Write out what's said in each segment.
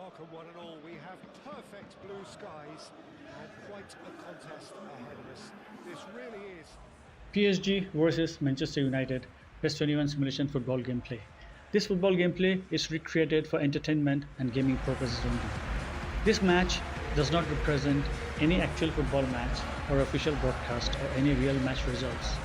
Welcome one and all. We have perfect blue skies and quite a contest ahead of us. This really is. PSG versus Manchester United PES 21 simulation football gameplay. This football gameplay is recreated for entertainment and gaming purposes only. This match does not represent any actual football match or official broadcast or any real match results.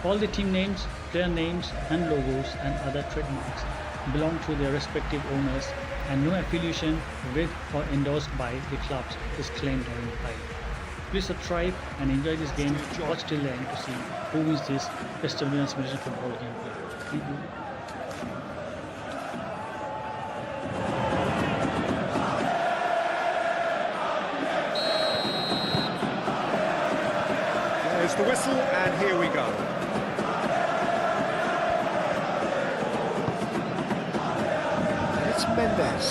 All the team names, player names and logos and other trademarks belong to their respective owners, and no affiliation with or endorsed by the clubs is claimed or implied. Please subscribe and enjoy this game. Watch till the end to see who wins this PES 21 simulation football gameplay. Thank you. There's the whistle, and here we go. It's Mendes.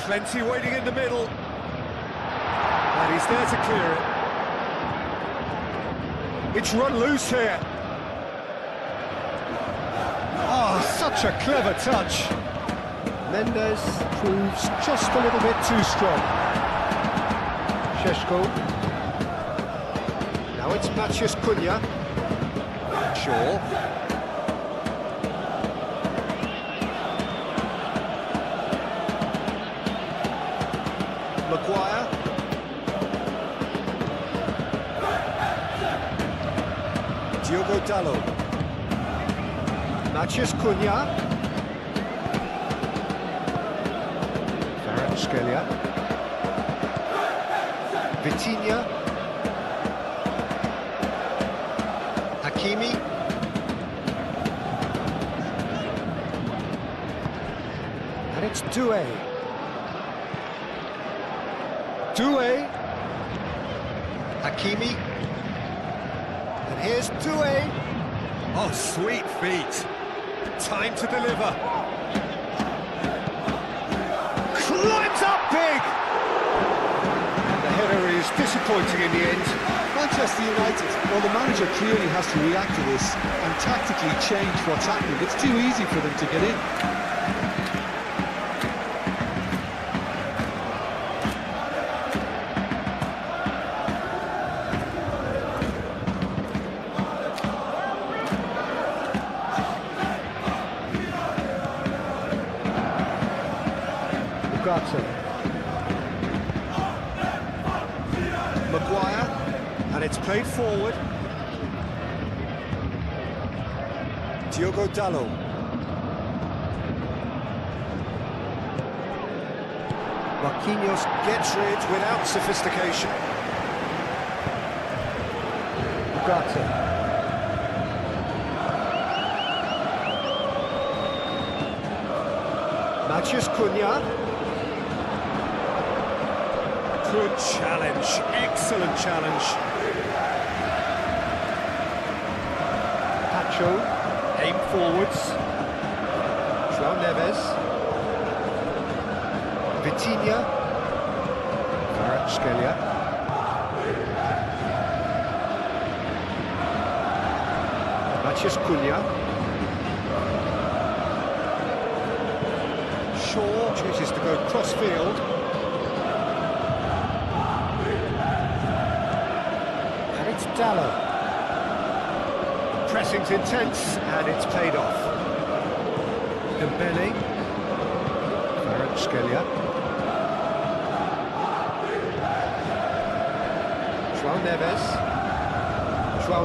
Plenty waiting in the middle. And he's there to clear it. It's run loose here. Oh, such a clever touch. Mendes proves just a little bit too strong. Sheshko. Now it's Matheus Cunha. Shaw. Maguire. Diogo Dalot. Matheus Cunha. FLASHSCORE. Vitinha. Hakimi. And it's Doué. Hakimi. And here's Doué. Oh, sweet feet. Time to deliver. Climbs up big. And the header is disappointing in the end. Manchester United, well, the manager clearly has to react to this and tactically change what's happening. It's too easy for them to get in. Maguire, and it's played forward. Diogo Dalot. Marquinhos gets rid without sophistication. Ugarte. Matheus Cunha. Good challenge, excellent challenge. Pacho, aim forwards. João Neves. Vitinha. FLASHSCORE. Matheus Cunha. Shaw chooses to go cross-field. Dalot. Pressing's intense, and it's paid off. Dembele. FLASHSCORE. João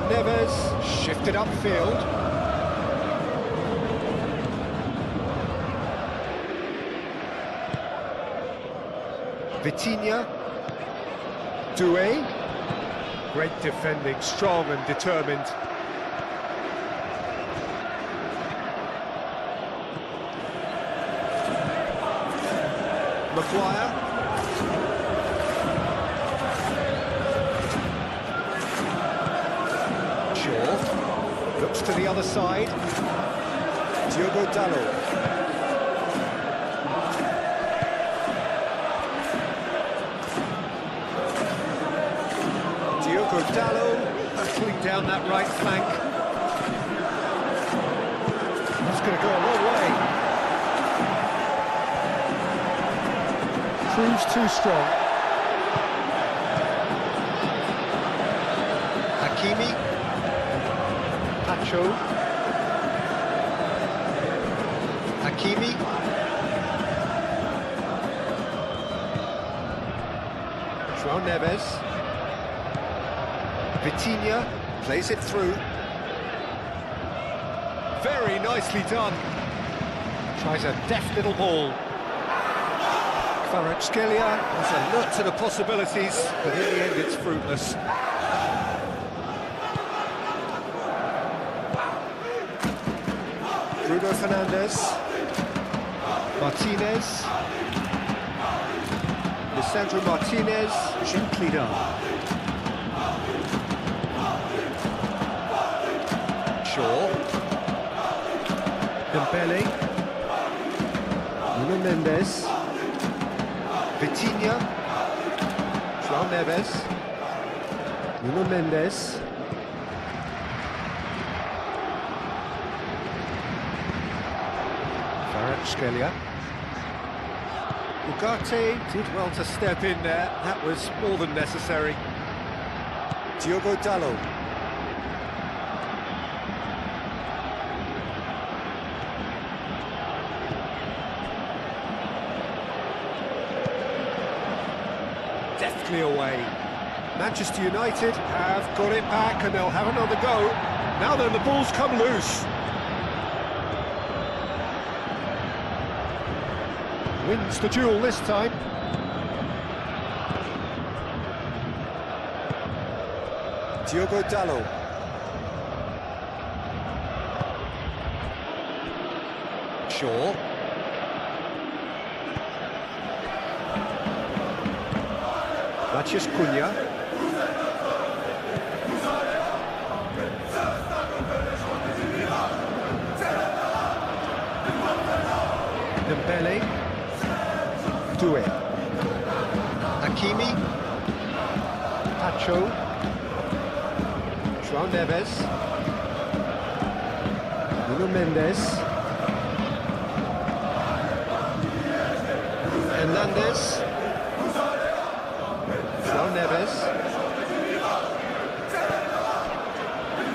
Neves shifted upfield. Vitinha. Doué. Great defending, strong and determined. Maguire. Shaw. Looks to the other side. Diogo Dalot. Diogo Dalot battling down that right flank. That's going to go a long way. proves too strong. Hakimi. Pacho. Hakimi. João Neves. Vitinha plays it through. Very nicely done. Tries a deft little ball. Kvaratskhelia has alert to the possibilities, but in the end it's fruitless. Bruno Fernandes. Martinez. Lisandro Martinez, gently done. Shaw. Dembele. Nuno Mendes. Vitinha. João Neves. Nuno Mendes. Kvaratskhelia. Ugarte did well to step in there. That was more than necessary. Diogo Dalot. Deftly away. Manchester United have got it back and they'll have another go. Now then, the ball's come loose. Wins the duel this time. Diogo Dalot. Shaw. Matheus Cunha. Dembele. Doué. Hakimi. Pacho. João Neves. Nuno Mendes. Hernandez. João Neves.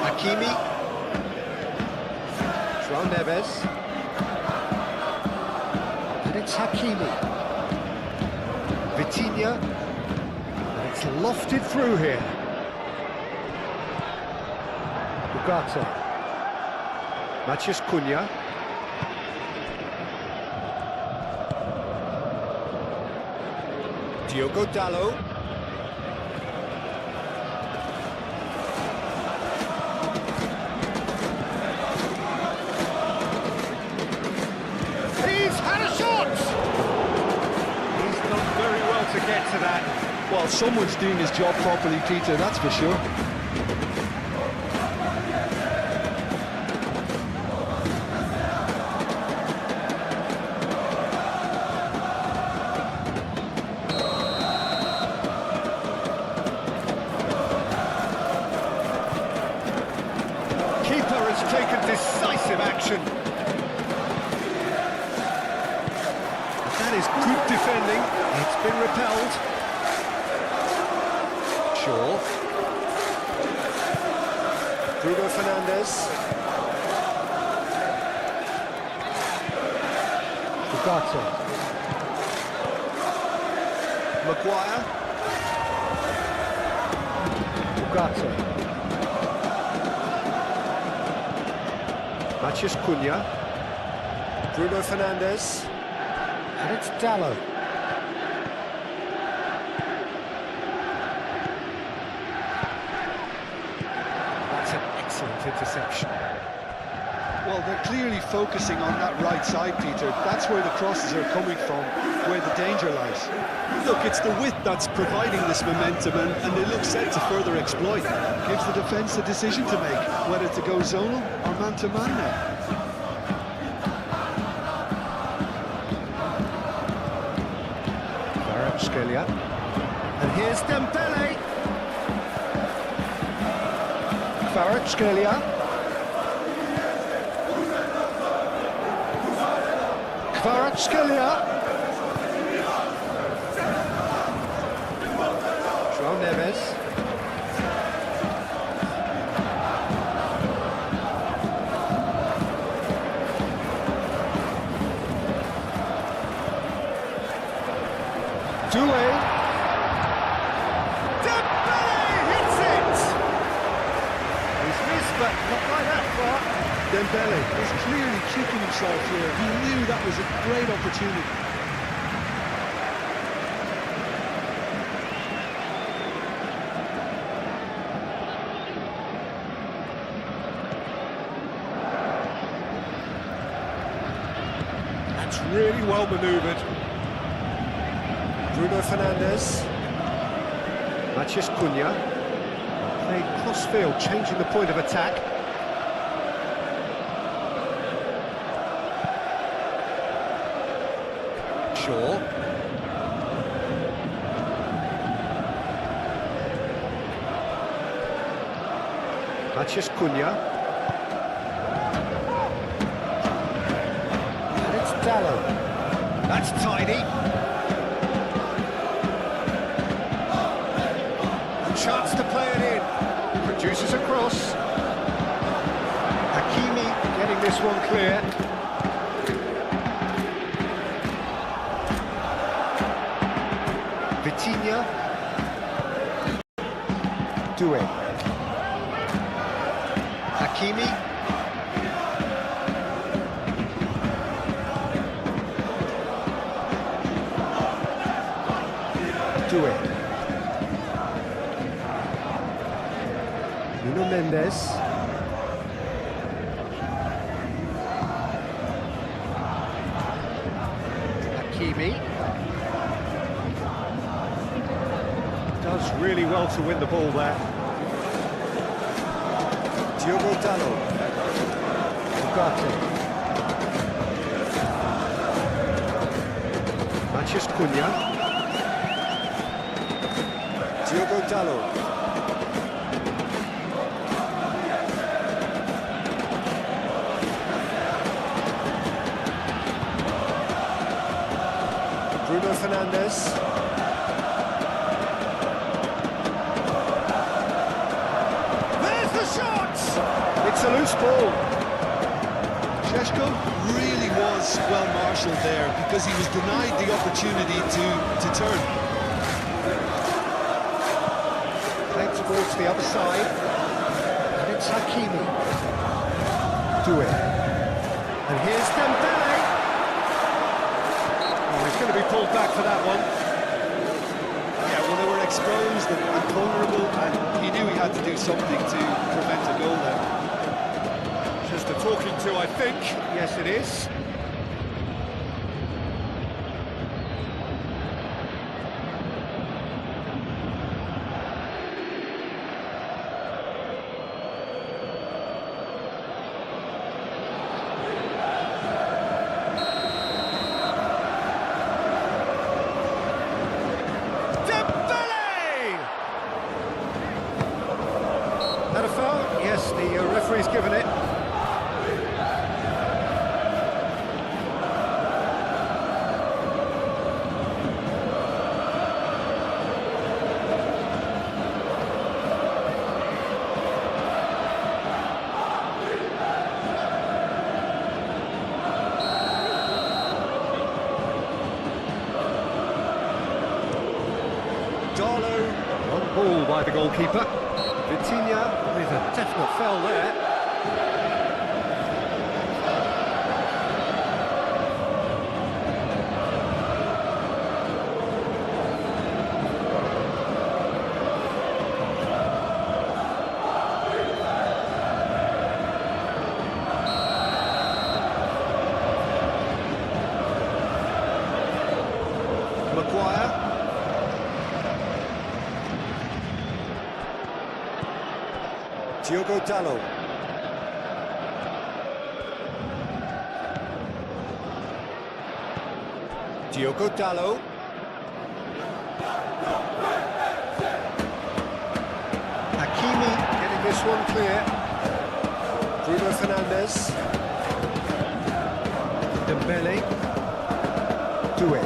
Hakimi. João Neves. And it's Hakimi. Vitinha, and it's lofted through here. Ugarte. Matheus Cunha. Diogo Dalot. He's had a shot! Very well to get to that. Well, someone's doing his job properly, Peter, that's for sure. Keeper has taken decisive action. That is good defending. It's been repelled. Shaw. Bruno Fernandes. Ugarte. Maguire. Ugarte. Matheus Cunha. Bruno Fernandes. And it's Dalot. That's an excellent interception. Well, they're clearly focusing on that right side, Peter. That's where the crosses are coming from, where the danger lies. Look, it's the width that's providing this momentum, and they look set to further exploit. Gives the defence a decision to make, whether to go zonal or man-to-man now. Kvaratskhelia. And here's Dembele. Kvaratskhelia. Kvaratskhelia. Doué. Dembele hits it! He's missed, but not by that far. Dembele is clearly kicking himself here. He knew that was a great opportunity. That's really well manoeuvred. Bruno Fernandes. Matheus Cunha. Played cross-field, changing the point of attack. Shaw. Matheus Cunha. And it's Dallo. That's tidy. A chance to play it in. Produces a cross. Hakimi getting this one clear. Vitinha. Doué. Hakimi. Doué. Nuno Mendes. Hakimi. Does really well to win the ball there. Diogo Dallo. Ugarte. Matheus Cunha. Diogo Dallo. Bruno Fernandes. There's the shot! It's a loose ball. Šeško really was well marshalled there because he was denied the opportunity to turn. Played towards the other side. And it's Hakimi. Doué. And here's Dembele. Oh, he's going to be pulled back for that one. Yeah, well, they were exposed and vulnerable, and he knew he had to do something to prevent a goal there. Just a talking to, I think. Yes, it is. That a foul? Yes, the referee's given it. Darlow on ball by the goalkeeper. Vitinha with a definite foul there. Maguire. Diogo Dallo. Diogo Dallo. Hakimi getting this one clear. Bruno Fernandes. Dembele. Doué.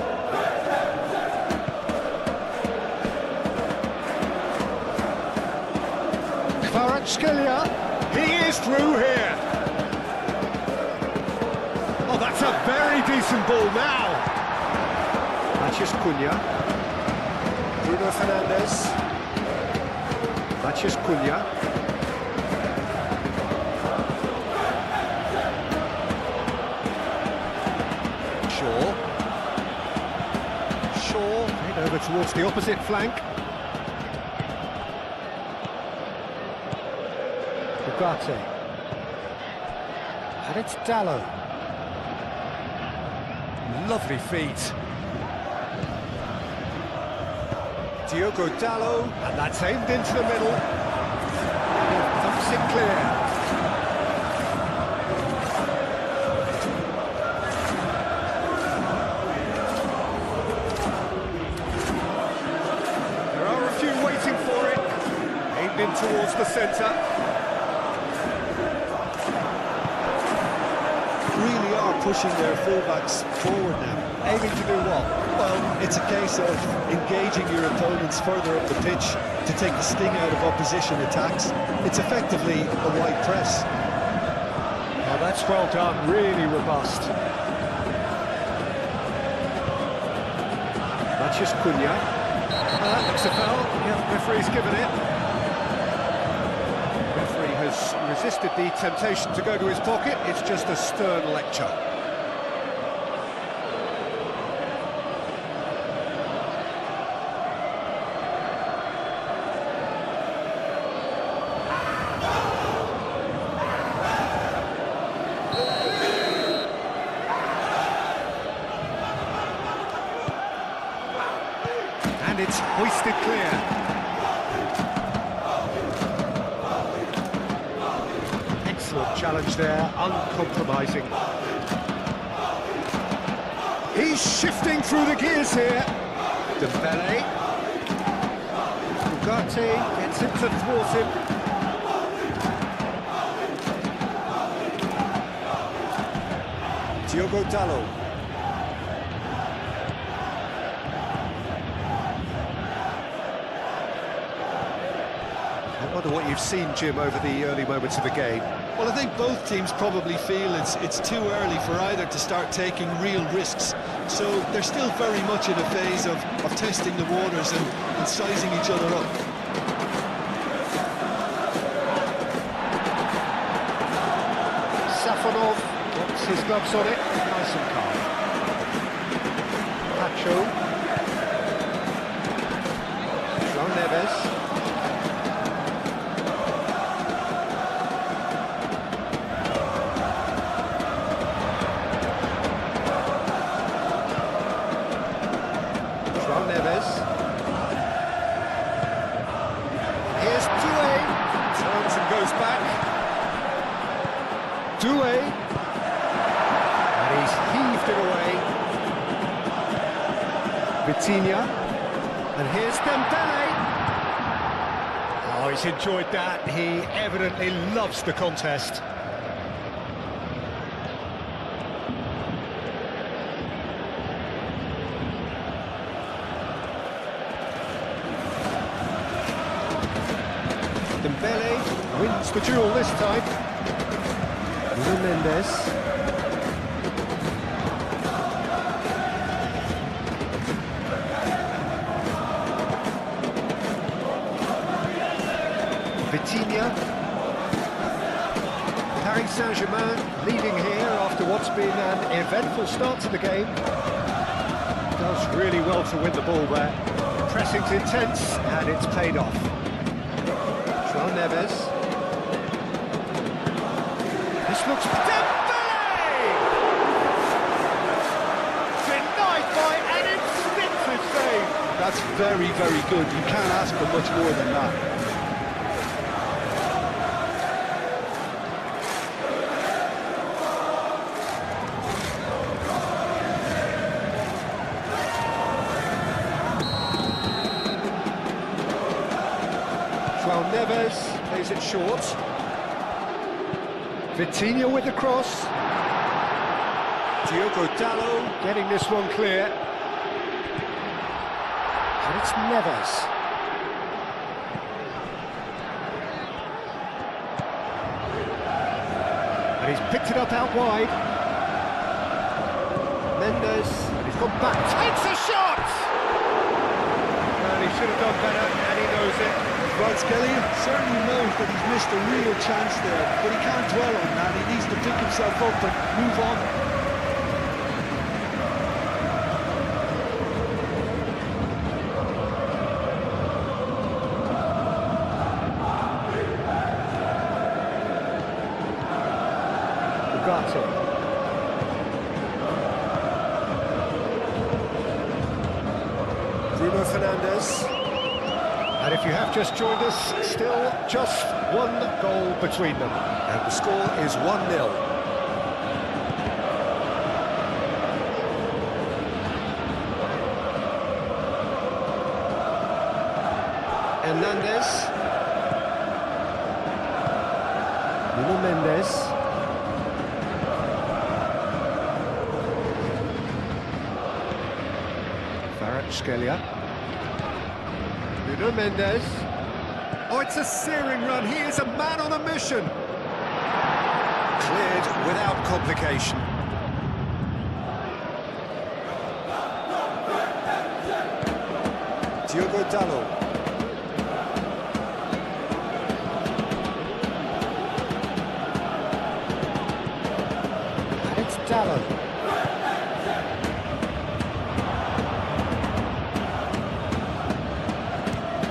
Kvaratskhelia, he is through here. Oh, that's a very decent ball now. Matheus Cunha. Bruno Fernandes. Matheus Cunha. Shaw, head over towards the opposite flank. Ugarte. And it's Dalot. Lovely feet. Diogo Dalot, and that's aimed into the middle. Thumps it clear. There are a few waiting for it. Aimed in towards the centre. Really are pushing their fullbacks forward now. Aiming to do what? Well, it's a case of engaging your opponents further up the pitch to take the sting out of opposition attacks. It's effectively a wide press. Oh, that's well done, really robust. Matheus Cunha. That looks a foul. Yeah, referee's given it. Referee has resisted the temptation to go to his pocket. It's just a stern lecture. And it's hoisted clear. Excellent challenge there, uncompromising. He's shifting through the gears here. Dembele. Ugarte gets him to thwart him. Diogo Dalot. I wonder what you've seen, Jim, over the early moments of the game. Well, I think both teams probably feel it's too early for either to start taking real risks. So they're still very much in a phase of testing the waters and sizing each other up. Safonov gets his gloves on it, nice and calm. Pacho. João Neves. Neves. Here's Doué. Turns and goes back. Doué. And he's heaved it away. Vitinha. And here's Dembele. Oh, he's enjoyed that. He evidently loves the contest. Dembele wins the duel this time. Nuno Mendes. Vitinha. Paris Saint-Germain leading here after what's been an eventful start to the game. Does really well to win the ball there. Pressing's intense and it's paid off. João Neves. This looks... Dembele! Denied by an instinctive save. That's very, very good. You can't ask for much more than that. João Neves plays it short. Vitinha with the cross. Diogo Dalot getting this one clear. And it's Neves. And he's picked it up out wide. Mendes, and he's gone back, takes a shot! And he should have done better, and he knows it. Kvaratskhelia certainly knows that he's missed a real chance there, but he can't dwell on that. He needs to pick himself up and move on. Bruno Fernandes. And if you have just joined us, still just one goal between them. And the score is 1-0. Hernandez. Nuno Mendes. Kvaratskhelia. Nuno Mendes. Oh, it's a searing run. He is a man on a mission. Cleared without complication. Diogo Dalot. And it's Dalot.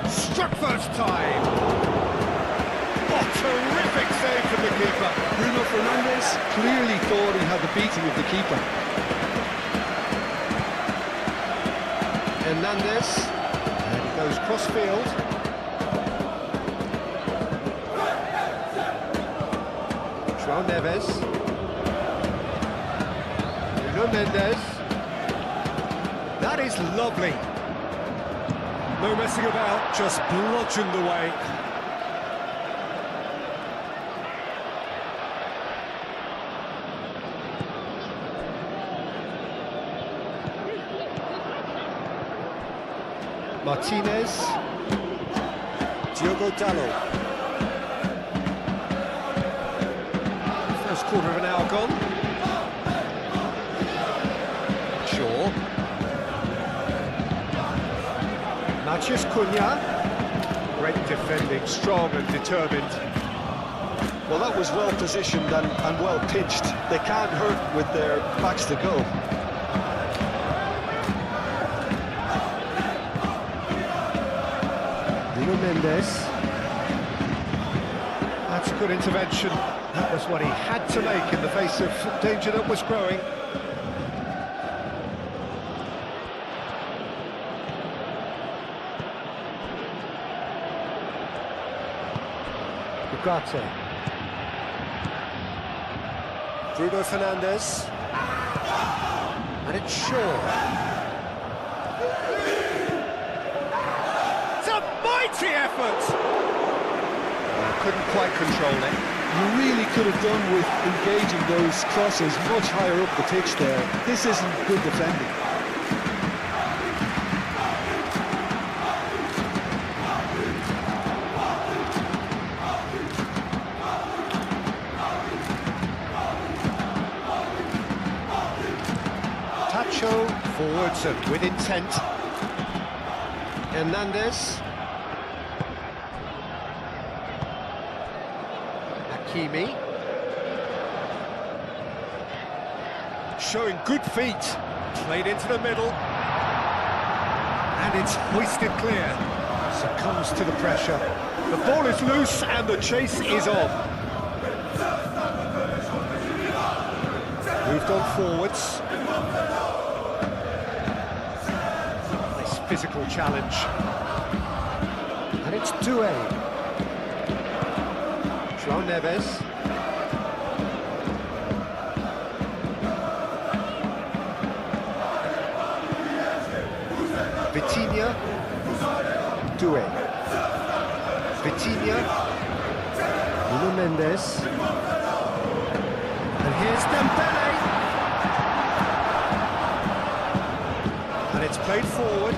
Struck first time. What terrific save from the keeper. Bruno Fernandes clearly thought he had the beating of the keeper. Hernandez. And he goes cross-field. João Neves. Nuno Mendes. That is lovely. No messing about, just bludgeoned away. Martinez. Diogo Dalot. First quarter of an hour gone. Shaw. Matheus Cunha. Great defending, strong and determined. Well, that was well positioned and well pitched. They can't hurt with their backs to go. Nuno Mendes. That's a good intervention. That was what he had to make in the face of danger that was growing. Ugarte. Bruno Fernandes. And it's Shaw. It's a mighty effort! Couldn't quite control it. You really could have done with engaging those crosses much higher up the pitch there. This isn't good defending. Tacho forwards and with intent. Hernandez. Hakimi. Showing good feet. Played into the middle. And it's hoisted clear. Succumbs to the pressure. The ball is loose and the chase is on. Moved on forwards. Nice physical challenge. And it's Doué. João Neves. Vitinha. Doué. Vitinha. Nuno Mendes. And here's Dembele. And it's played forward.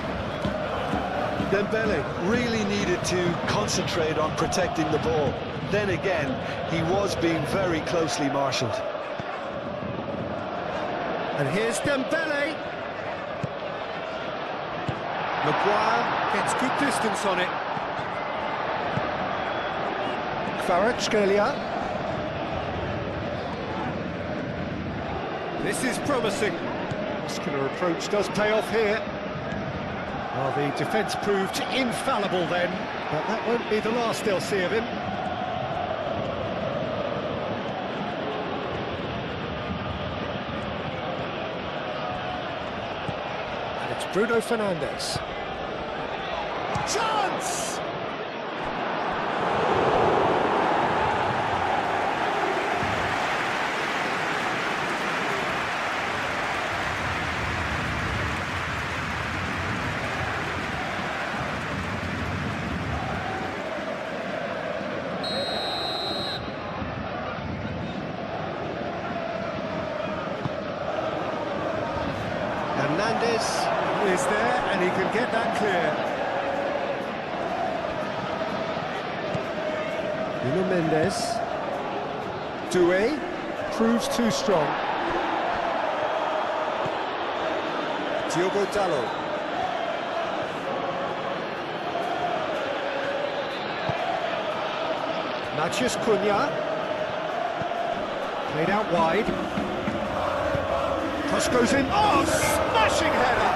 Dembele really needed to concentrate on protecting the ball. Then again, he was being very closely marshalled. And here's Dembele. Maguire gets good distance on it. Kvaratskhelia. This is promising. Muscular approach does pay off here. Well, the defence proved infallible then, but that won't be the last they'll see of him. And it's Bruno Fernandes. Chance! Fernandes is there, and he can get that clear. Nuno Mendes. Doué proves too strong. Diogo Dalot. Matheus Cunha. Played out wide. Cross goes in. Oh, smashing header!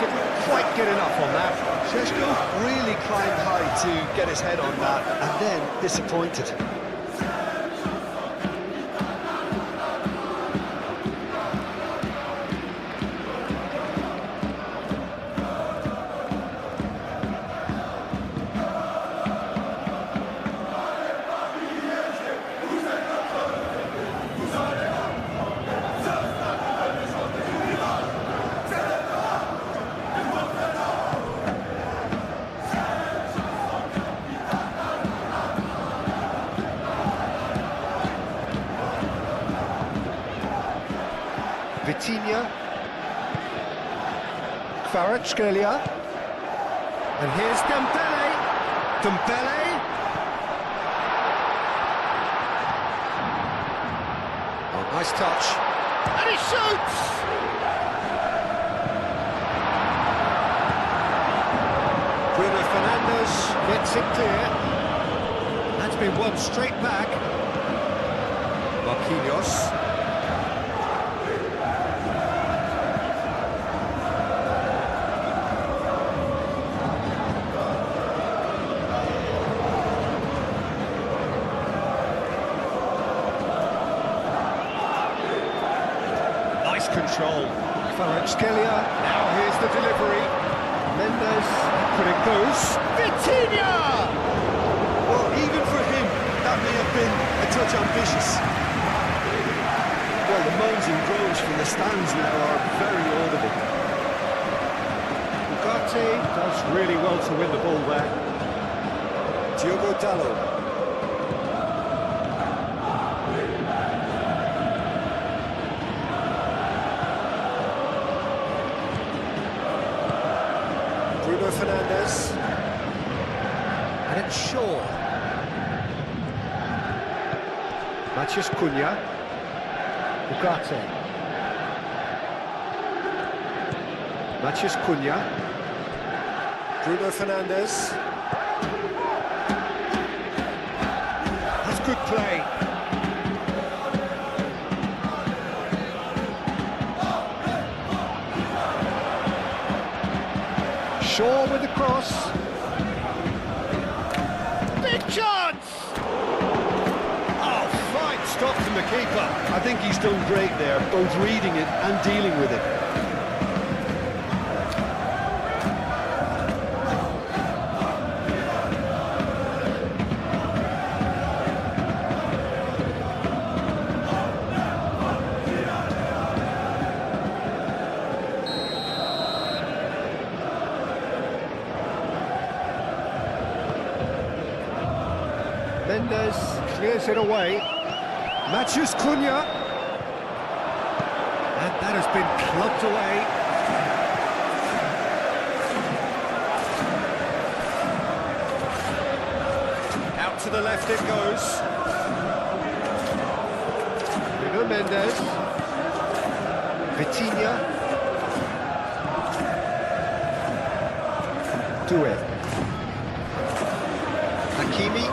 Didn't quite get enough on that. Šeško really climbed high to get his head on that, and then disappointed. Vitinha, Kvaratskhelia, and here's Dembele. Dembele. Oh, nice touch. And he shoots! Bruno Fernandes gets it clear. That's been won straight back. Marquinhos. Control. Kvaratskhelia, now here's the delivery. Mendes, but it goes. Vitinha! Well, even for him, that may have been a touch ambitious. Well, the moans and groans from the stands now are very audible. Ugarte does really well to win the ball there. Diogo Dalot. Bruno Fernandes, and it's Shaw. Matheus Cunha, Ugarte. Matheus Cunha, Bruno Fernandes. That's good play. Shaw with the cross. Big chance! Oh, fine stop from the keeper. I think he's done great there, both reading it and dealing with it. Mendes clears it away. Matheus Cunha. And that has been clubbed away. Out to the left it goes. Nuno Mendes. Vitinha. Do it. Hakimi.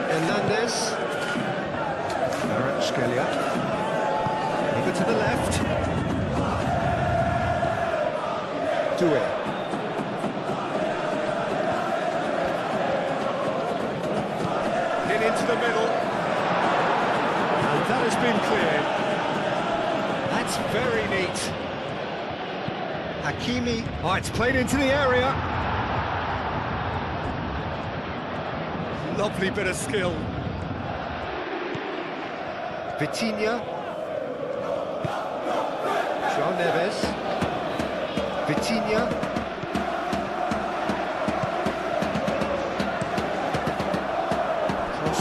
Hernandez. FLASHSCORE. Over to the left. Do it. Into the middle, and that has been cleared. That's very neat. Hakimi, oh, it's played into the area. Lovely bit of skill. Vitinha. João Neves. Vitinha.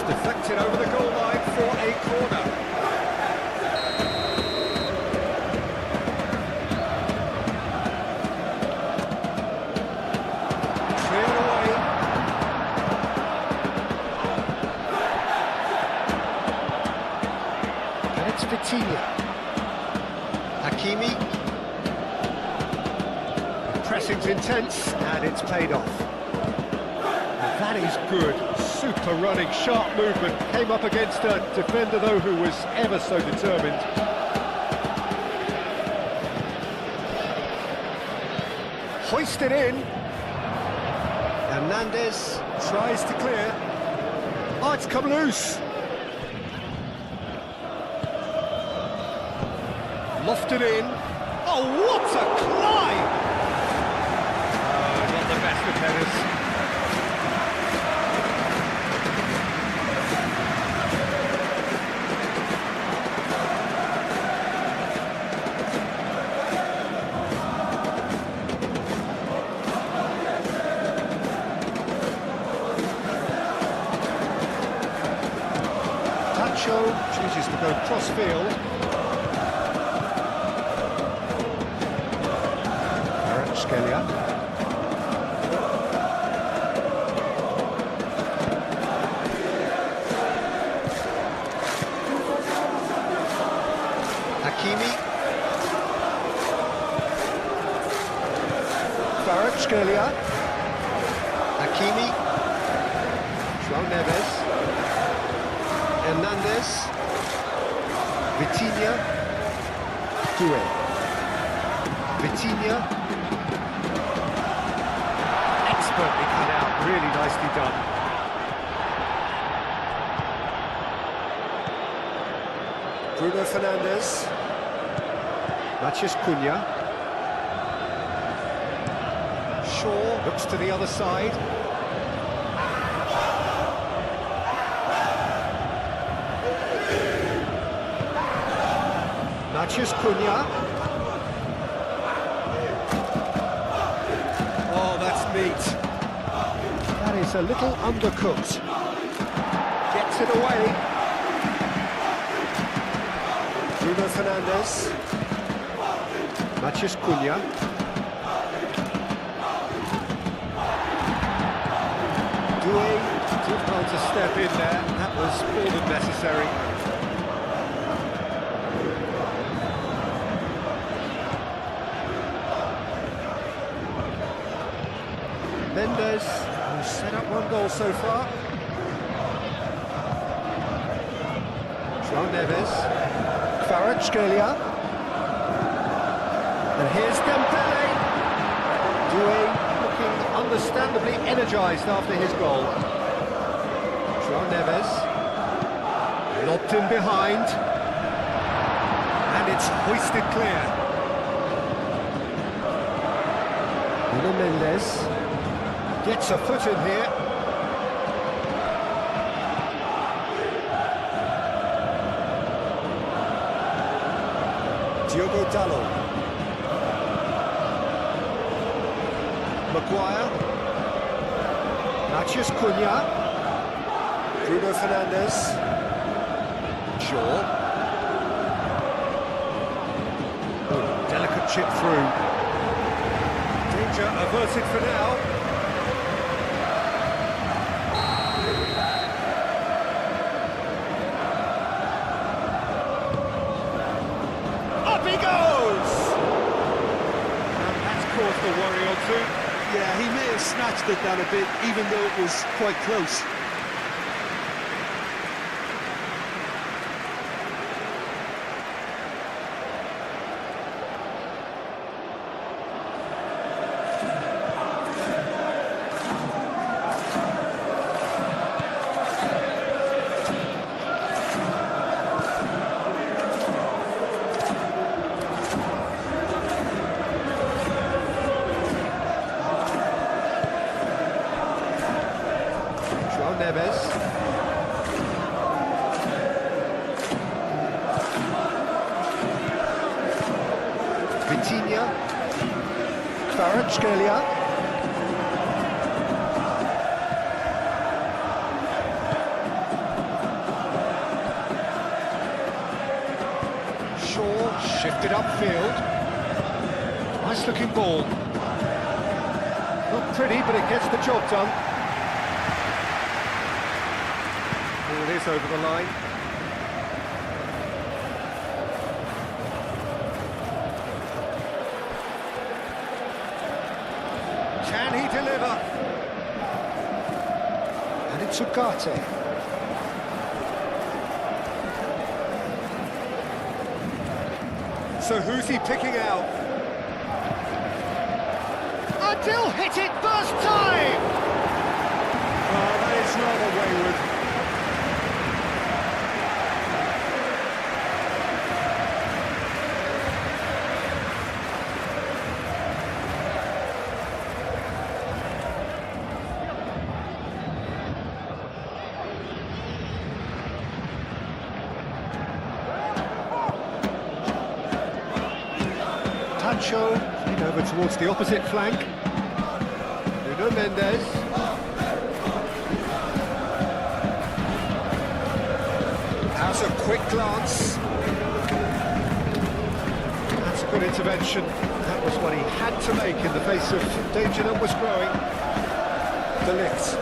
Deflected over the goal line for a corner. Cleared away. And it's Vitinha. Hakimi. The pressing's intense and it's paid off. And that is good. Super running, sharp movement, came up against a defender though who was ever so determined. Hoisted in. Hernandez tries to clear. Oh, it's come loose. Lofted in. Oh, what a climb! Not the best of headers. Chooses to go cross-field. FLASHSCORE. Hakimi. FLASHSCORE. Hakimi. João Neves. Hernandez. Vitinha. Doué. Vitinha. Expertly cut out, really nicely done. Bruno Fernandes. MANCHESTER. Shaw looks to the other side. MANCHESTER. Oh, that's neat. That is a little undercooked. Gets it away. Bruno Fernandes. MANCHESTER. Doué did well to step in there. That was more than necessary. Mendes, who's set up one goal so far. João Neves. FLASHSCORE. And here's Dembele. Doué looking understandably energised after his goal. João Neves. Lobbed in behind. And it's hoisted clear. Mendes. Gets a foot in here. Diogo Dalot. Maguire. MANCHESTER. Bruno Fernandes. Shaw. Oh, delicate chip through. Danger averted for now. to worry on to. Yeah, he may have snatched it down a bit, even though it was quite close. Neves. Vitinha. Kvaratskhelia. Shaw shifted upfield. Nice looking ball. Not pretty, but it gets the job done. Ball is over the line. Can he deliver? And it's Ugarte. So who's he picking out? Adil hit it first time! Oh, that is rather wayward. Pancho, played over towards the opposite flank. Nuno Mendes. Has a quick glance. That's a good intervention. That was what he had to make in the face of danger that was growing. De Ligt.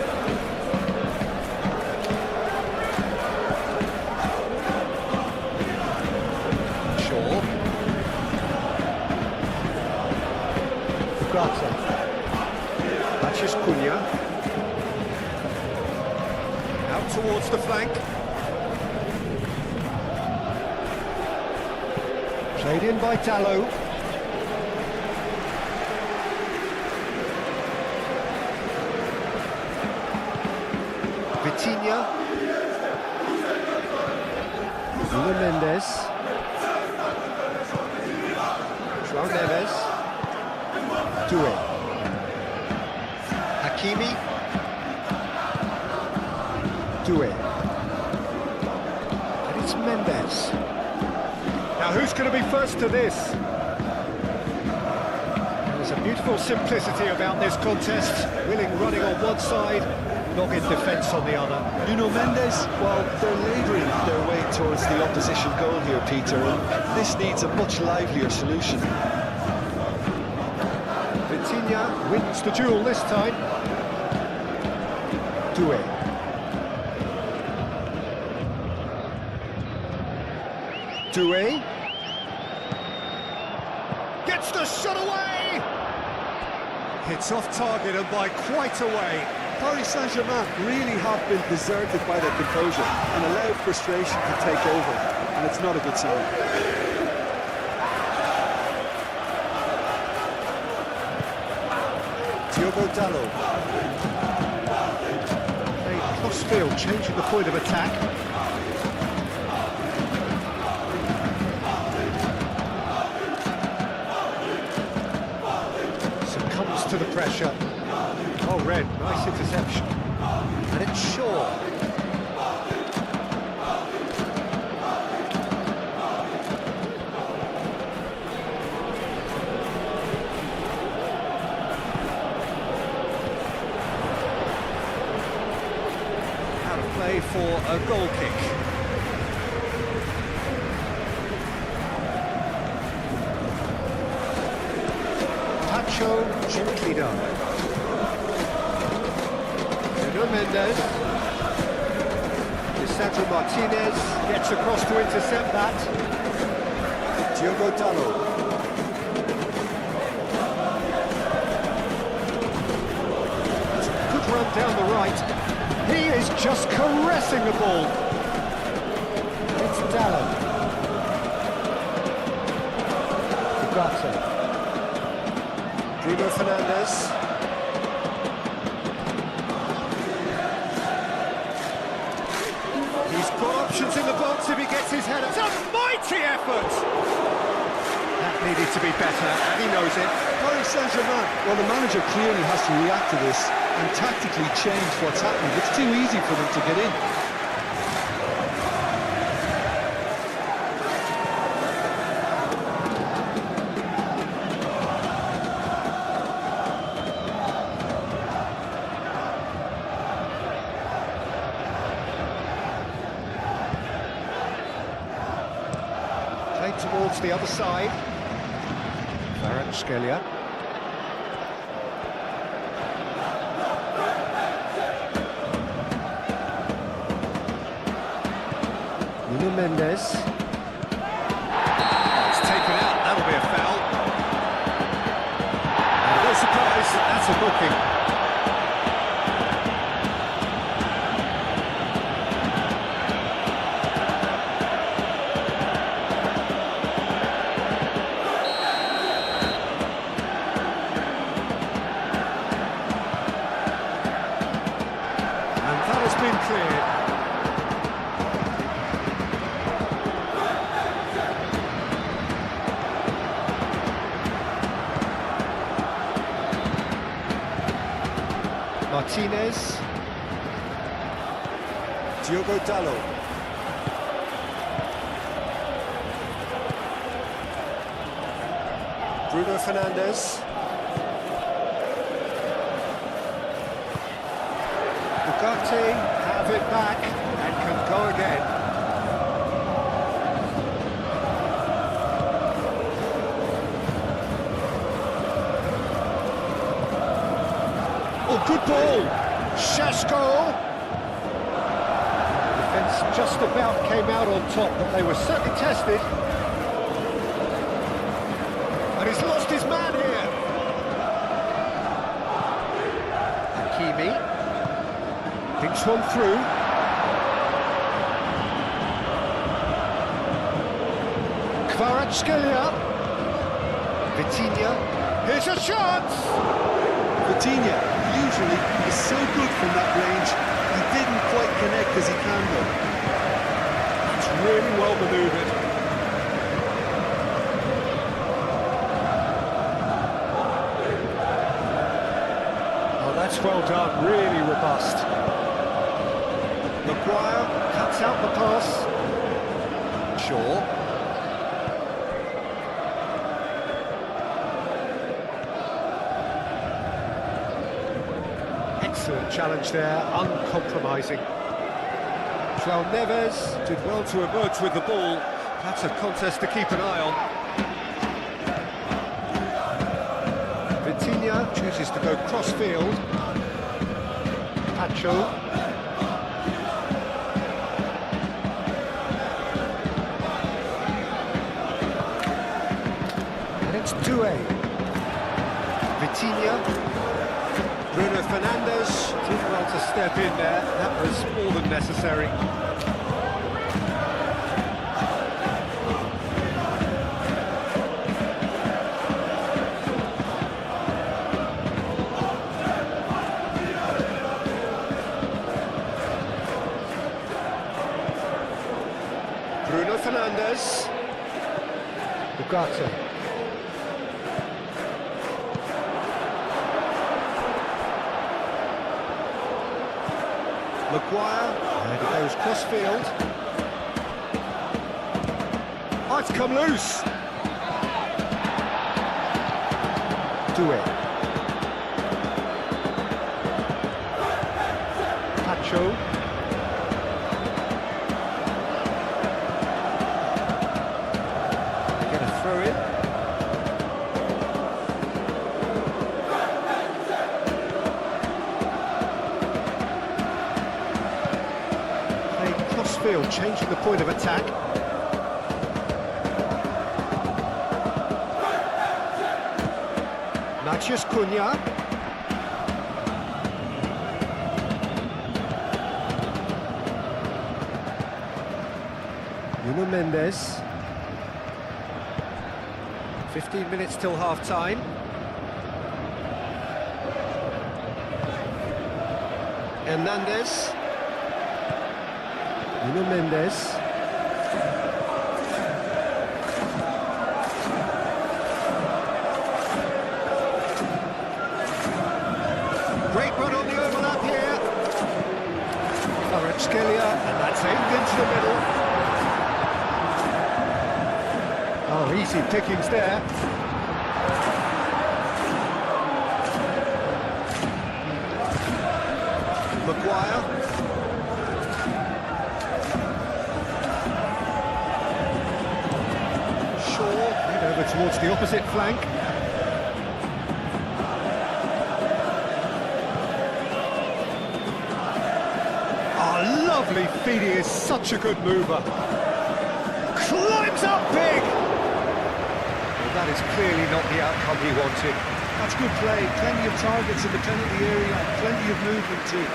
MANCHESTER out towards the flank. Played in by Dalot. Vitinha. Nuno Mendes. João Neves. Doué. Hakimi. Doué. And it's Mendes. Now who's going to be first to this? There's a beautiful simplicity about this contest. Willing running on one side, dogged defence on the other. Nuno Mendes, well, they're labouring their way towards the opposition goal here, Peter, and this needs a much livelier solution. Vitinha wins the duel this time. Doué. Doué. Gets the shot away! Hits off target and by quite a way. Paris Saint-Germain really have been deserted by their composure and allowed frustration to take over, and it's not a good sign. Diogo Dalot. Played cross-field, changing the point of attack. Succumbs to the pressure. Oh, Red, nice interception. And it's Shaw. Out of play for a goal kick. Pancho, gently done. Nuno Mendes. Lisandro Martinez gets across to intercept that. Diogo Dalot. down the right. He is just caressing the ball. It's Dallo. Ugarte. Bruno Fernandes. He's got options in the box if he gets his head up. It's a mighty effort! That needed to be better, and he knows it. Paris Saint-Germain, well, the manager clearly has to react to this and tactically change what's happening. It's too easy for them to get in. Played towards the other side. FLASHSCORE. Nuno Mendes. It's taken out, that'll be a foul. And no surprise, that's a booking. And that has been cleared. Martinez. Diogo Dallo. Bruno Fernandes. Ugarte have it back and can go again. Oh, good ball! FLASHSCORE! Defence just about came out on top, but they were certainly tested. And he's lost his man here. Hakimi thinks one through. FLASHSCORE. Vitinha. Here's a chance! Vitinha usually is so good from that range. He didn't quite connect as he can though. It's really well manoeuvred. Oh, that's well done, really robust. Maguire cuts out the pass. Shaw. Excellent challenge there, uncompromising. João Neves did well to emerge with the ball. That's a contest to keep an eye on. Vitinha chooses to go cross-field. Pacho. And it's Doué. Vitinha. Bruno Fernandes did well to step in there. That was more than necessary. Bruno Fernandes. Ugarte. Maguire, and it goes cross-field. Oh, it's come loose! Doué. Pacho. They get a throw in. Cross-field, changing the point of attack. Matheus Cunha. Mendes. 15 minutes till half-time. Hernandez. Nuno Mendes. Great run on the overlap here. FLASHSCORE, and that's aimed into the middle. Oh, easy pickings there. Maguire. Shaw, head over towards the opposite flank. Lovely feed, he is such a good mover. Climbs up big! Well, that is clearly not the outcome he wanted. That's good play, plenty of targets in the penalty area, plenty of movement too.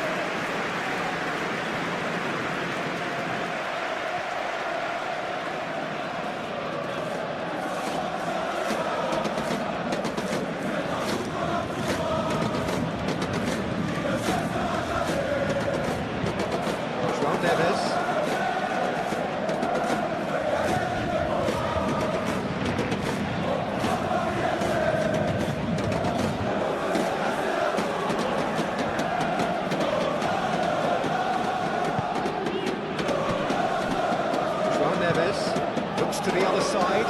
Looks to the other side.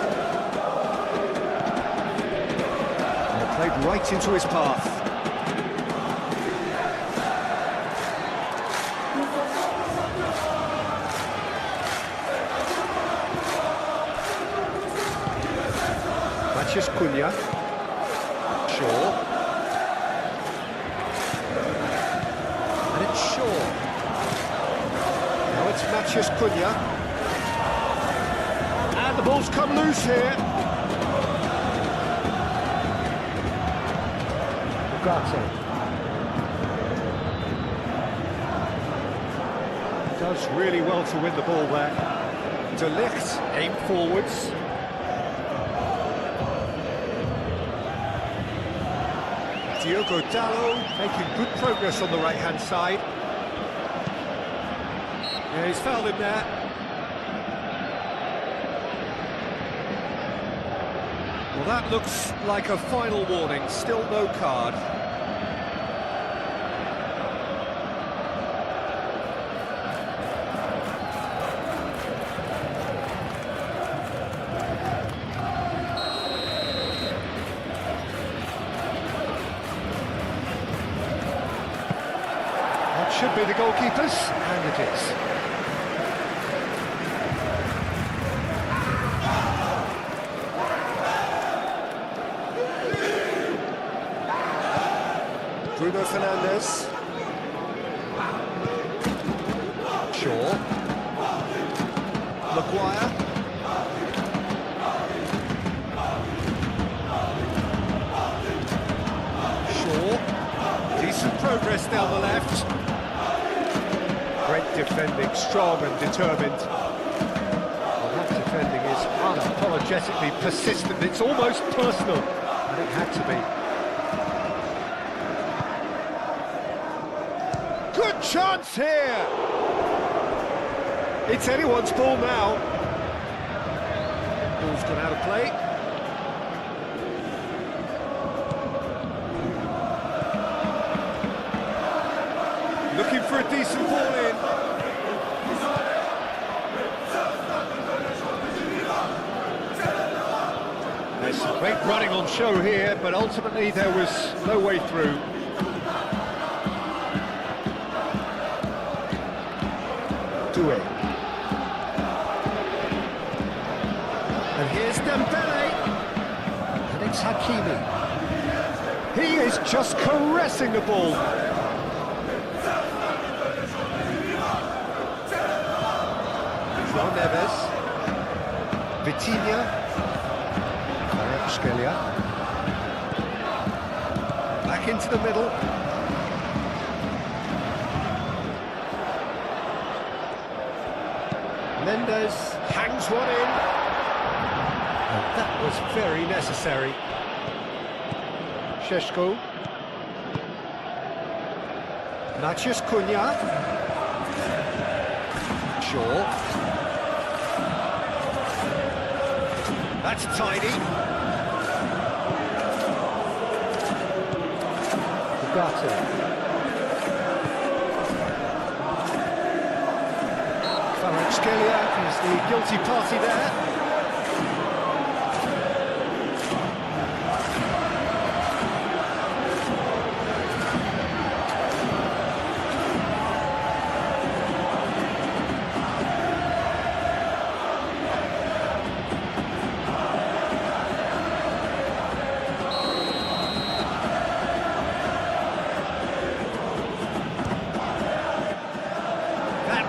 And played right into his path. MANCHESTER. Shaw. And it's Shaw. Now it's MANCHESTER. And the ball's come loose here. Ugarte. Does really well to win the ball there. De Ligt, aim forwards. Diogo Dalot making good progress on the right-hand side. Yeah, he's fouled him there. Well, that looks like a final warning, still no card. That should be the goalkeepers, and it is. Bruno Fernandes. Shaw. Maguire. Shaw. Decent progress down the left. Great defending, strong and determined. Well, that defending is unapologetically persistent. It's almost personal, and it had to be. Good chance here! It's anyone's ball now. Ball's gone out of play. Looking for a decent ball in. There's some great running on show here, but ultimately there was no way through. And here's Dembele, and it's Hakimi. He is just caressing the ball. João Neves, Vitinha, FLASHSCORE, back into the middle. Mendes hangs Puts one in. And that was very necessary. Šeško. Maciej Cunha. Shaw. That's tidy. Ugarte. Kvaratskhelia is the guilty party there.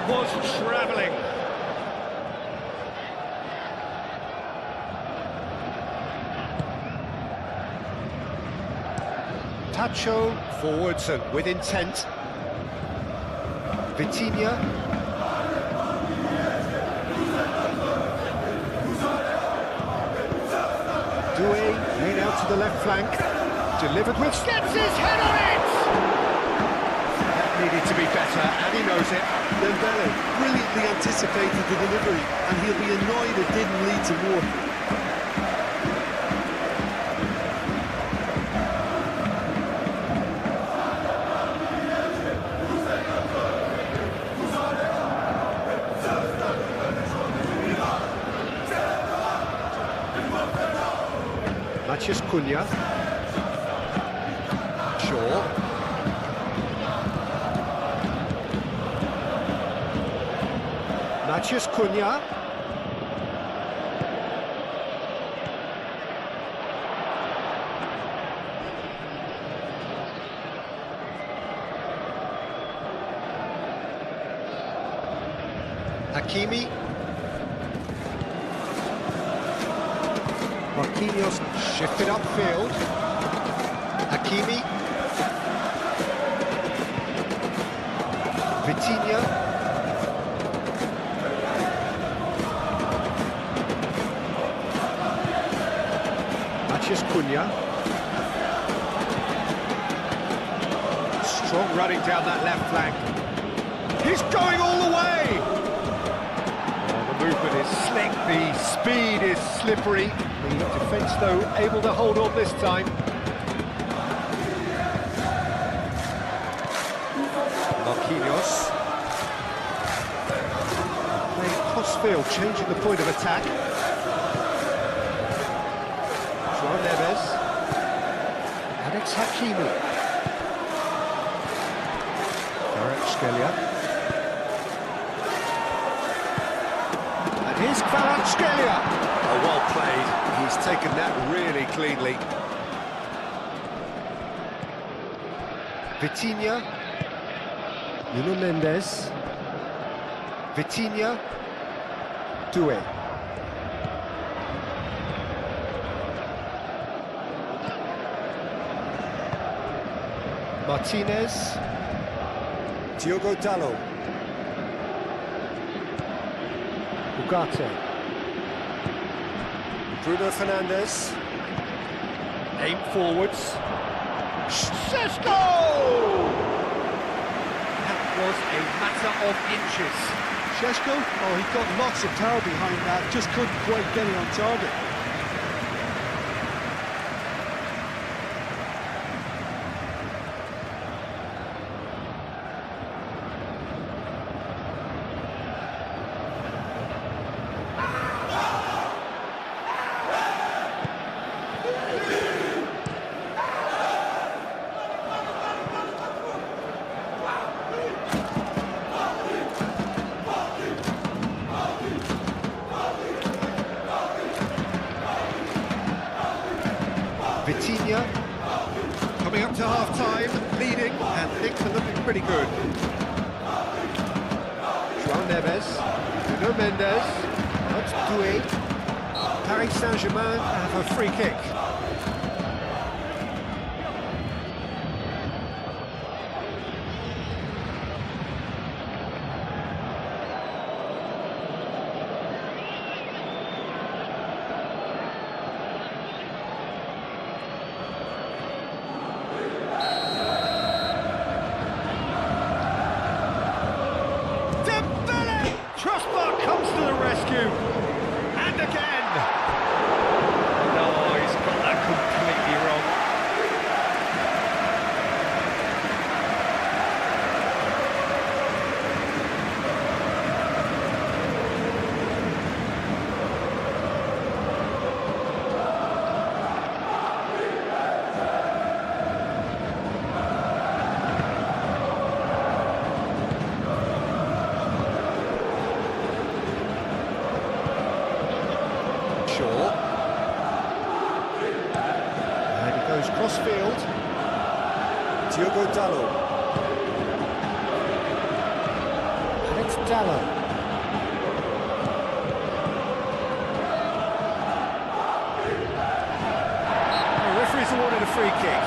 Was travelling. Tacho forwards and with intent. Vitinha. Doué lean out to the left flank. Delivered with gets his head on it! Needed to be better, and he knows it. Dembele brilliantly anticipated the delivery, and he'll be annoyed it didn't lead to more. Maciej Cunha. Shaw. Maciej Cunha. Hakimi. Marquinhos shifted upfield. Hakimi. Vitinha. Maciej Cunha. Strong running down that left flank. He's going all the way! The movement is slick, the speed is slippery. The defence, though, able to hold on this time. Marquinhos. Playing cross-field, changing the point of attack. Neves, Alex Hakimi, Kvaratskhelia, and here's Kvaratskhelia. Oh, well played. He's taken that really cleanly. Vitinha, Nuno Mendes, Vitinha, Doué. Martinez, Diogo Dalot, Ugarte, Bruno Fernandes, aim forwards, Šeško! That was a matter of inches. Šeško, oh, he got lots of power behind that, just couldn't quite get it on target. Vitinha coming up to half-time, leading, and things are looking pretty good. João Neves, Nuno Mendes, that's Doué. Paris Saint-Germain have a free kick. cross-field. Diogo Dalot. And it's Dalot. The referee's awarded a free kick.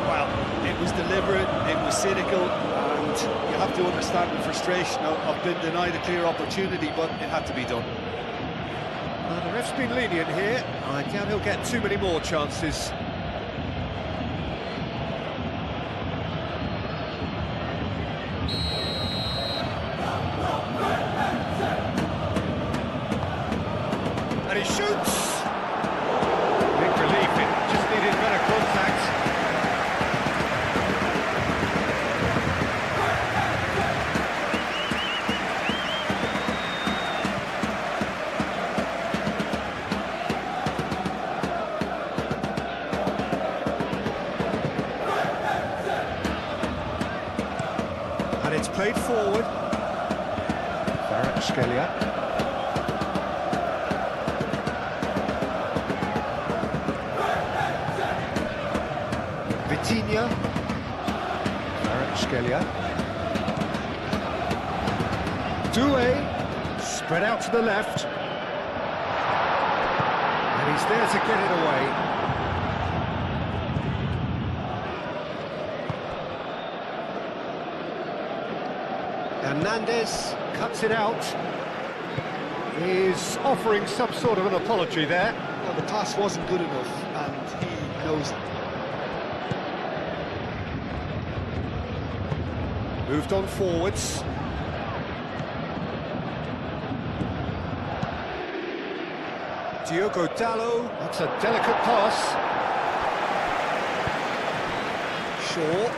Well, it was deliberate, it was cynical, and you have to understand the frustration of being denied a clear opportunity, but it had to be done. Well, the ref's been lenient here. I doubt he'll get too many more chances. And he shoots! Big relief, it just needed better contact. And it's played forward. FLASHSCORE. Vitinha. FLASHSCORE. Doué. Spread out to the left. And he's there to get it away. Hernandez cuts it out. He's offering some sort of an apology there. Well, the pass wasn't good enough, and he knows it. Moved on forwards. Diogo Dalot. That's a delicate pass. Shaw.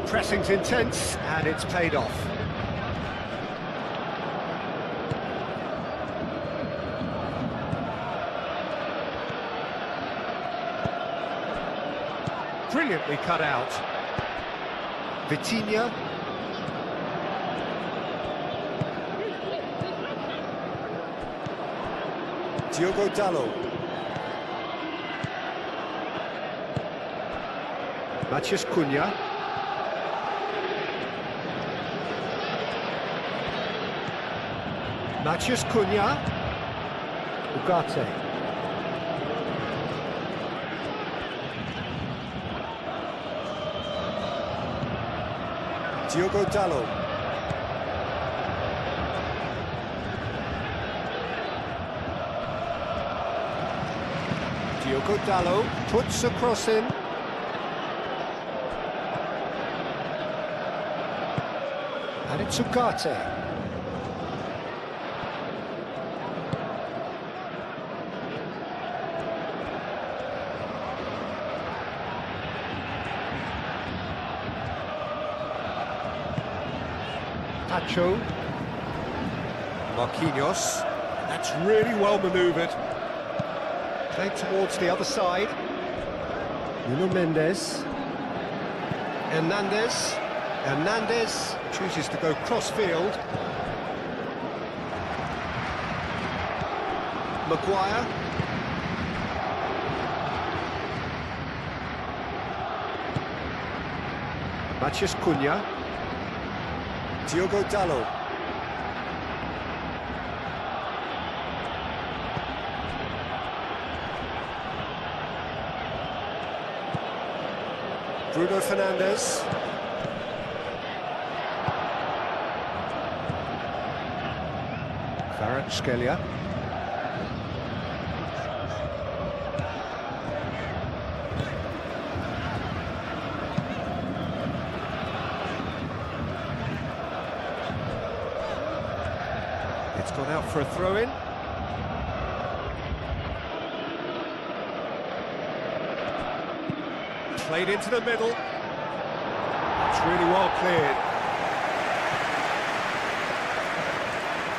Pressing's intense, and it's paid off. Brilliantly cut out. Vitinha. Diogo Dalot. Matheus Cunha. Matheus Cunha. Ugarte. Diogo Dalot. Diogo Dalot puts a cross in. And it's Ugarte. Pacho. Marquinhos. That's really well manoeuvred. Played towards the other side. Nuno Mendes. Hernandez. Hernandez chooses to go cross-field. Maguire. Matheus Cunha. Diogo Dalot. Bruno Fernandes. FLASHSCORE. It's gone out for a throw-in. Played into the middle. It's really well cleared.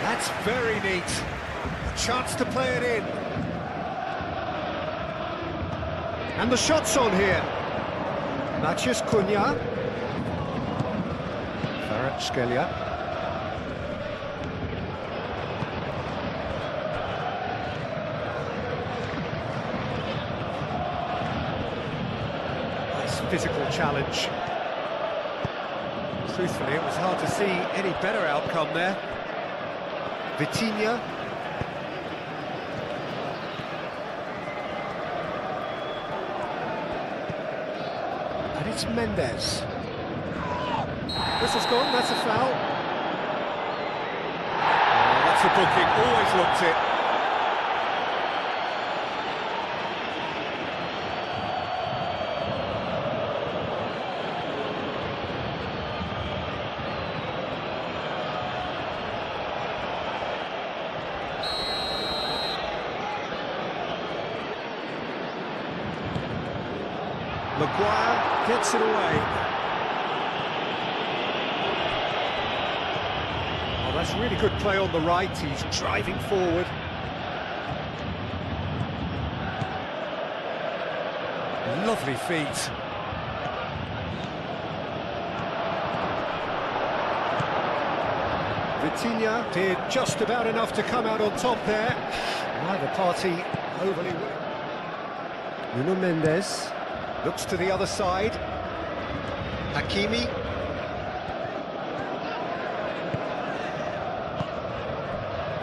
That's very neat. A chance to play it in. And the shot's on here. Matheus Cunha. FLASHSCORE. Nice physical challenge. Truthfully, it was hard to see any better outcome there. Vitinha. And it's Mendes. This has gone, that's a foul. Oh, that's a booking, always looked it. Maguire gets it away. Oh, that's really good play on the right. He's driving forward. Lovely feet. Vitinha did just about enough to come out on top there. Neither party overly willing. Nuno Mendes. Looks to the other side. Hakimi.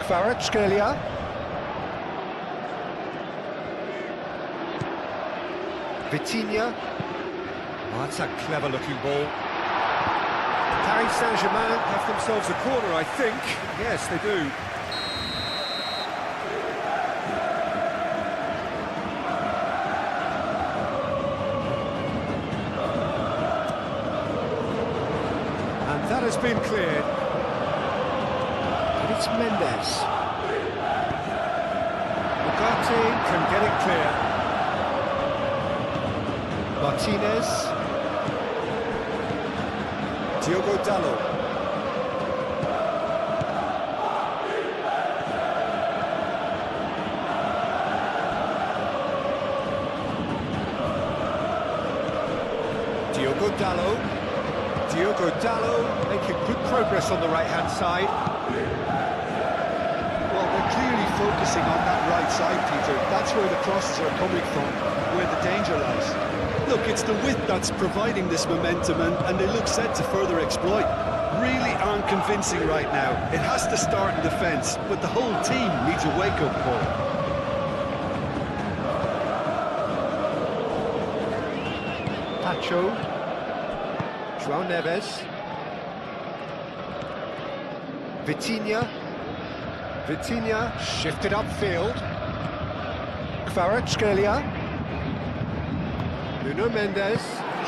FLASHSCORE. Vitinha. Oh, that's a clever-looking ball. Paris Saint-Germain have themselves a corner, I think. Yes, they do. That has been cleared. And it's Mendes. Ugarte can get it clear. Martinez. Diogo Dalot. Diogo Dalot. Diogo Dalot making good progress on the right-hand side. Well, they're clearly focusing on that right side, Peter. That's where the crosses are coming from, where the danger lies. Look, it's the width that's providing this momentum, and they look set to further exploit. Really aren't convincing right now. It has to start in defence, but the whole team needs a wake-up call. Pacho. João Neves. Vitinha. Vitinha shifted upfield. FLASHSCORE. Nuno Mendes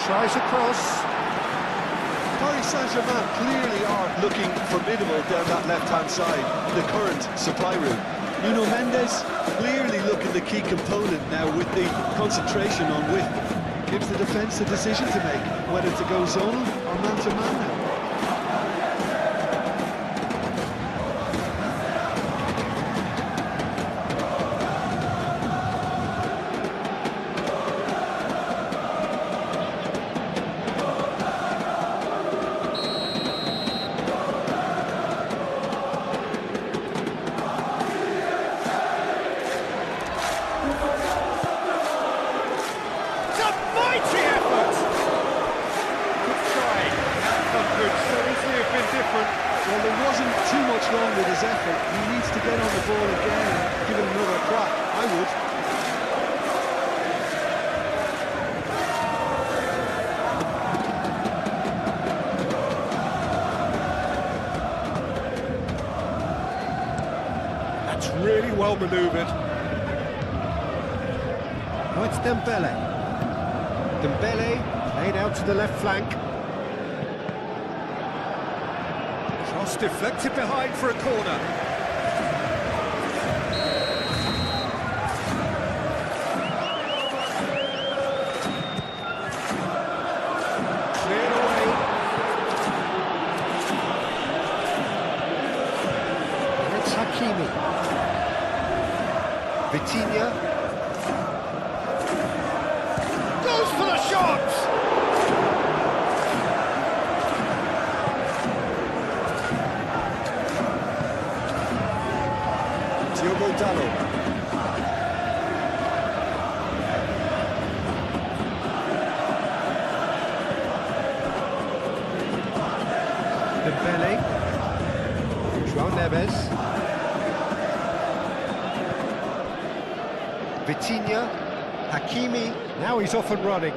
tries a cross. Paris Saint-Germain clearly are looking formidable down that left-hand side, the current supply route. Nuno Mendes clearly looking the key component now with the concentration on width. Gives the defence a decision to make, whether to go zonal or man-to-man now. Well, there wasn't too much wrong with his effort. He needs to get on the ball again and give it another crack. I would. That's really well manoeuvred. Now it's Dembele. Dembele played out to the left flank. Cross deflected behind for a corner. Cleared away. And it's Hakimi. Vitinha. Goes for the shot! Dembele. João Neves. Vitinha. Hakimi. Now he's off and running.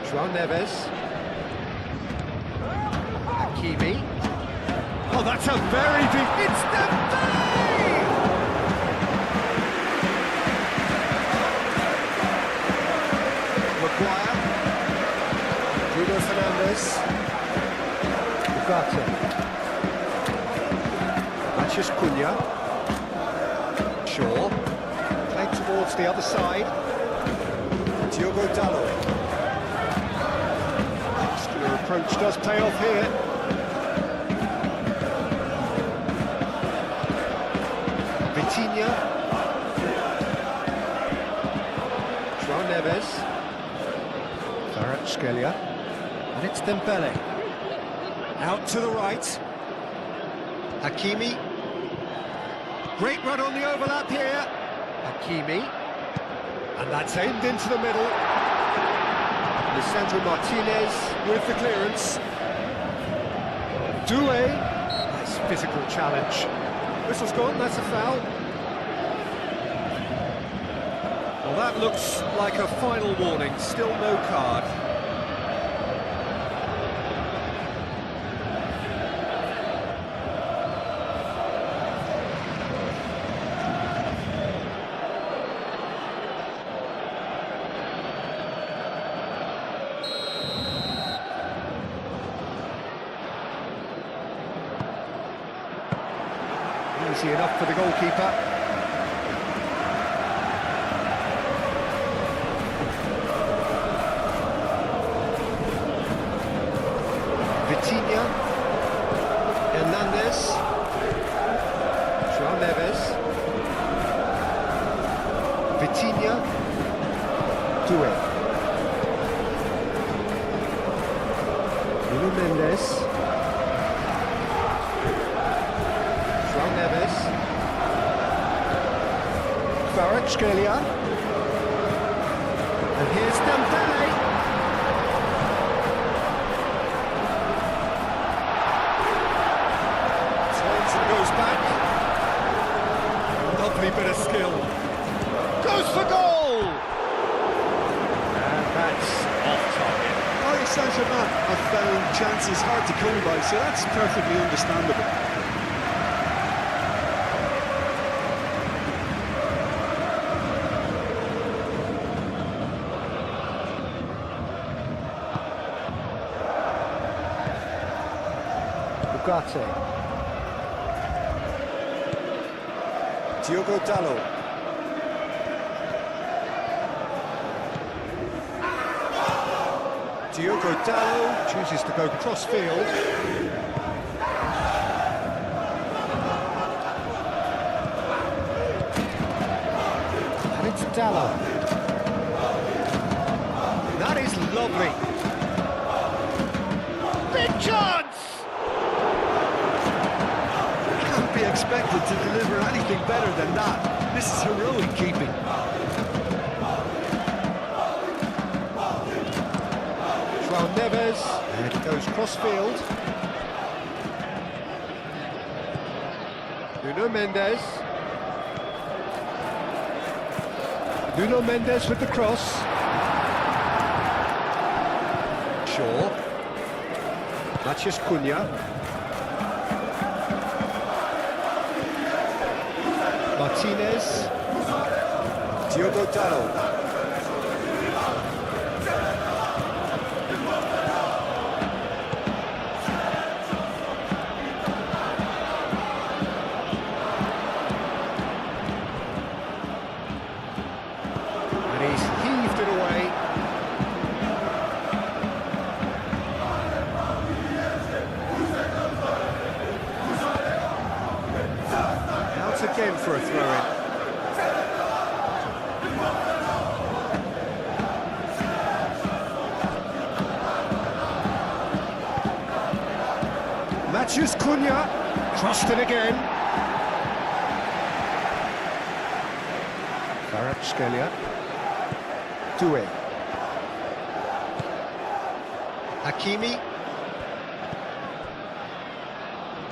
João Neves. Hakimi. Oh, that's a very big... It's Dembele! Maguire. Bruno Fernandes. Ugarte. Mathias Cunha. Shaw. Played towards the other side. Diogo Dalot. Muscular approach does pay off here. Vitinha. João Neves. FLASHSCORE. And it's Dembele. Out to the right. Hakimi. Great run on the overlap here. Hakimi. And that's aimed into the middle. Lisandro Martinez with the clearance. Doué. Nice physical challenge. Whistle's gone, that's a foul. Well, that looks like a final warning, still no card. Easy enough for the goalkeeper. Vitinha. Hernandez. João Neves. Vitinha. Doué. Nuno Mendes. Neves. FLASHSCORE. And here's Dembele. Turns and goes back. Lovely bit of skill. Goes for goal! And that's off target. Paris Saint-Germain have found chances hard to come by, so that's perfectly understandable. Ugarte. Diogo Dalot. Diogo Dalot chooses to go cross field. And it's Dalot. That is lovely. Big chance! Be expected to deliver anything better than that. This is heroic keeping. João Neves, and it goes cross-field. Nuno Mendes. Nuno Mendes with the cross. Shaw. Mathias Cunha. Martinez. Diogo Dalot. And he's heaved it away. Out again for a throw-in. Mathias Cunha, crossed it again. FLASHSCORE. Doué. Hakimi.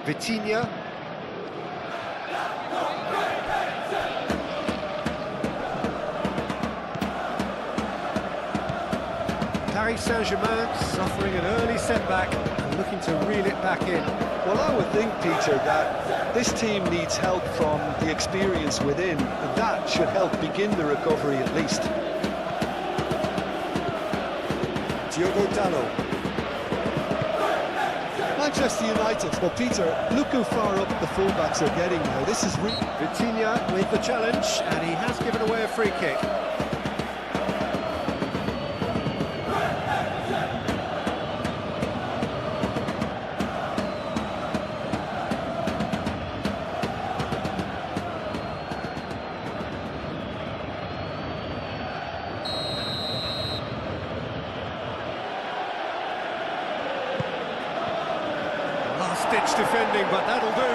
Vitinha. Paris Saint-Germain suffering an early setback and looking to reel it back in. Well, I would think, Peter, that this team needs help from the experience within. That should help begin the recovery at least. Diogo Dalot. Manchester United. Well, Peter, look how far up the fullbacks are getting now. This is Vitinha with the challenge, and he has given away a free kick. Last-ditch defending, but that'll do.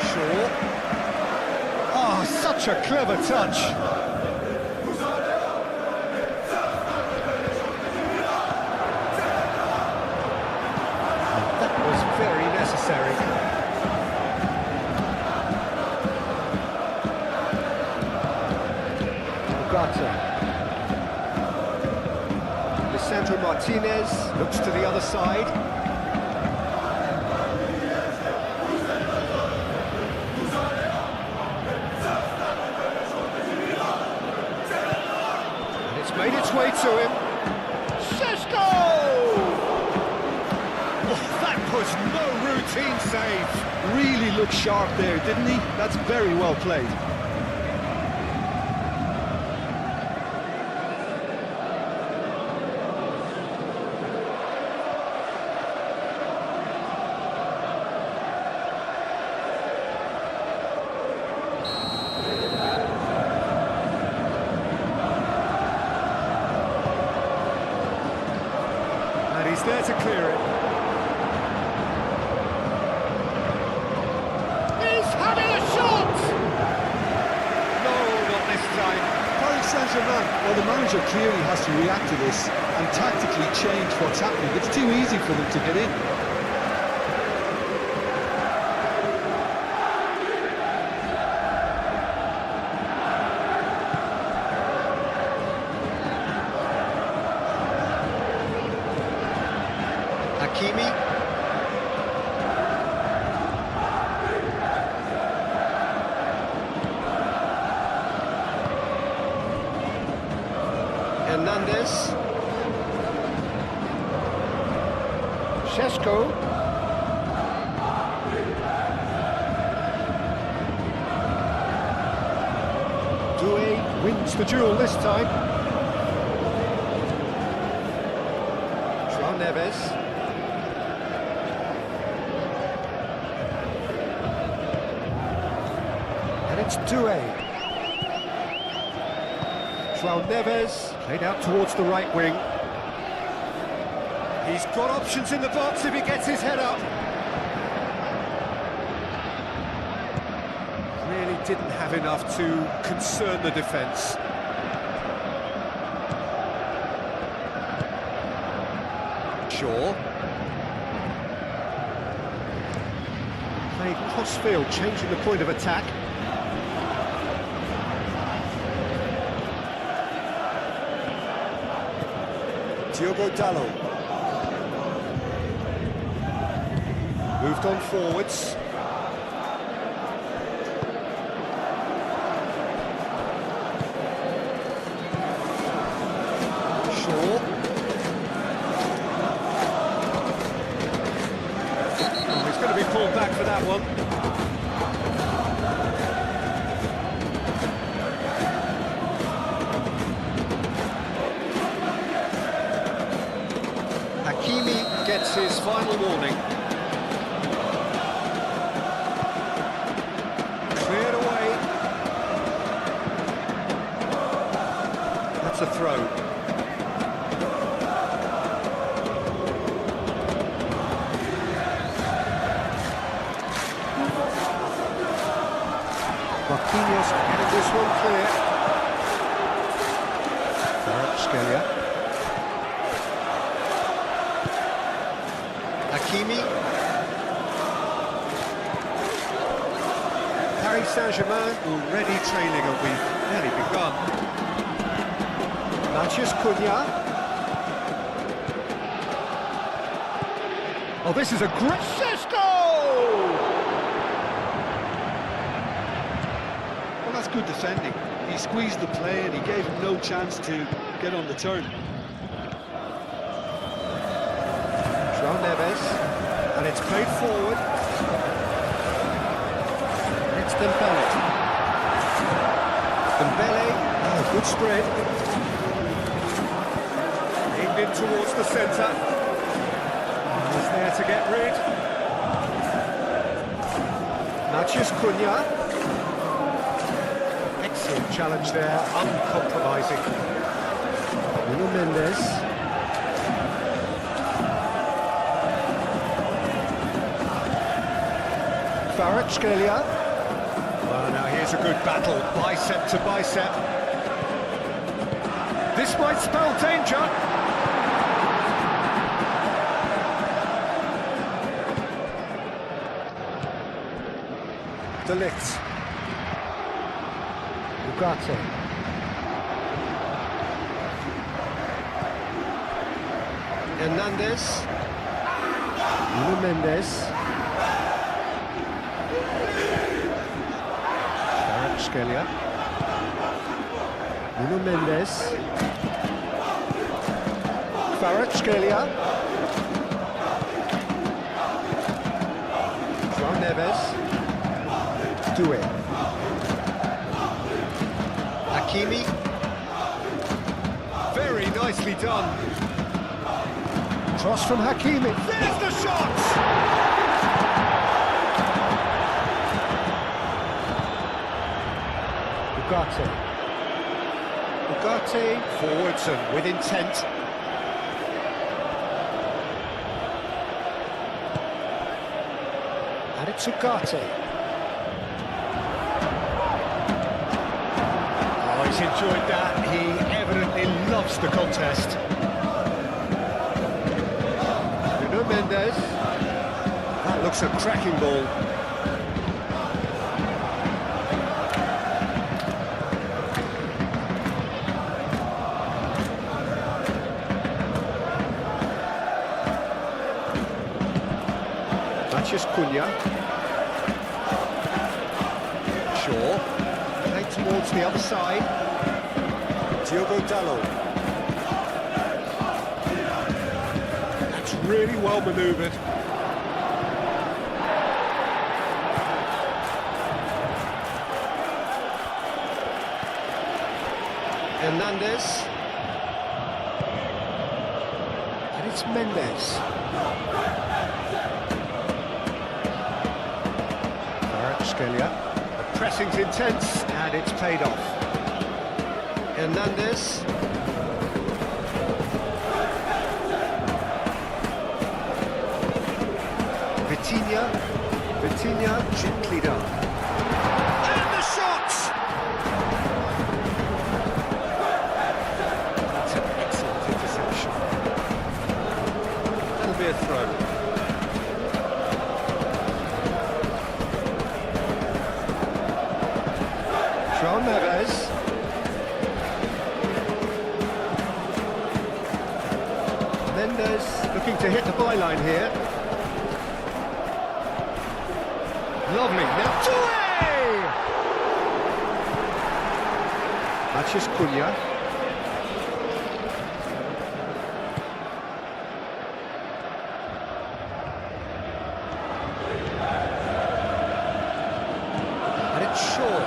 Shaw. Oh, such a clever touch. That was very necessary. Ugarte. Sandro Martinez looks to the other side. And it's made its way to him. Šeško! Oh, that was no routine save. really looked sharp there, didn't he? That's very well played. He's there to clear it. He's having a shot! No, not this time. Paris Saint-Germain, well, the manager clearly has to react to this and tactically change what's happening. It's too easy for them to get in. Hakimi. Hernandez. Šeško. Doué wins the duel this time. João Neves. And it's Doué. João Neves played out towards the right wing. He's got options in the box if he gets his head up. Really didn't have enough to concern the defence. Shaw. Played cross-field, changing the point of attack. Diogo Dalot. Moved on forwards. Shaw. Oh, he's going to be pulled back for that one. Hakimi gets his final warning. Cleared away. That's a throw. Marquinhos getting this one clear. Kvaratskhelia. Hakimi. Paris Saint-Germain already trailing, and we've barely begun. Matheus Cunha. Oh, this is a great Sesko! Well, that's good defending. He squeezed the play and he gave him no chance to get on the turn. João Neves, and it's played forward. It's Dembele. Dembele, oh, good spread. Aimed in towards the centre. He's there to get rid. Matheus Cunha. Excellent challenge there, uncompromising. Nuno Mendes. Kvaratskhelia. Well, now here's a good battle, bicep to bicep. This might spell danger. De Ligt. Ugarte. Hernandez. Nuno Mendes. Kvaratskhelia. Nuno Mendes. Kvaratskhelia. João Neves. Do it. Hakimi. Very nicely done. Cross from Hakimi. There's the shot! Ugarte. Ugarte forwards and with intent. And it's Ugarte. He's enjoyed that. He evidently loves the contest. Nuno Mendes. That looks a cracking ball. Matheus Cunha. Shaw. Played towards the other side. Diogo Dalot. That's really well manoeuvred. Hernandez. And it's Mendes. Kvaratskhelia. The pressing's intense and it's paid off. Hernandez. Vitinha gently done. And the shot! That's an excellent interception. That'll be a throw. João Neves. Mendes looking to hit the byline here. Lovely, now Touré! Matheus Cunha. And it's Shaw.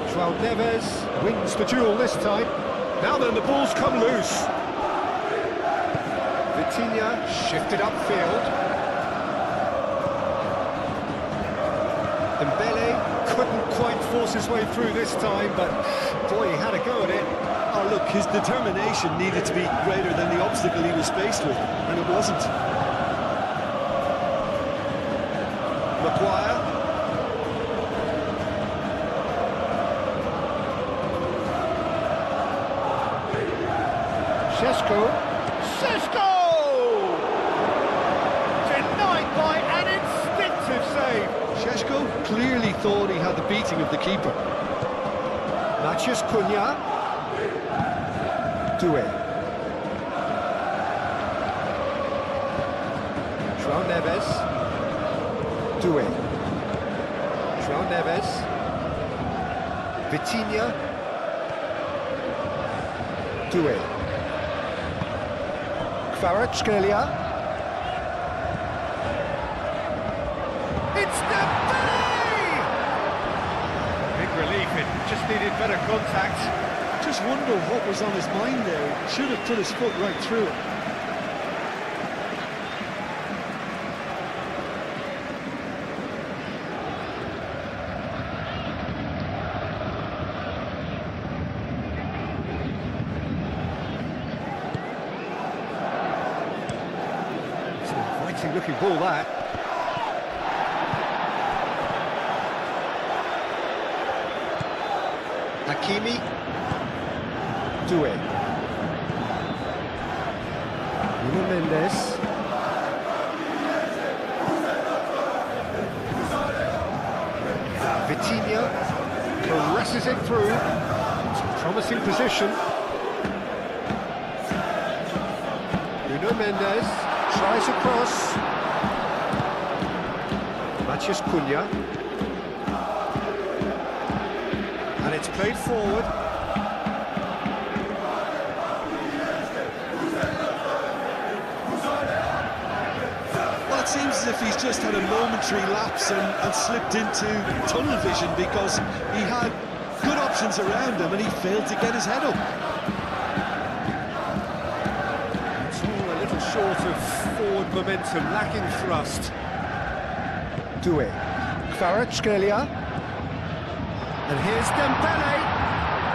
João Neves wins the duel this time. Now then, the ball's come loose. Vitinha shifted upfield. Dembele couldn't quite force his way through this time, but boy, he had a go at it. Oh, look, his determination needed to be greater than the obstacle he was faced with, and it wasn't. Maguire. Šeško! Denied by an instinctive save. Šeško clearly thought he had the beating of the keeper. Matías Cunha. Doué. João Neves. Doué. João Neves. Vitinha. Doué. Kvaratskhelia. It's Dembele! Big relief, it just needed better contact. Just wonder what was on his mind there. Should have put his foot right through it. It's an inviting looking ball, that. Hakimi. Doué. Nuno Mendes. Vitinha caresses it through. It's a promising position. Nuno Mendes tries across. Matías Cunha. And it's played forward. Well, it seems as if he's just had a momentary lapse and slipped into tunnel vision, because he had good options around him and he failed to get his head up. It's all a little short of forward momentum, lacking thrust. Doué. Kvaratskhelia. And here's Dembele.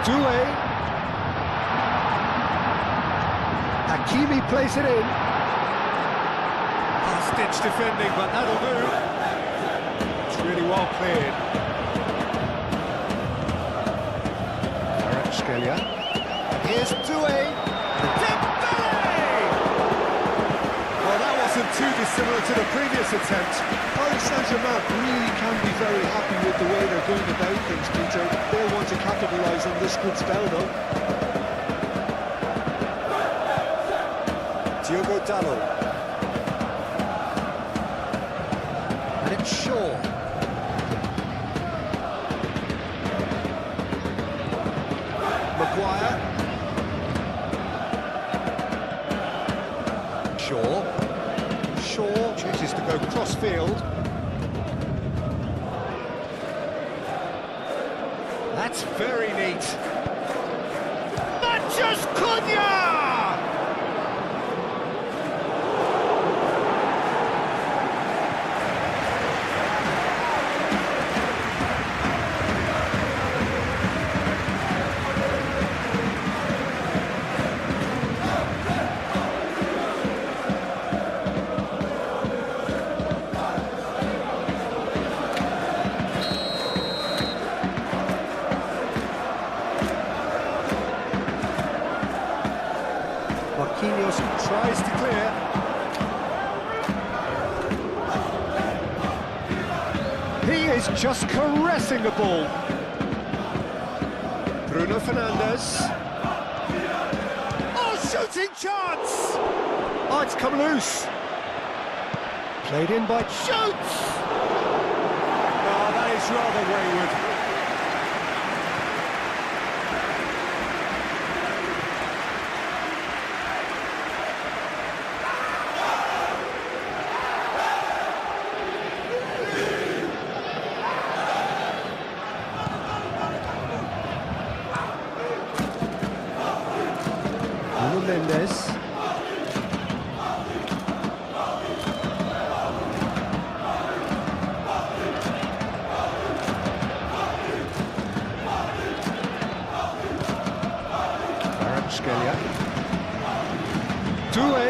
Doué. Hakimi plays it in. Last-ditch defending, but that'll do. It's really well cleared. Kvaratskhelia. Here's Doué. Dembele! Well, that wasn't too dissimilar to the previous attempt. Paris Saint-Germain really can be very happy with the way they're going about things, Peter. They'll want to capitalise on this good spell, though. Diogo Dalot. And it's Shaw. Maguire. Shaw. Shaw chooses to go cross-field. That's very neat. Matías Cunha! Marquinhos tries to clear. He is just caressing the ball. Bruno Fernandes. Oh, shooting chance! Oh, it's come loose. Played in by Shoots. Oh, that is rather wayward. Nuno Mendes. Kvaratskhelia. Doué.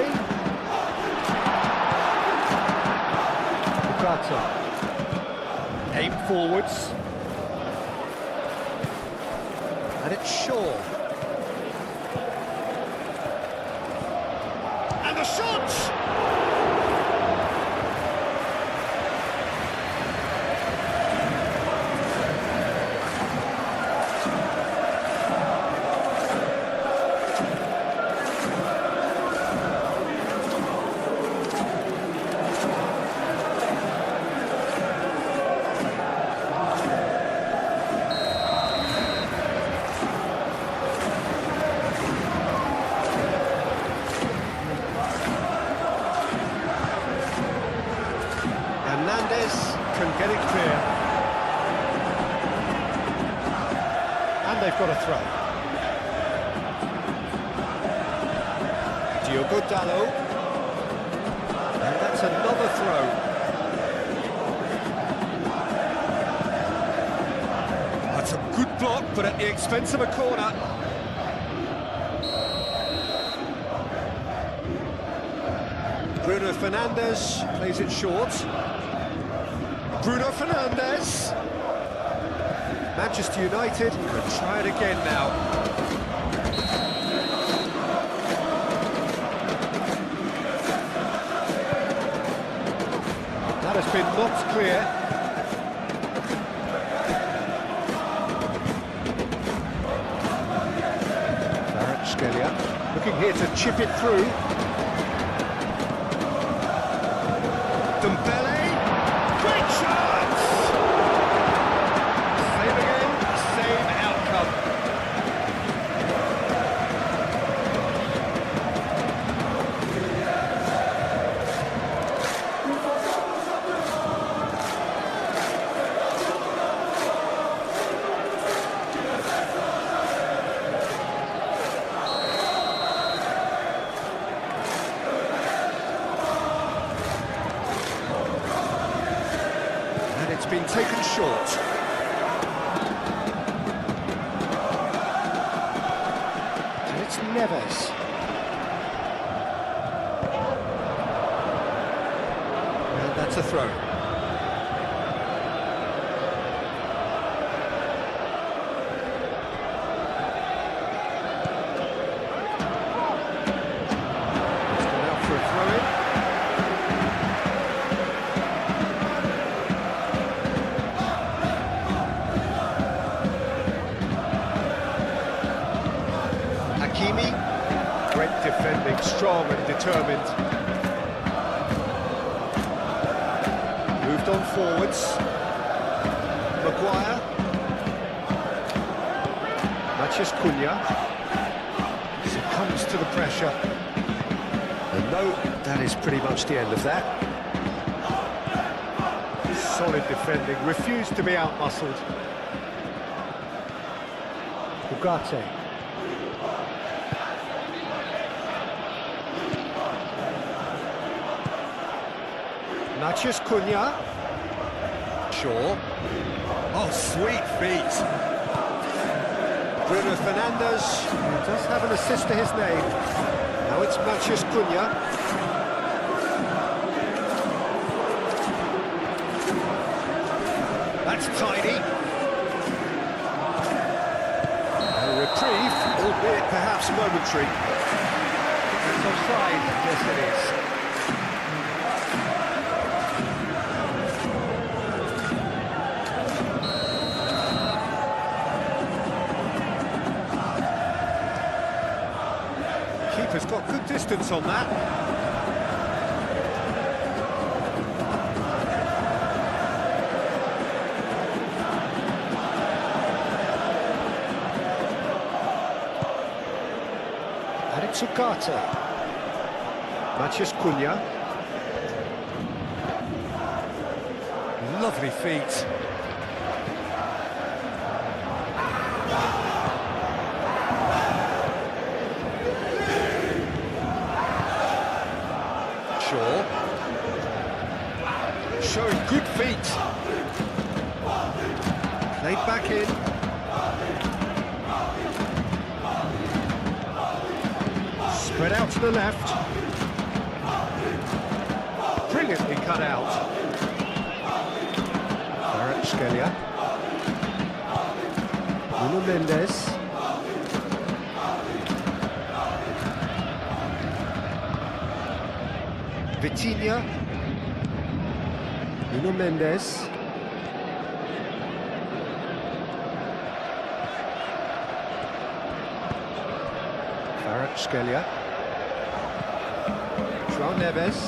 Bukata. Aim forwards. And it's Shaw. Fernandes can get it clear. And they've got a throw. Diogo Dalot. And that's another throw. That's a good block, but at the expense of a corner. Bruno Fernandes plays it short. Bruno Fernandes. Manchester United can try it again now. That has been knocked clear. FLASHSCORE looking here to chip it through. Dembele, great chance! Same again, same outcome. It's been taken short. And it's Neves. And that's a throw. It's gone out for a throw-in. Great defending, strong and determined. Moved on forwards. Maguire. MANCHESTER succumbs to the pressure. And no, that is pretty much the end of that. Solid defending, refused to be out-muscled. Ugarte. MANCHESTER. Shaw. Oh, sweet feet. Bruno Fernandes does have an assist to his name. Now it's MANCHESTER. That's tidy. A reprieve, albeit perhaps momentary. It's offside, yes it is. Keeper's got good distance on that. And it's Ugarte. MANCHESTER. Lovely feet. Showing good feet. Played back in. Spread out to the left. Brilliantly cut out. FLASHSCORE. Nuno Mendes. Vitinha. Nuno Mendes. FLASHSCORE. João Neves.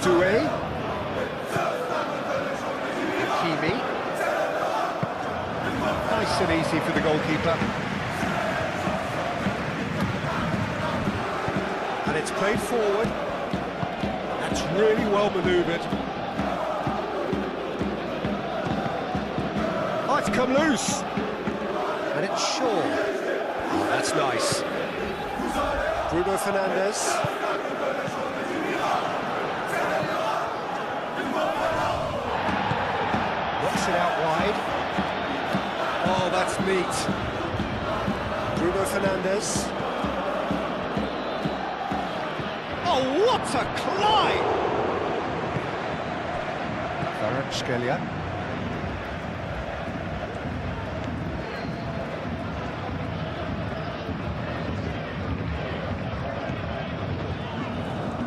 Doué. Hakimi. Nice and easy for the goalkeeper. And it's played forward. really well manoeuvred. Oh, it's come loose. And it's Shaw. Oh, that's nice. Bruno Fernandes. Knocks it out wide. Oh, that's neat. Bruno Fernandes. Oh, what a climb! Kvaratskhelia.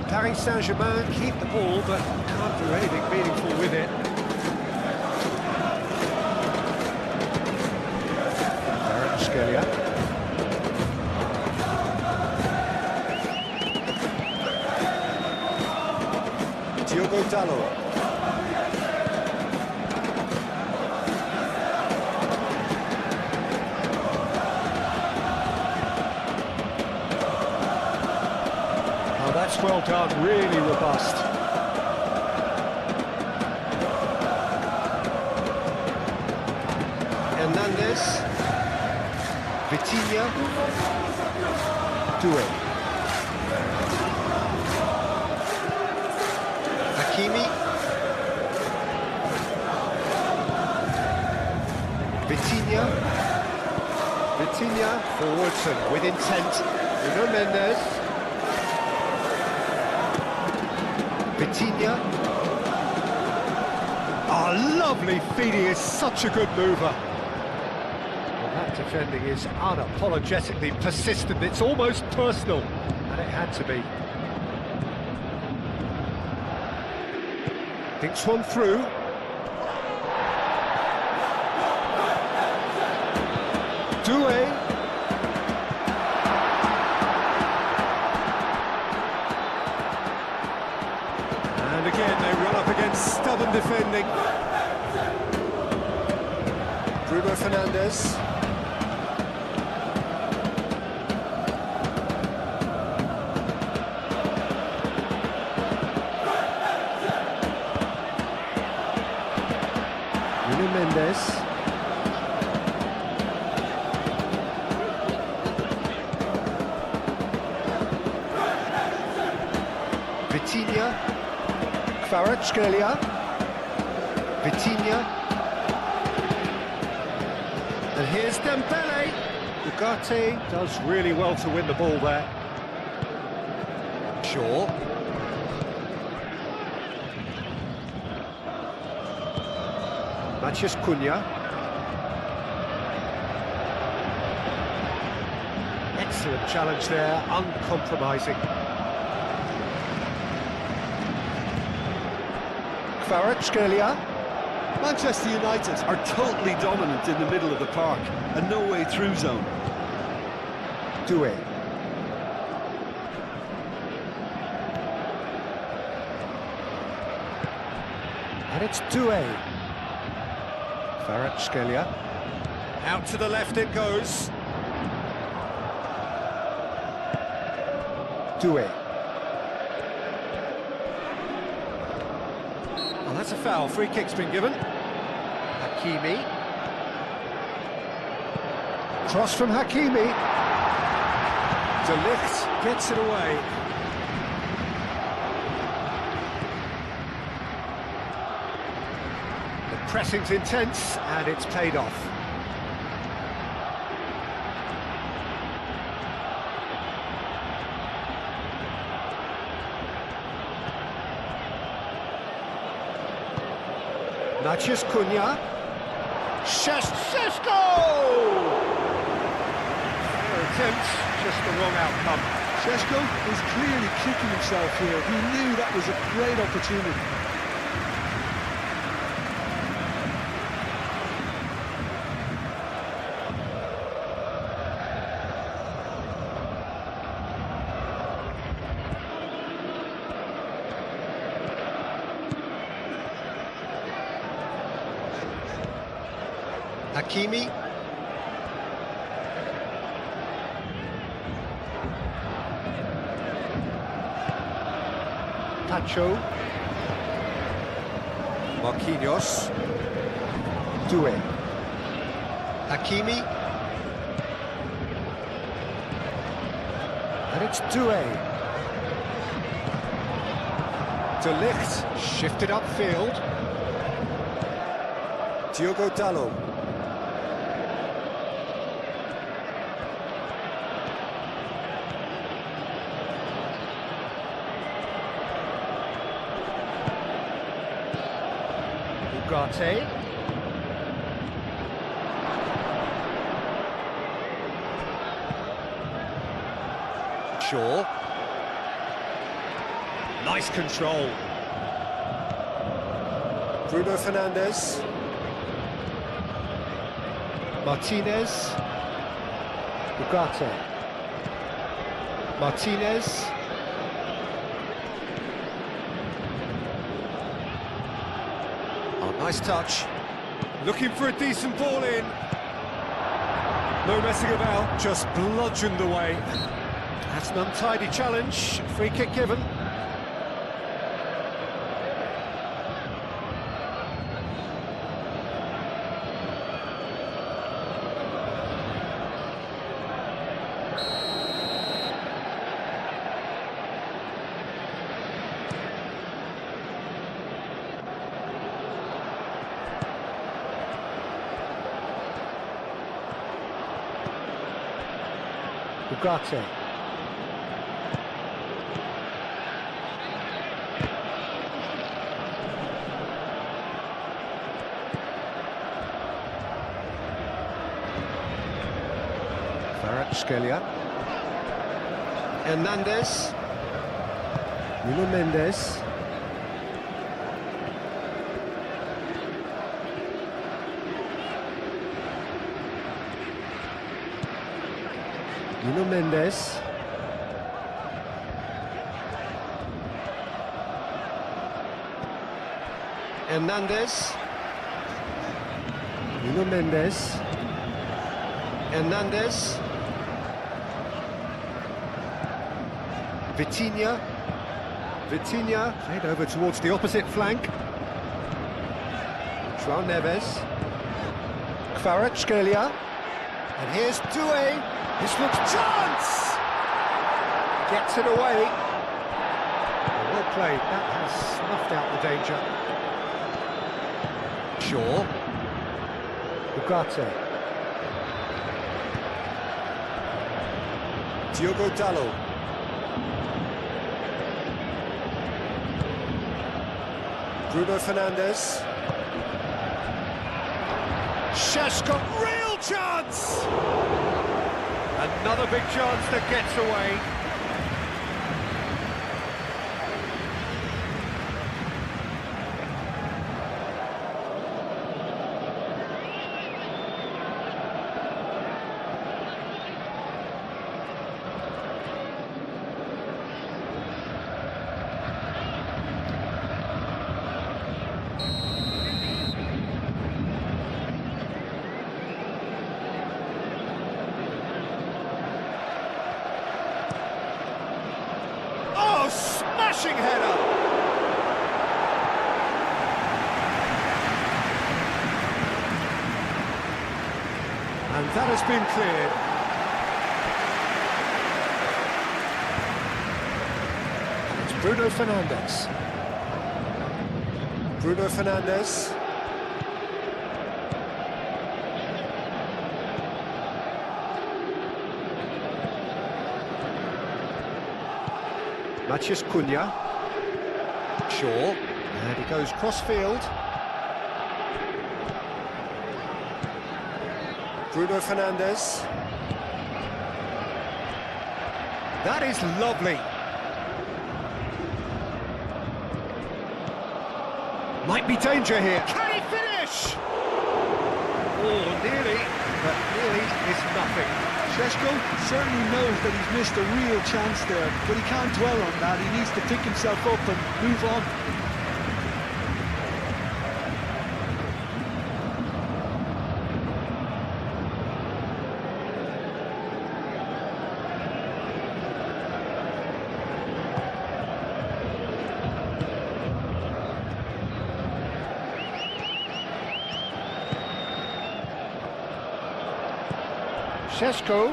Paris Saint-Germain keep the ball, but can't do anything meaningful with it. Kvaratskhelia. Diogo Dalot. Oh, that's well done, really robust. Hernandez. Vitinha. Doué. Hakimi. Vitinha. Vitinha forwards and with intent. Bruno Mendes. Vitinha. Oh, lovely feed, he is such a good mover. Well, that defending is unapologetically persistent, it's almost personal, and it had to be. Thinks one through. Doué. And again, they run up against stubborn defending. Bruno Fernandes. Bruno Mendes. Vitinha. Kvaratskhelia. Vitinha. And here's Dembele. Ugarte does really well to win the ball there. Shaw. Matheus Cunha. Excellent challenge there, uncompromising. Kvaratskhelia. Manchester United are totally dominant in the middle of the park, a no-way through zone. Doué. And it's Doué. Kvaratskhelia. Out to the left it goes. Doué. Well, that's a foul. Free kick's been given. Hakimi. Cross from Hakimi. De Ligt gets it away. The pressing's intense and it's paid off. Matheus Cunha. Šeško! Fair attempt, just the wrong outcome. Šeško is clearly kicking himself here. He knew that was a great opportunity. Hakimi. Pacho. Marquinhos. Doué. Hakimi. And it's Doué. De Ligt shifted upfield. Diogo Dalot. Ugarte. Shaw. Nice control. Bruno Fernandes. Martinez. Ugarte. Martinez. Oh, nice touch. Looking for a decent ball in. No messing about, just bludgeoned away. That's an untidy challenge. Free kick given. Ugarte. FLASHSCORE. Hernandez. Nuno Mendes. Nuno Mendes. Hernandez. Nuno Mendes. Hernandez. Vitinha. Vitinha played over towards the opposite flank. João Neves. FLASHSCORE. And here's Doué. This looks chance! Gets it away. Well played. That has snuffed out the danger. Shaw. Ugarte. Diogo Dalot. Bruno Fernandes. Šeško, real chance! Another big chance that gets away. Smashing header! And that has been cleared. And it's Bruno Fernandes. Bruno Fernandes. Matheus Cunha. Shaw. And he goes cross-field. Bruno Fernandes. That is lovely. Might be danger here. Can he finish? Oh, nearly, but nearly is nothing. Šeško certainly knows that he's missed a real chance there, but he can't dwell on that. He needs to pick himself up and move on. Šeško.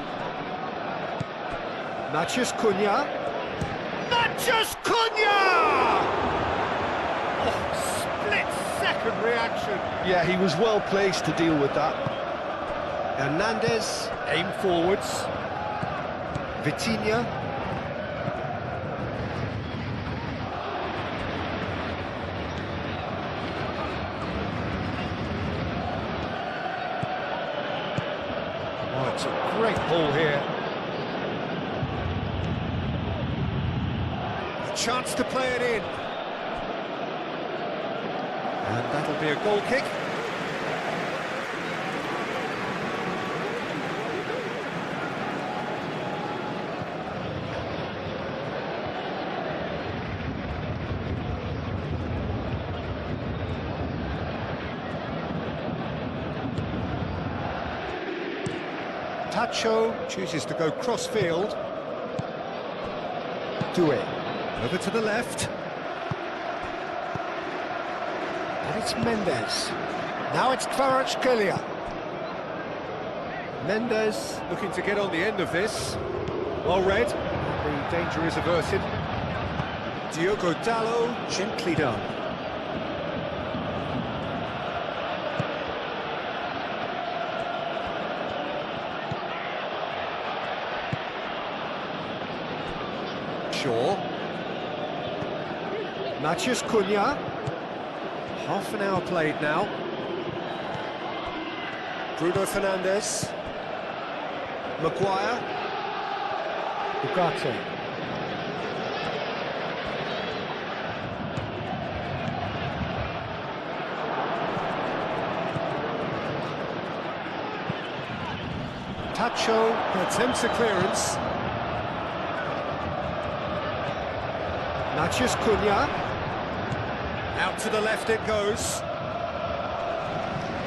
Maciej Cunha. Maciej Cunha! Oh, split-second reaction. Yeah, he was well placed to deal with that. Hernandez, aim forwards. Vitinha. Oh, it's a great ball here. A chance to play it in. And that'll be a goal kick. Tacho chooses to go cross-field. Due. Over to the left. And it's Mendes. Now it's Kvaratskhelia. Mendes looking to get on the end of this. Well read. The danger is averted. Diogo Dalot, gently done. Shaw. Maciej Cunha. Half an hour played now. Bruno Fernandes. Maguire. Ugarte. Tacho attempts a clearance. Maciej Cunha. Out to the left it goes.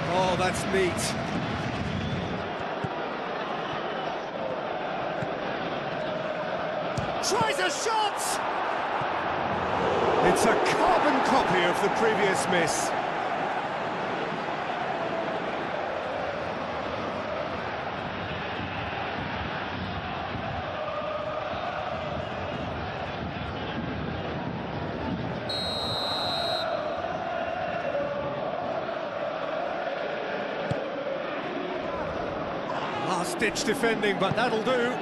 Oh, that's neat. Tries a shot! It's a carbon copy of the previous miss. Last-ditch defending, but that'll do.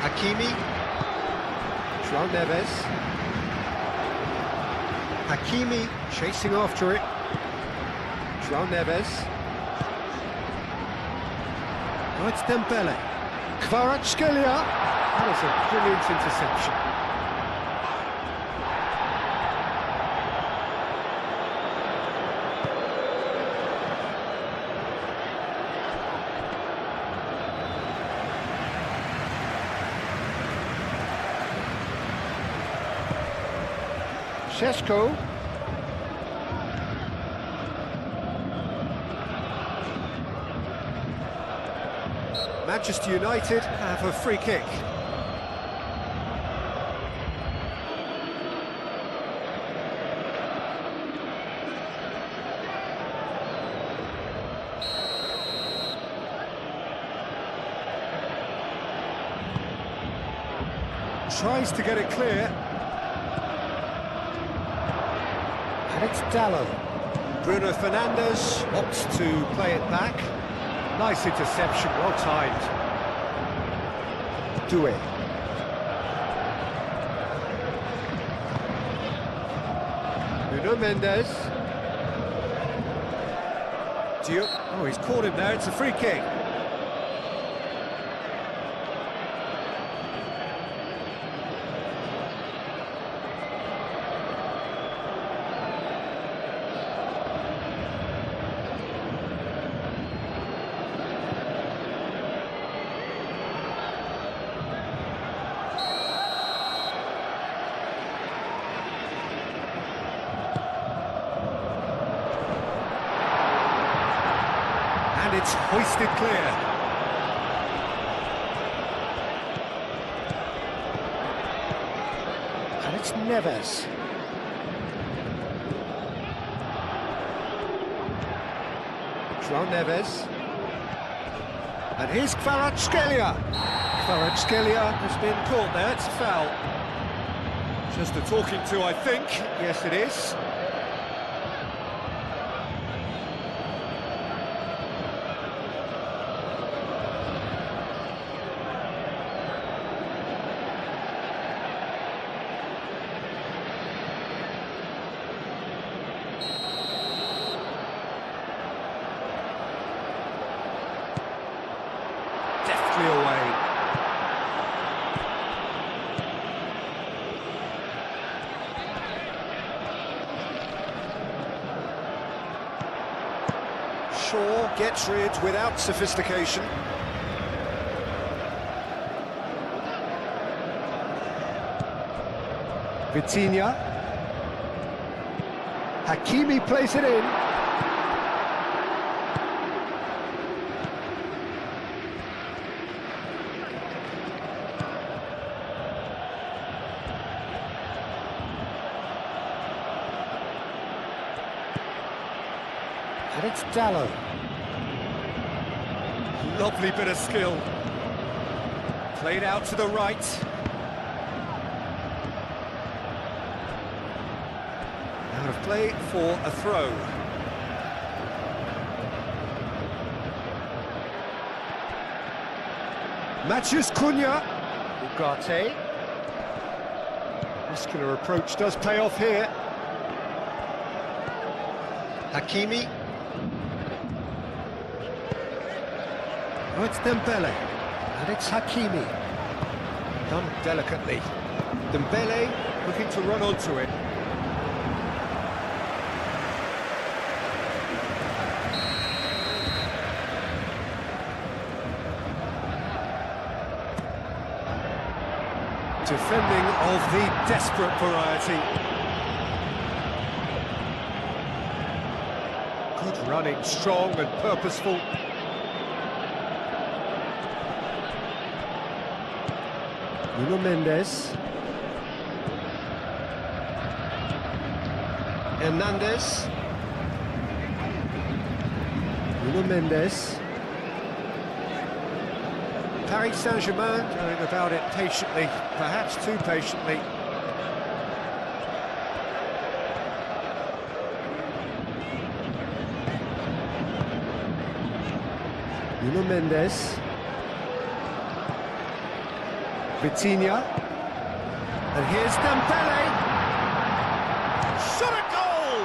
Hakimi. João Neves. Hakimi chasing after it. João Neves. Oh, it's Dembele. Kvaratskhelia. That was a brilliant interception. Šeško. Manchester United have a free kick. Tries to get it clear. And it's Dalot. Bruno Fernandes opts to play it back. Nice interception, well timed. Due. Nuno Mendes. Oh, he's caught him there, it's a free kick. And it's hoisted clear. And it's Neves. João Neves. And here's Kvaratskhelia. Kvaratskhelia has been caught there, it's a foul. Just a talking to, I think. Yes, it is. Deftly away. Shaw gets rid without sophistication. Vitinha. Hakimi plays it in. And it's Dallo. Lovely bit of skill. Played out to the right. Out of play for a throw. Matches Cunha. Ugarte. Muscular approach does pay off here. Hakimi. Oh, it's Dembele, and it's Hakimi. Done delicately. Dembele looking to run onto it. Defending of the desperate variety. Good running, strong and purposeful. Nuno Mendes. Hernandez. Nuno Mendes. Paris Saint-Germain going about it patiently, perhaps too patiently. Nuno Mendes. Vitinha, and here's Dembele. Shot a goal!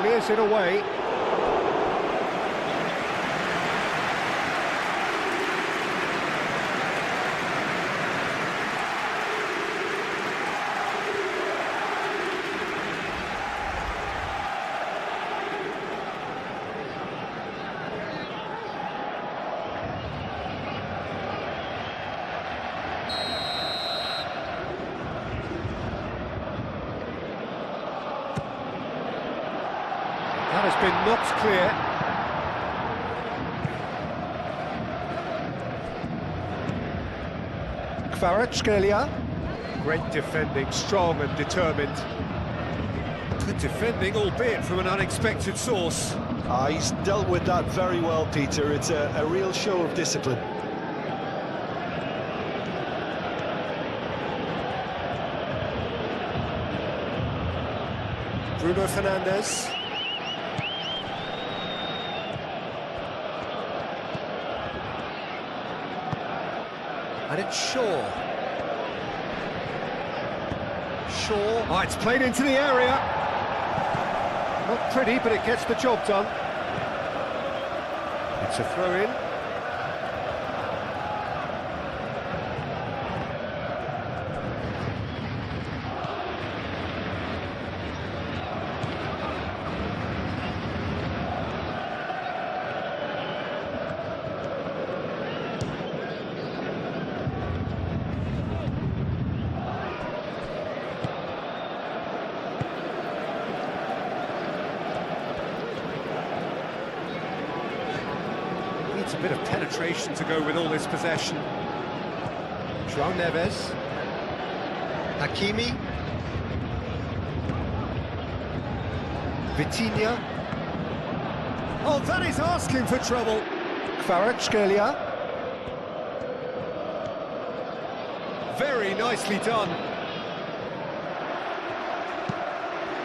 Clears it away. That has been knocked clear. Kvaratskhelia. Great defending, strong and determined. Good defending, albeit from an unexpected source. He's dealt with that very well, Peter. It's a real show of discipline. Bruno Fernandes. And it's Shaw. Shaw. Oh, it's played into the area. Not pretty, but it gets the job done. It's a throw-in. Needs a bit of penetration to go with all this possession. João Neves. Hakimi. Vitinha. Oh, that is asking for trouble. Kvaratskhelia. Very nicely done.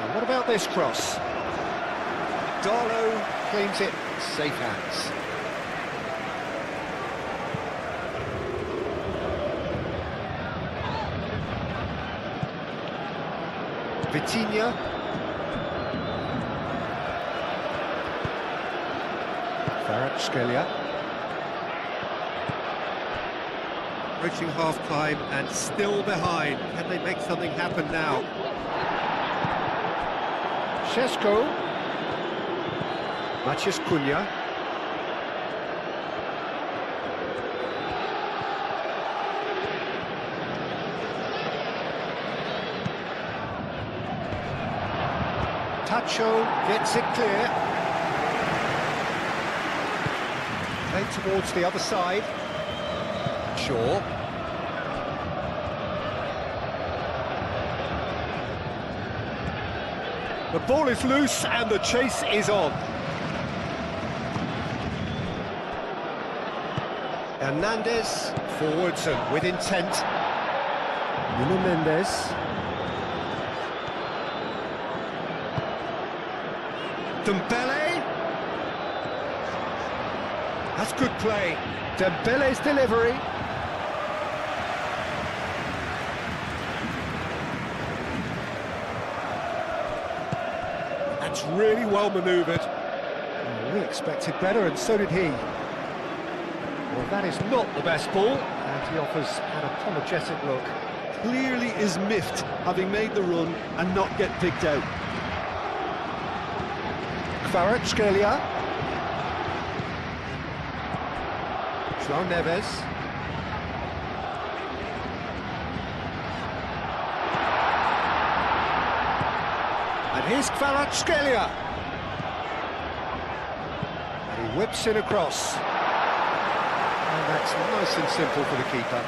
And what about this cross? Darlow claims it, safe hands. Vitinha. Kvaratskhelia. Approaching half-time and still behind. Can they make something happen now? Šeško. Maciej Cunha. Tacho gets it clear. Played towards the other side. Shaw. The ball is loose and the chase is on. Hernandez forwards and with intent. Nuno Mendes. Dembele. That's good play. Dembele's delivery. That's really well manoeuvred. Oh, we expected better, and so did he. Well, that is not the best ball, and he offers an apologetic look. Clearly is miffed, having made the run and not get picked out. Kvaratskhelia. João Neves. And here's Kvaratskhelia. And he whips it across. And that's nice and simple for the keeper.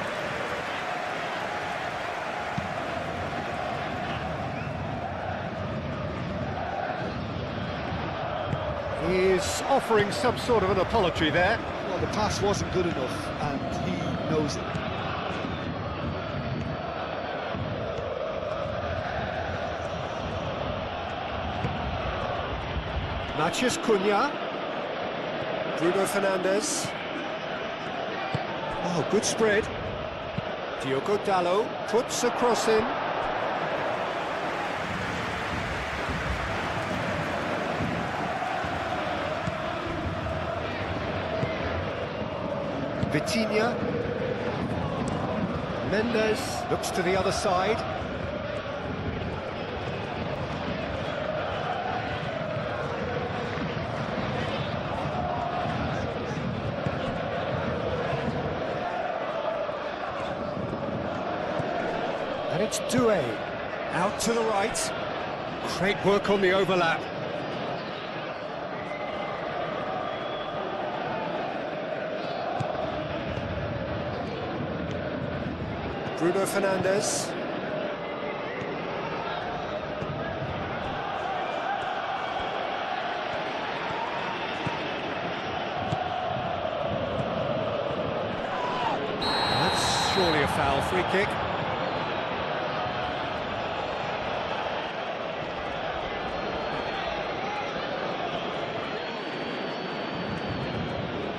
He's offering some sort of an apology there. Well, the pass wasn't good enough, and he knows it. Maciej Cunha. Bruno Fernandes. Oh, good spread. Diogo Dalot puts a cross in. Vitinha. Mendes looks to the other side. And it's Doué, out to the right. Great work on the overlap. Bruno Fernandes. That's surely a foul, free kick.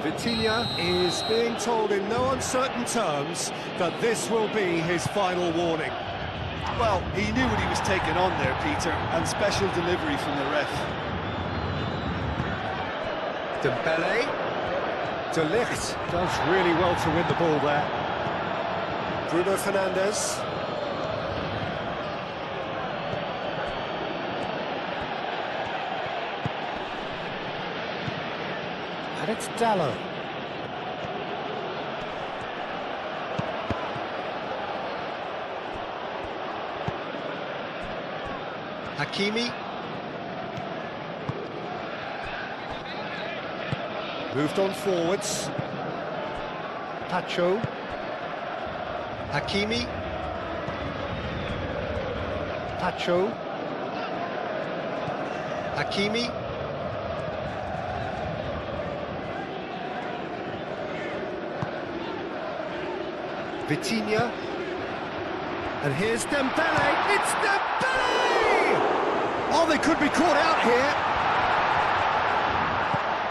Vitinha is being told in no uncertain terms that this will be his final warning. Well, he knew what he was taking on there, Peter, and special delivery from the ref. Dembele. De Ligt does really well to win the ball there. Bruno Fernandes. And it's Dalot. Hakimi. Moved on forwards. Tacho. Hakimi. Tacho. Hakimi. Vitinha. And here's Dembele. It's Dembele! Oh, they could be caught out here.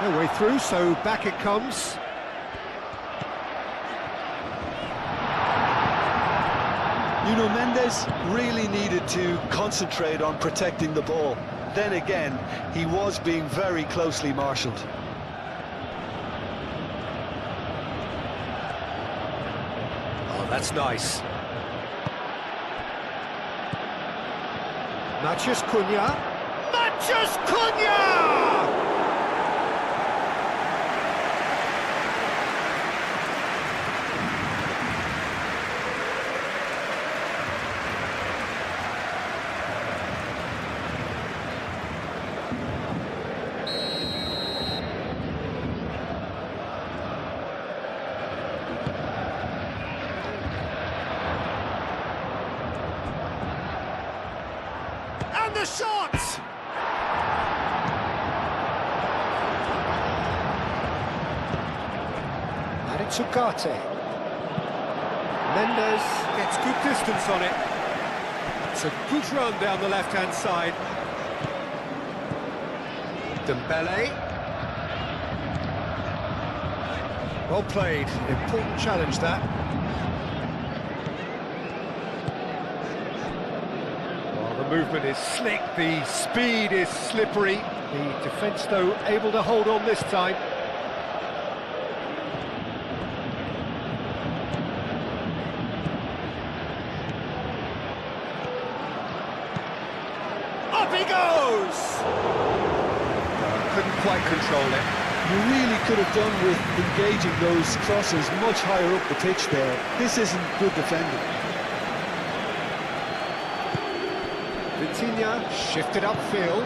No way through, so back it comes. Nuno Mendes really needed to concentrate on protecting the ball. Then again, he was being very closely marshalled. Oh, that's nice. Matheus Cunha. Matheus Cunha! And the shot! And it's Ugarte. Mendes gets good distance on it. It's a good run down the left-hand side. Dembele. Well played, important challenge that. The movement is slick, the speed is slippery. The defence, though, able to hold on this time. Up he goes! Couldn't quite control it. You really could have done with engaging those crosses much higher up the pitch there. This isn't good defending. Vitinha shifted upfield,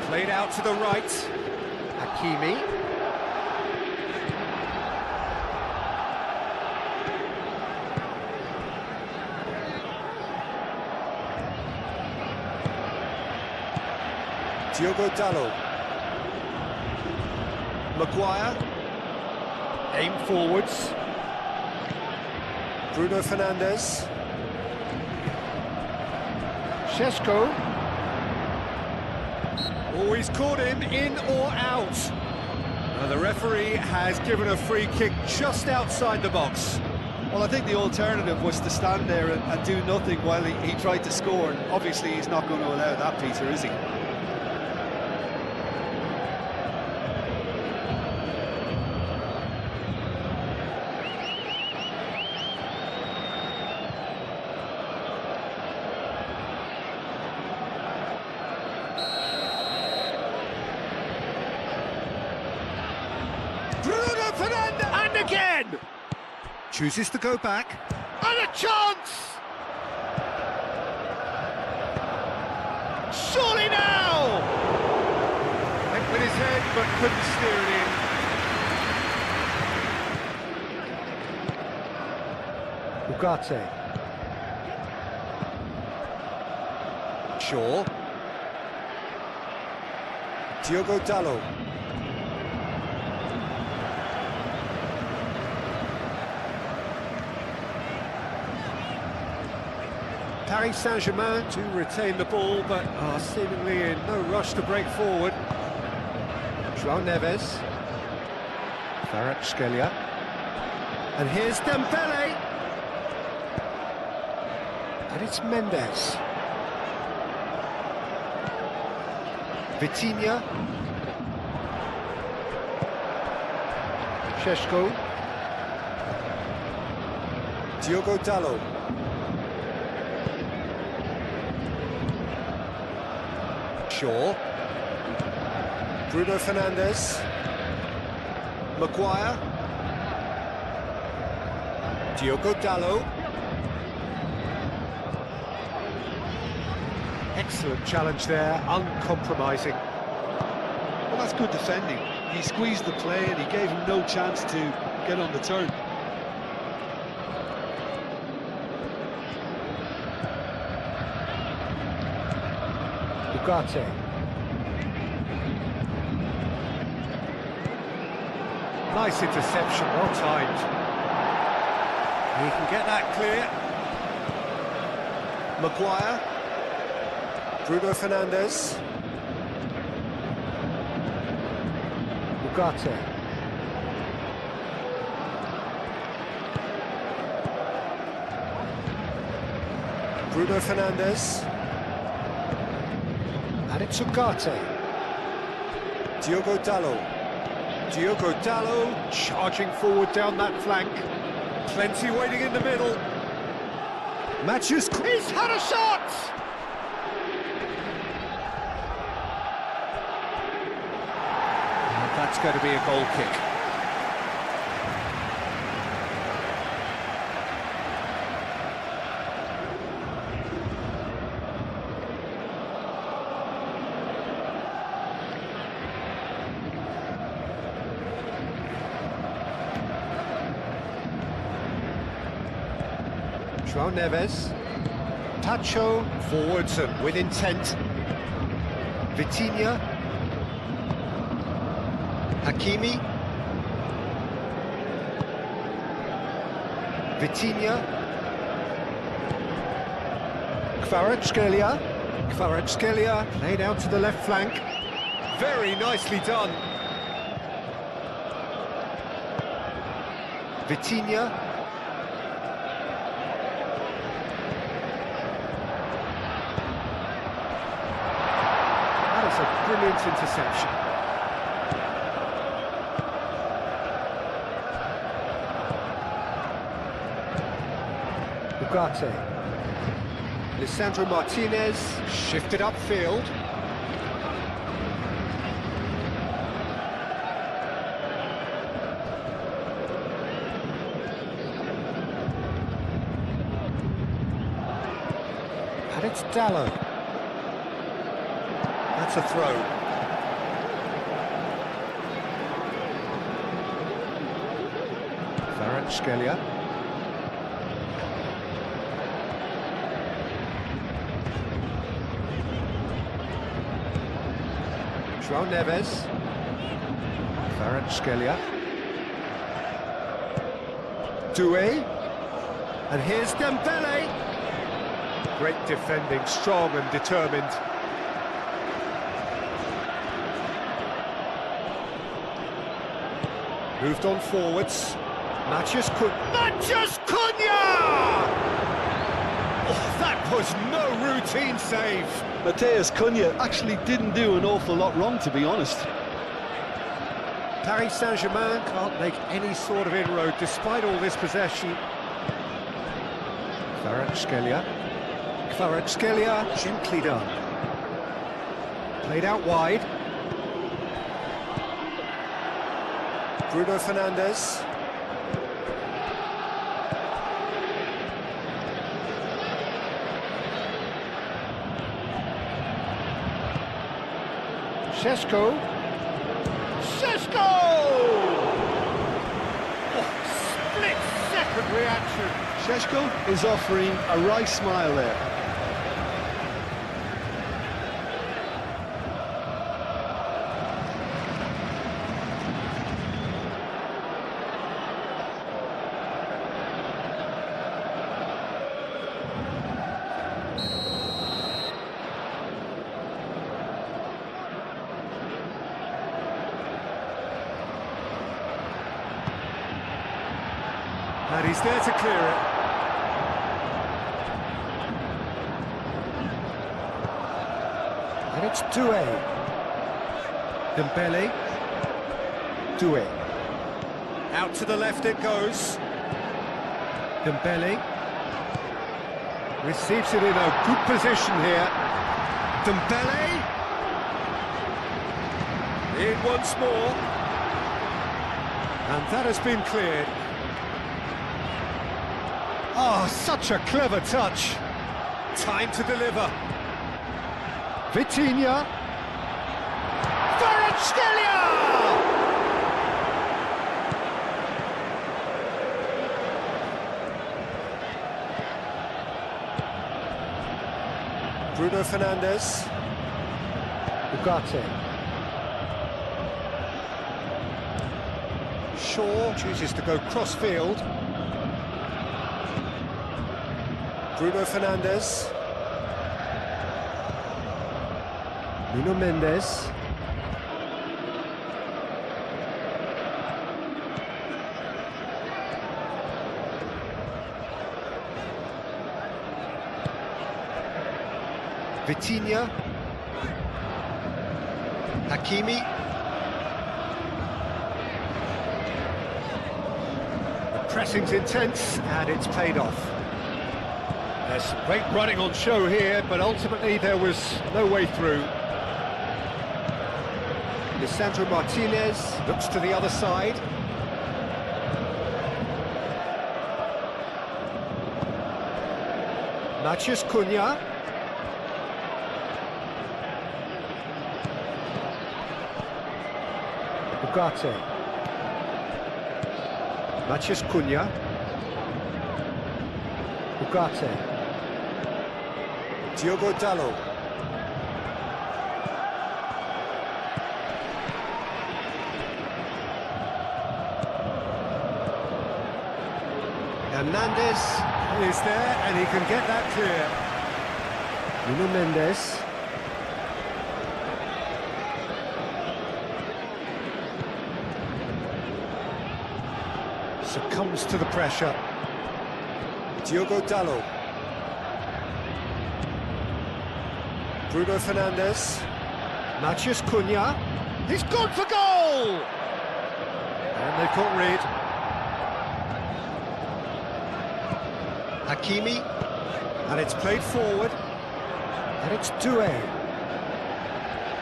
played out to the right. Hakimi. Diogo Dalot. Maguire. Aim forwards. Bruno Fernandes. Šeško. Always caught him in or out. Now the referee has given a free kick just outside the box. Well, I think the alternative was to stand there and do nothing while he tried to score, and obviously he's not going to allow that, Peter, is he? Bruno Fernandes, and again! Chooses to go back, and a chance! Surely now! Went with his head, but couldn't steer it in. Ugarte. Shaw. Diogo Dalot. Paris Saint-Germain to retain the ball, but are seemingly in no rush to break forward. João Neves. FLASHSCORE. And here's Dembele. And it's Mendes. Vitinha. Šeško. Diogo Dalot. Shaw. Bruno Fernandes. Maguire. Diogo Dalot. Excellent challenge there, uncompromising. Well, that's good defending. He squeezed the play and he gave him no chance to get on the turn. Ugarte. Nice interception, well timed. He can get that clear. Maguire. Bruno Fernandes. Ugarte. Bruno Fernandes. And it's Ugarte. Diogo Dalot charging forward down that flank. Plenty waiting in the middle. Matches. He's had a shot! And that's going to be a goal kick. João Neves, Tacho, forwards and with intent. Vitinha, Hakimi, Vitinha, Kvaratskhelia, laid out to the left flank. Very nicely done. Vitinha. That's a brilliant interception. Ugarte. Lisandro Martinez shifted upfield. And it's Dalot. That's a throw. Kvaratskhelia. João Neves. Kvaratskhelia. Doué. And here's Dembele. Great defending, strong and determined. Moved on forwards. Matheus Cunha! Oh, that was no routine save. Matheus Cunha actually didn't do an awful lot wrong, to be honest. Paris Saint-Germain can't make any sort of inroad despite all this possession. Kvaratskhelia, gently done. Played out wide. Bruno Fernandes. Šeško. Oh, split-second reaction. Šeško is offering a right smile there. And he's there to clear it. And it's Doué. Dembele. Doué. Out to the left it goes. Dembele. Receives it in a good position here. Dembele. In once more. And that has been cleared. Oh, such a clever touch. Time to deliver. Vitinha. Kvaratskhelia! Bruno Fernandes. Ugarte. Shaw chooses to go cross-field. Bruno Fernandes. Nuno Mendes. Vitinha. Hakimi. The pressing's intense, and it's paid off. There's some great running on show here, but ultimately there was no way through. Lisandro Martinez looks to the other side. Matheus Cunha. Ugarte. Matheus Cunha. Ugarte. Diogo Dalot. Hernandez is there, and he can get that clear. Nuno Mendes. Succumbs to the pressure. Diogo Dalot. Bruno Fernandes. Matheus Cunha. He's gone for goal! And they've caught Reed. Hakimi. And it's played forward. And it's Doué.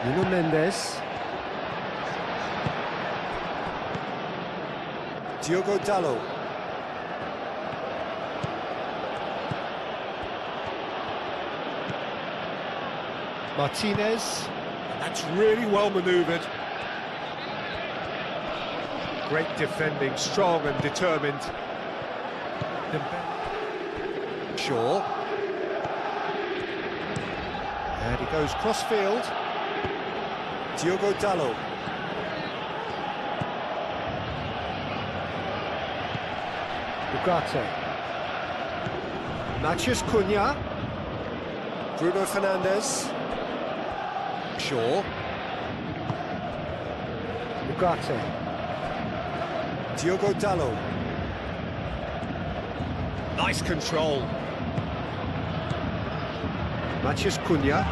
Nuno Mendes. Diogo Dalot. Martinez. That's really well manoeuvred. Great defending, strong and determined. Shaw. And he goes cross-field. Diogo Dalot. Ugarte. Matheus Cunha. Bruno Fernandes. Shaw. Ugarte. Diogo Dalot. Nice control. Matheus Cunha.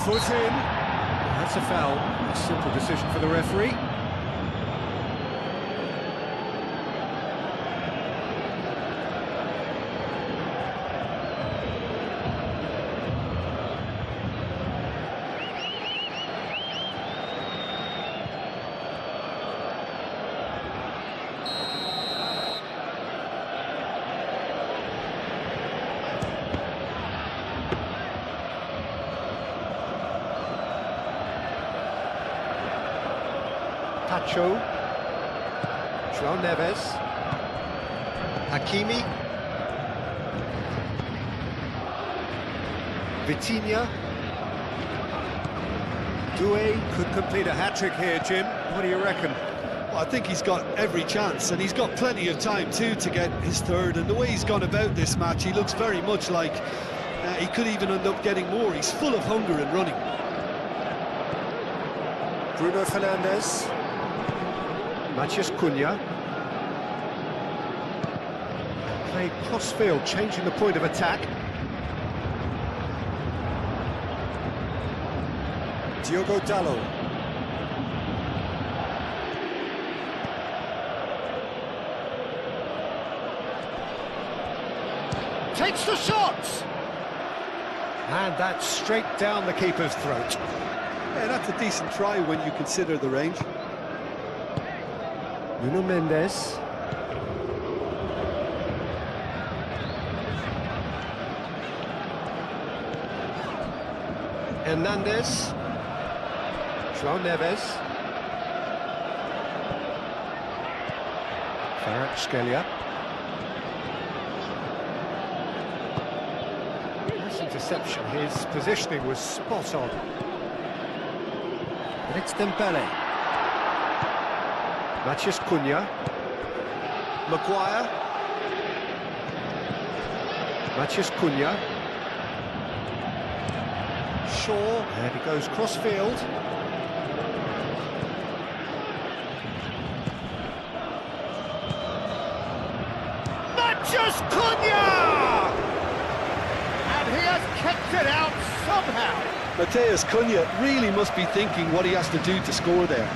Foot in. That's a foul. A simple decision for the referee. Pacho. João Neves. Hakimi. Vitinha. Doué could complete a hat-trick here, Jim. What do you reckon? Well, I think he's got every chance, and he's got plenty of time too to get his third. And the way he's gone about this match, he looks very much like he could even end up getting more. He's full of hunger and running. Bruno Fernandes. Matheus Cunha. Played cross-field, changing the point of attack. Diogo Dalot. Takes the shot! And that's straight down the keeper's throat. Yeah, that's a decent try when you consider the range. Nuno Mendes. Hernandez. João Neves. FLASHSCORE. Nice interception. His positioning was spot on. And it's Dembele. Matheus Cunha. Maguire. Mathias Cunha. Shaw, and he goes cross-field. Mathias Cunha! And he has kept it out somehow. Matheus Cunha really must be thinking what he has to do to score there.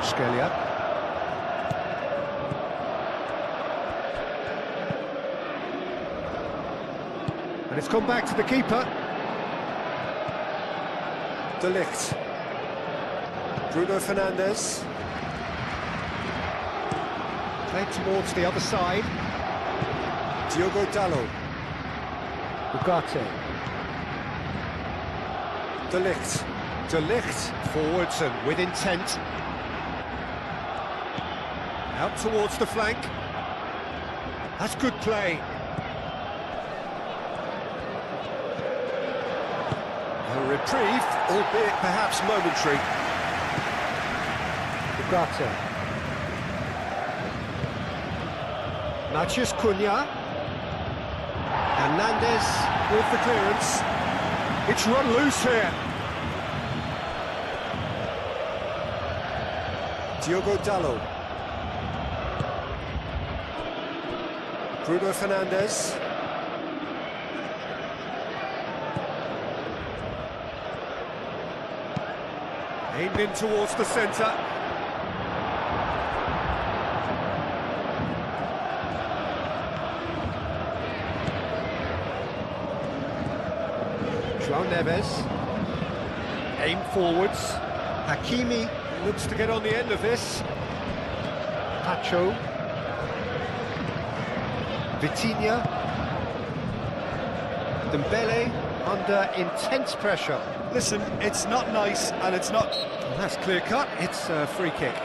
Scalia. And it's come back to the keeper. De Ligt. Bruno Fernandes. Played towards the other side. Diogo Dalot. Ugarte. De Ligt. De Ligt forwards and with intent. Out towards the flank. That's good play. A reprieve, albeit perhaps momentary. Ugarte. Mathias Cunha. Hernandez with the clearance. It's run loose here. Diogo Dalot. Bruno Fernandes. Aimed in towards the centre. João Neves. Aimed forwards. Hakimi looks to get on the end of this. Pacho. Vitinha. Dembele under intense pressure. Listen, it's not nice and it's not... Well, that's clear cut, it's a free kick.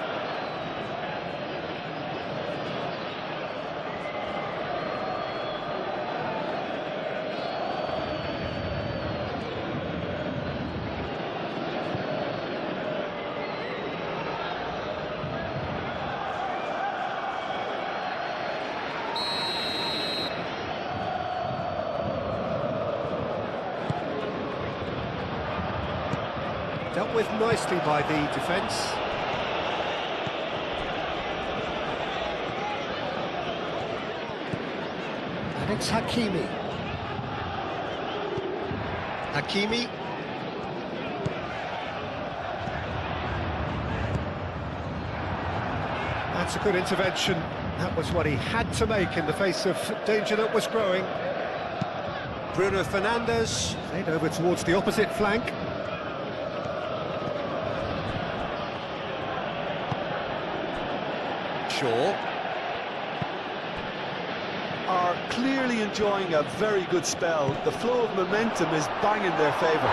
Dealt with nicely by the defence. And it's Hakimi. Hakimi. That's a good intervention. That was what he had to make in the face of danger that was growing. Bruno Fernandes played over towards the opposite flank. Shaw are clearly enjoying a very good spell. The flow of momentum is bang in their favour.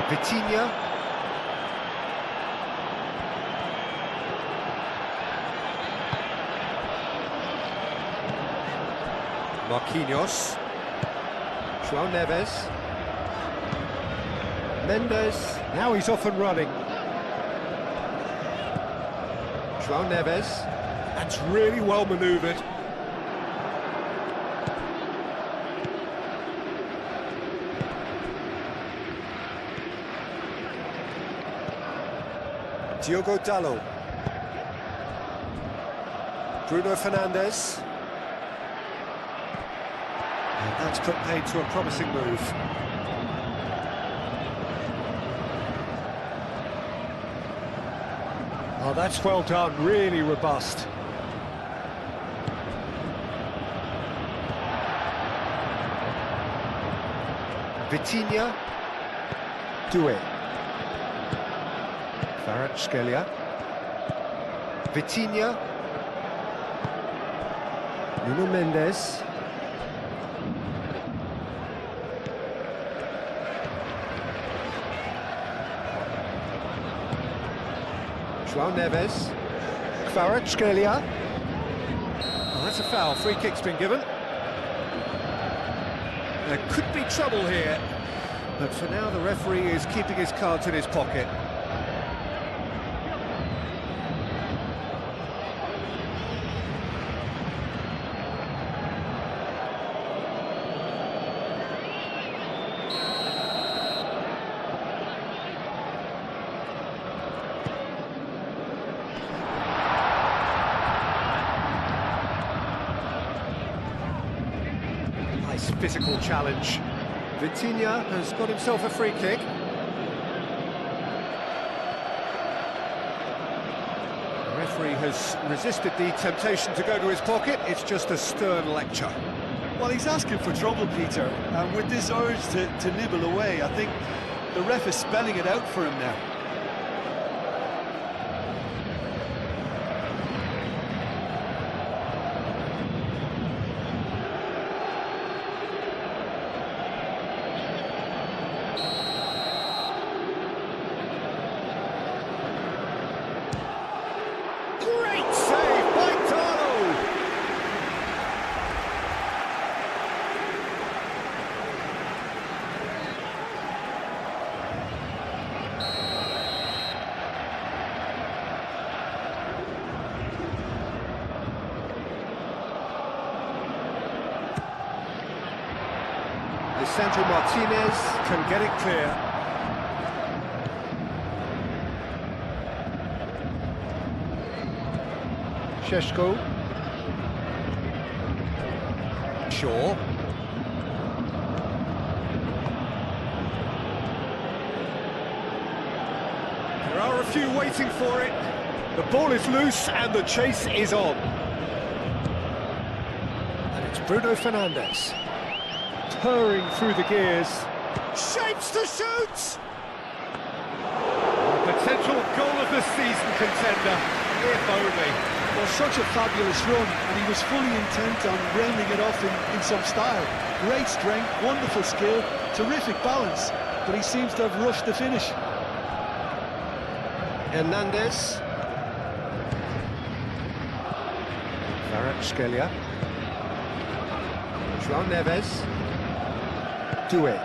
Vitinha. Marquinhos. João Neves. Mendes. Now he's off and running. João Neves. That's really well manoeuvred. Diogo Dalot. Bruno Fernandes. And that's put paid to a promising move. Oh, that's well done, really robust. Vitinha. Doué. FLASHSCORE. Vitinha. Nuno Mendes. João Neves. Kvaratskhelia. Oh, that's a foul. Free kick's been given. There could be trouble here, but for now the referee is keeping his cards in his pocket. Nice physical challenge. Vitinha has got himself a free kick. The referee has resisted the temptation to go to his pocket. It's just a stern lecture. Well, he's asking for trouble, Peter, and with this urge to nibble away, I think the ref is spelling it out for him now. Great save by Darlow! Lisandro Martinez can get it clear. Šeško. Shaw. There are a few waiting for it. The ball is loose and the chase is on. And it's Bruno Fernandes. Purring through the gears. Shapes to shoot! Potential goal of the season contender, if only. Well, such a fabulous run, and he was fully intent on rounding it off in some style. Great strength, wonderful skill, terrific balance, but he seems to have rushed the finish. Hernandez. Kvaratskhelia. João Neves. Doué.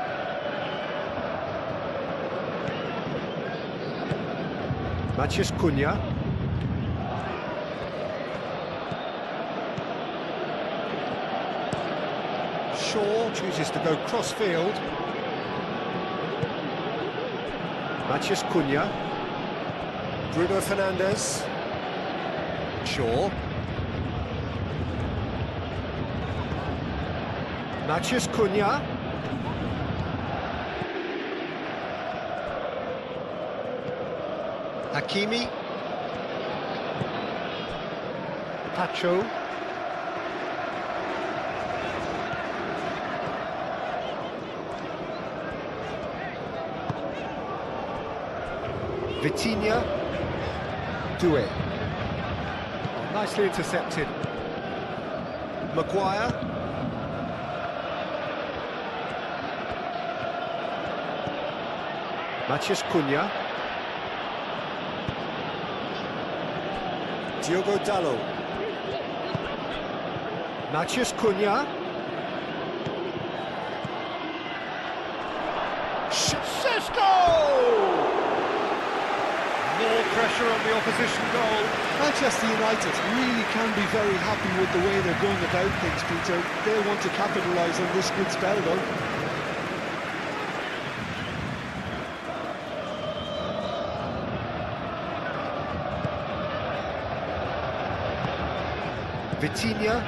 Matheus Cunha. Shaw chooses to go cross-field. Matheus Cunha. Bruno Fernandes. Shaw. Matheus Cunha. Hakimi. Pacho. Vitinha. Doué. Oh, nicely intercepted. Maguire. Matheus Cunha. Diogo Dalot. Matheus Cunha. Šeško! More pressure on the opposition goal. Manchester United really can be very happy with the way they're going about things, Peter. They'll want to capitalise on this good spell, though. Vitinha.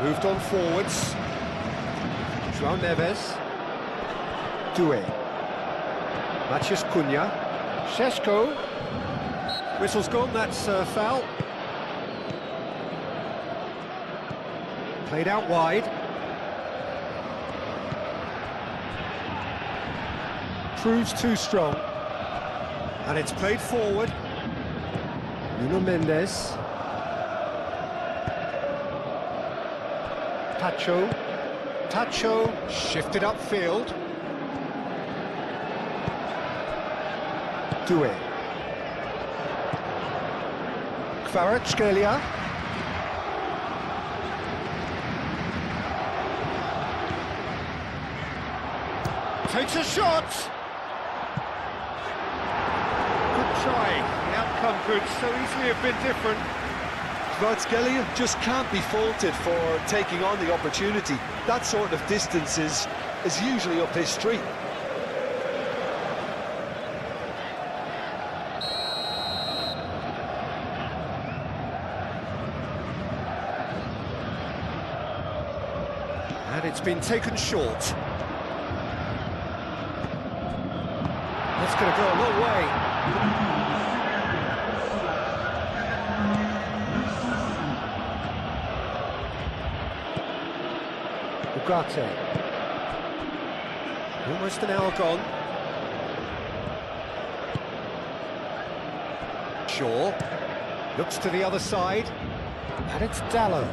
Moved on forwards. João Neves. Doué. Matheus Cunha. Šeško. Whistle's gone, that's a foul. Played out wide. Proves too strong. And it's played forward. Nuno Mendes. Pacho. Shifted upfield. Do it. Kvaratskhelia. Takes a shot. Good try. The outcome could so easily have been different. Kvaratskhelia just can't be faulted for taking on the opportunity. That sort of distance is usually up his street. And it's been taken short. That's going to go a long way. Ugarte. Almost an hour gone. Shaw. Looks to the other side. And it's Dallow.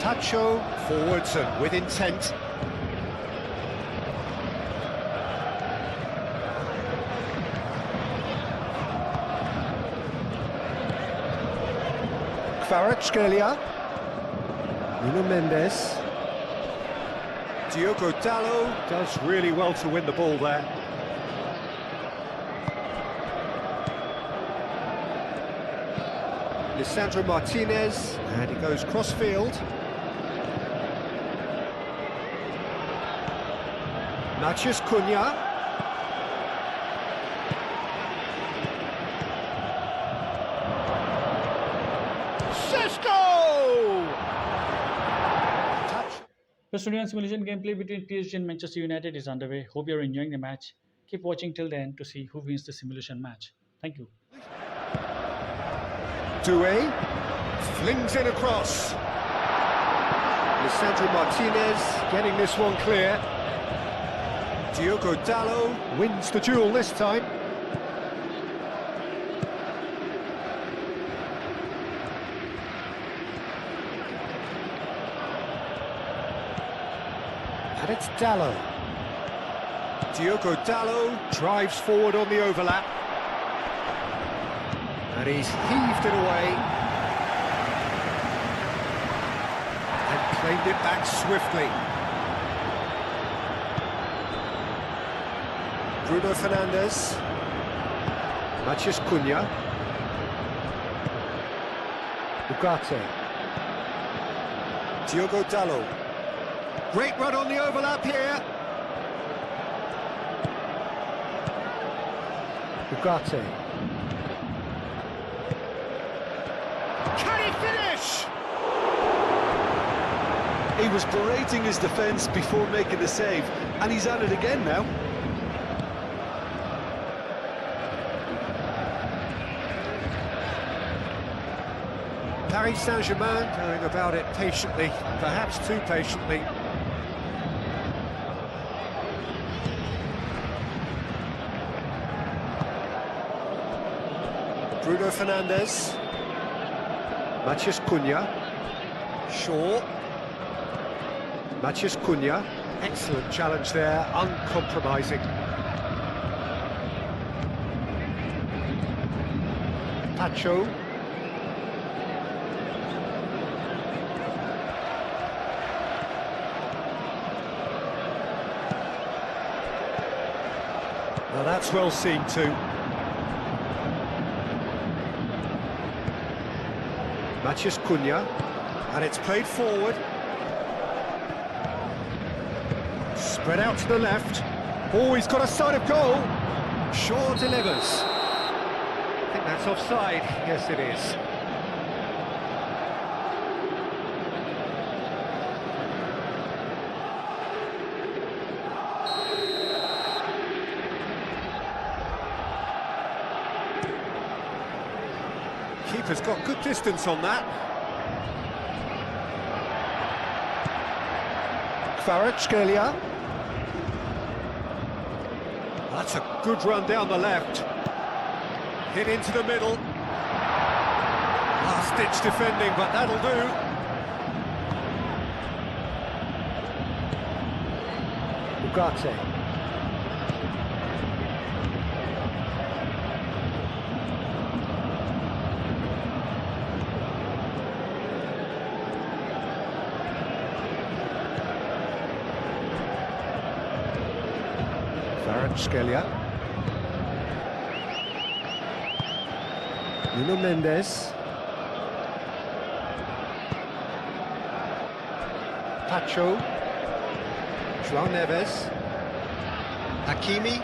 Tacho forwards and with intent. Kvaratskhelia. Nuno Mendes. Diogo Dallow does really well to win the ball there. Lisandro Martinez, and he goes cross-field. Matheus Cunha. The studio and simulation gameplay between PSG and Manchester United is underway. Hope you're enjoying the match. Keep watching till the end to see who wins the simulation match. Thank you. Doué flings in across. Lisandro Martinez getting this one clear. Diogo Dallow wins the duel this time. And it's Dallow. Diogo Dallow drives forward on the overlap. And he's heaved it away. And claimed it back swiftly. Bruno Fernandes. Matheus Cunha. Ugarte. Diogo Dallow. Great run on the overlap here. Ugarte. Can he finish? He was berating his defence before making the save, and he's at it again now. Paris Saint-Germain going about it patiently, perhaps too patiently. Bruno Fernandes. Matheus Cunha. Shaw. Matheus Cunha. Excellent challenge there, uncompromising. Tacho. Now that's well seen too. Matheus Cunha, and it's played forward. Spread out to the left. Oh, he's got a sight of goal. Shaw delivers. I think that's offside. Yes, it is. Keeper's got good distance on that. Kvaratskhelia. That's a good run down the left. Hit into the middle. Last-ditch defending, but that'll do. Ugarte. Skelia. Nuno Mendes. Pacho. João Neves. Hakimi.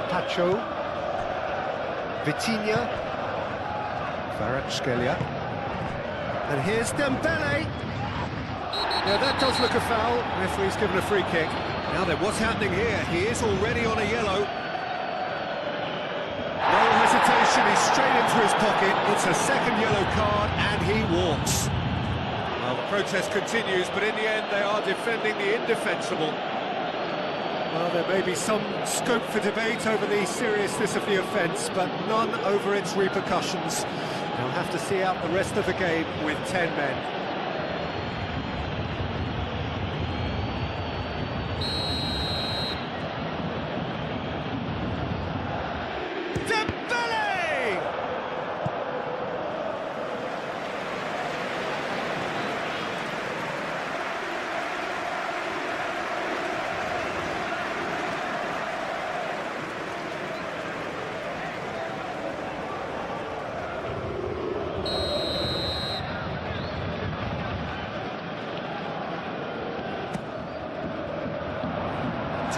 Pacho. Vitinha. Skelia. And here's Dembele. Now that does look a foul. Referee's given a free kick. Now then, what's happening here? He is already on a yellow. No hesitation, he's straight into his pocket. It's a second yellow card and he walks. Well, the protest continues, but in the end they are defending the indefensible. Well, there may be some scope for debate over the seriousness of the offence, but none over its repercussions. They'll have to see out the rest of the game with 10 men.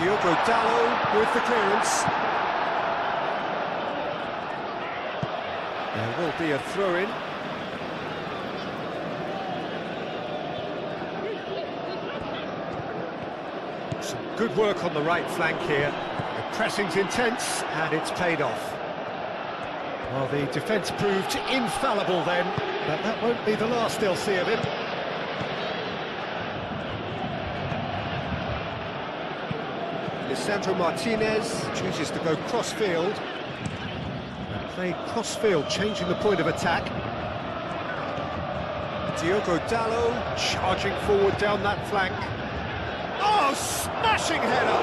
Diogo Dalot with the clearance. There will be a throw-in. Some good work on the right flank here. The pressing's intense and it's paid off. Well, the defence proved infallible then, but that won't be the last they'll see of him. Lisandro Martinez chooses to go cross-field. Played cross-field, changing the point of attack. Diogo Dalot charging forward down that flank. Oh, smashing header!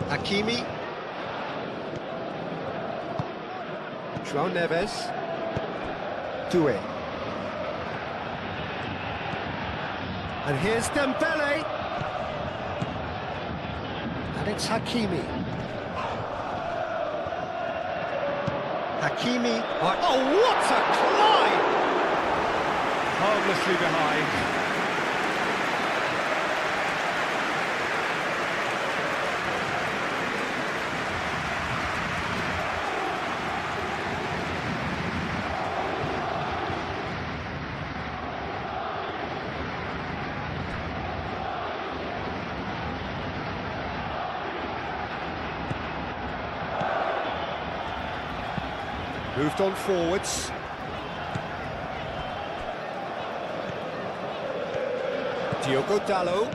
Hakimi. João Neves. Doué. And here's Dembele. And it's Hakimi. Hakimi. Oh, what a climb! Harmlessly behind. Moved on forwards. Diogo Dalot.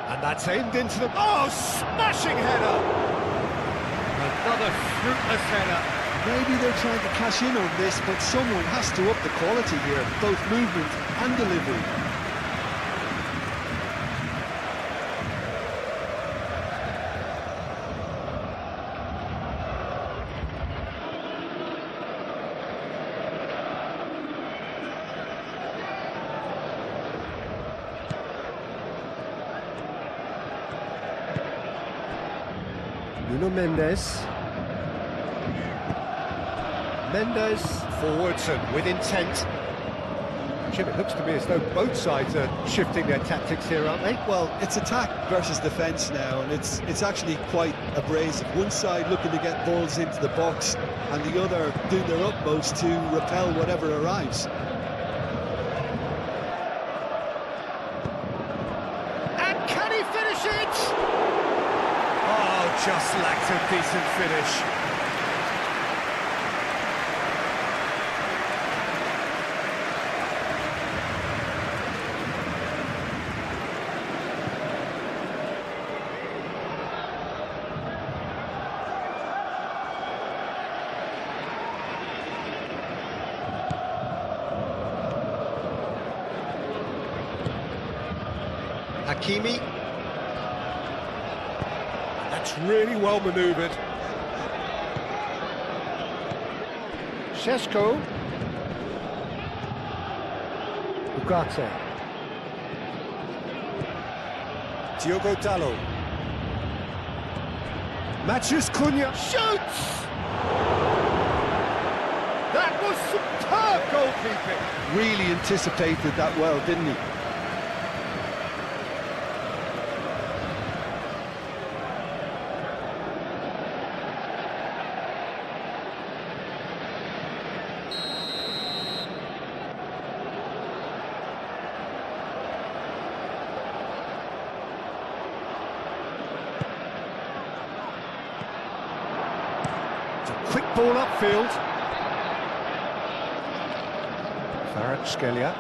And that's aimed into the... Oh, smashing header! Another fruitless header. Maybe they're trying to cash in on this, but someone has to up the quality here, both movement and delivery. Nuno Mendes. Mendes forwards and with intent. Jim, it looks to me as though both sides are shifting their tactics here, aren't they? Well, it's attack versus defence now, and it's actually quite abrasive. One side looking to get balls into the box, and the other doing their utmost to repel whatever arrives. And can he finish it? Oh, just lacked a decent finish. Hakimi. That's really well manoeuvred. Šeško. Ugarte. Diogo Dalot. Mathias Cunha shoots! That was superb goalkeeping. Really anticipated that well, didn't he? Quick ball upfield. FLASHSCORE.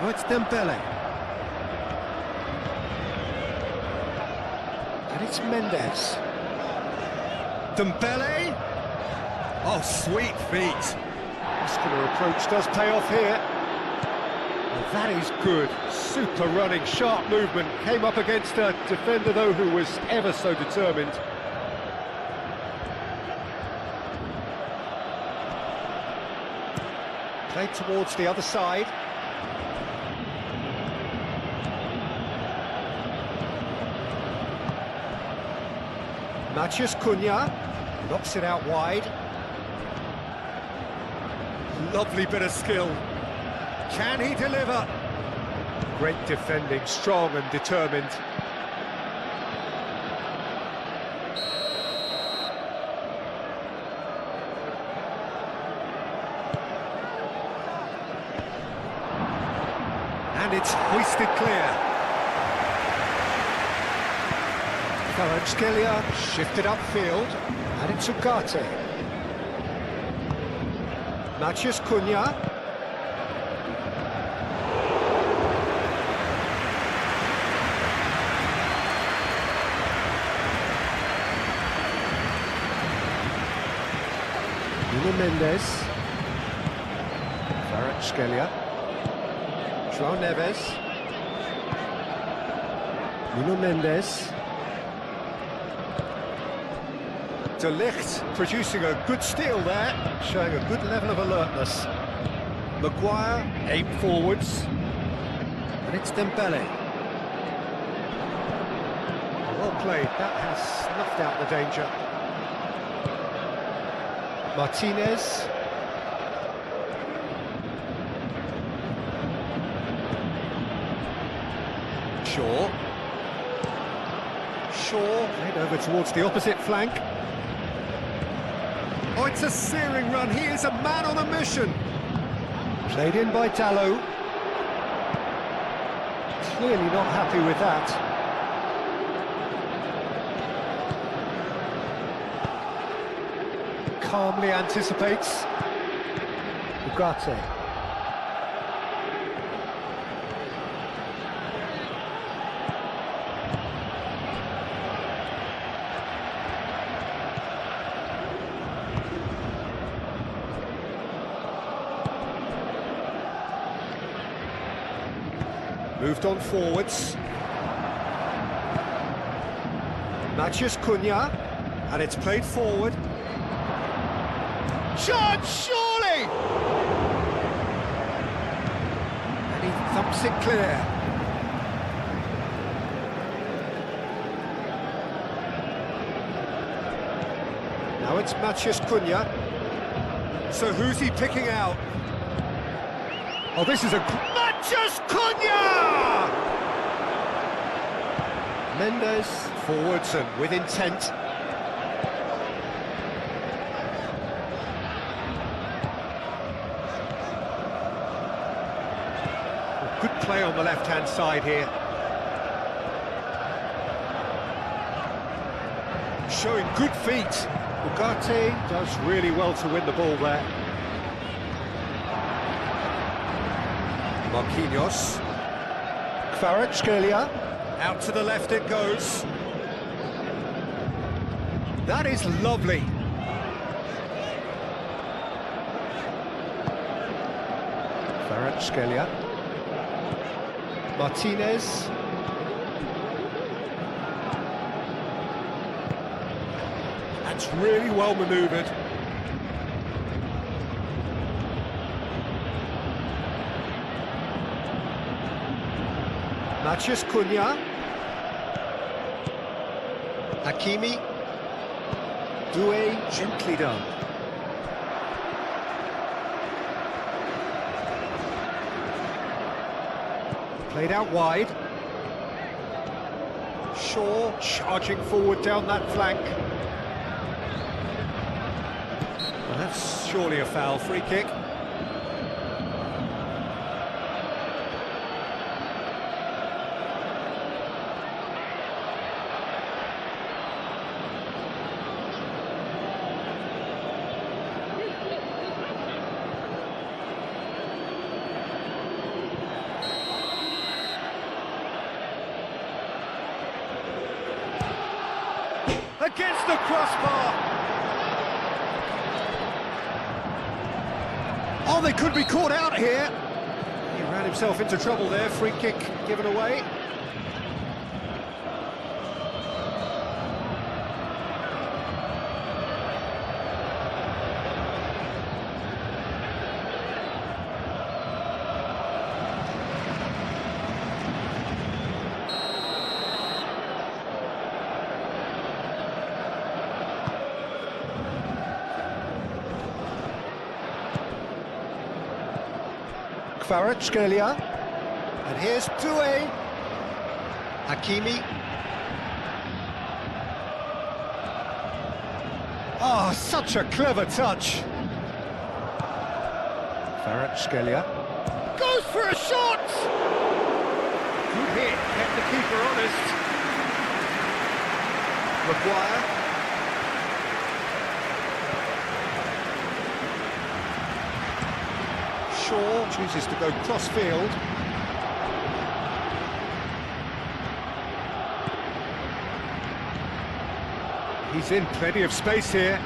Oh, it's Dembele. And it's Mendes. Dembele. Oh, sweet feet. Muscular approach does pay off here. Well, that is good. Super running, sharp movement. Came up against a defender, though, who was ever so determined. Played towards the other side. Mathias Cunha knocks it out wide. Lovely bit of skill. Can he deliver? Great defending, strong and determined. And it's hoisted clear. FLASHSCORE shifted upfield, and it's Ugarte. Mathias Cunha. Mendes. FLASHSCORE. João Neves. Nuno Mendes. De Ligt producing a good steal there, showing a good level of alertness. Maguire aimed forwards. And it's Dembele. Well played, that has snuffed out the danger. Martinez. Shaw played over towards the opposite flank. Oh, it's a searing run. He is a man on a mission. Played in by Dalot. Clearly not happy with that. Calmly anticipates. Ugarte. Moved on forwards. Mathias Cunha, and it's played forward. Shot, surely! And he thumps it clear. Now it's Mathias Cunha. So who's he picking out? Oh, this is a... Mathias Cunha! Mendes forwards and with intent. Good play on the left-hand side here. Showing good feet. Ugarte does really well to win the ball there. Marquinhos. FLASHSCORE. Out to the left it goes. That is lovely. FLASHSCORE. Martinez. That's really well manoeuvred. Mathias Cunha. Hakimi. Doué, gently done. Played out wide. Shaw charging forward down that flank. Well, that's surely a foul. Free kick. Against the crossbar. Oh, they could be caught out here. He ran himself into trouble there. Free kick given away. Kvaratskhelia, and here's Doué. Hakimi. Oh, such a clever touch. Kvaratskhelia goes for a shot. Good hit, kept the keeper honest. Maguire. Shaw chooses to go cross-field. He's in plenty of space here.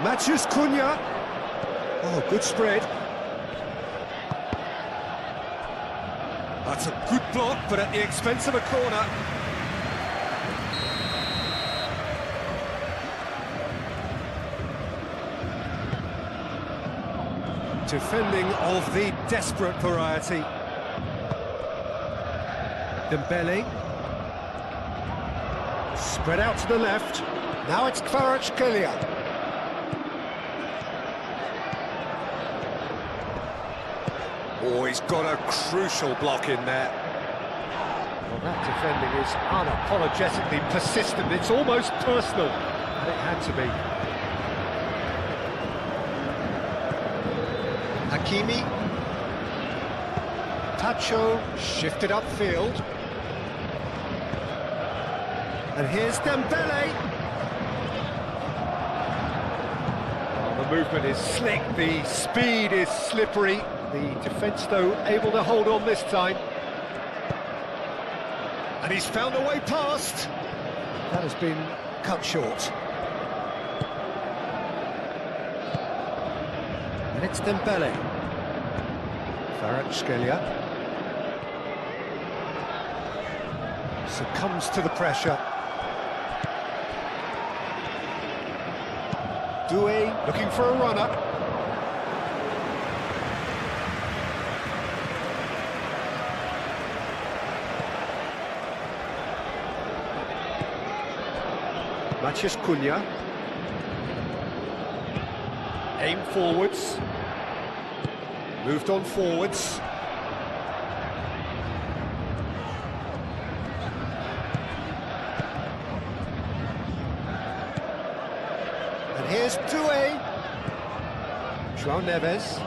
Mathias Cunha. Oh, good spread. That's a good block, but at the expense of a corner. Defending of the desperate variety. Dembele. Spread out to the left. Now it's Kvaratskhelia. Oh, he's got a crucial block in there. Well, that defending is unapologetically persistent. It's almost personal. And it had to be. Hakimi. Tacho shifted upfield. And here's Dembele. Oh, the movement is slick, the speed is slippery. The defence, though, able to hold on this time. And he's found a way past. That has been cut short. And it's Dembele. Kvaratskhelia succumbs to the pressure. Doué looking for a runner. Mathias Cunha. Aim forwards. Moved on forwards. And here's Doué. João Neves.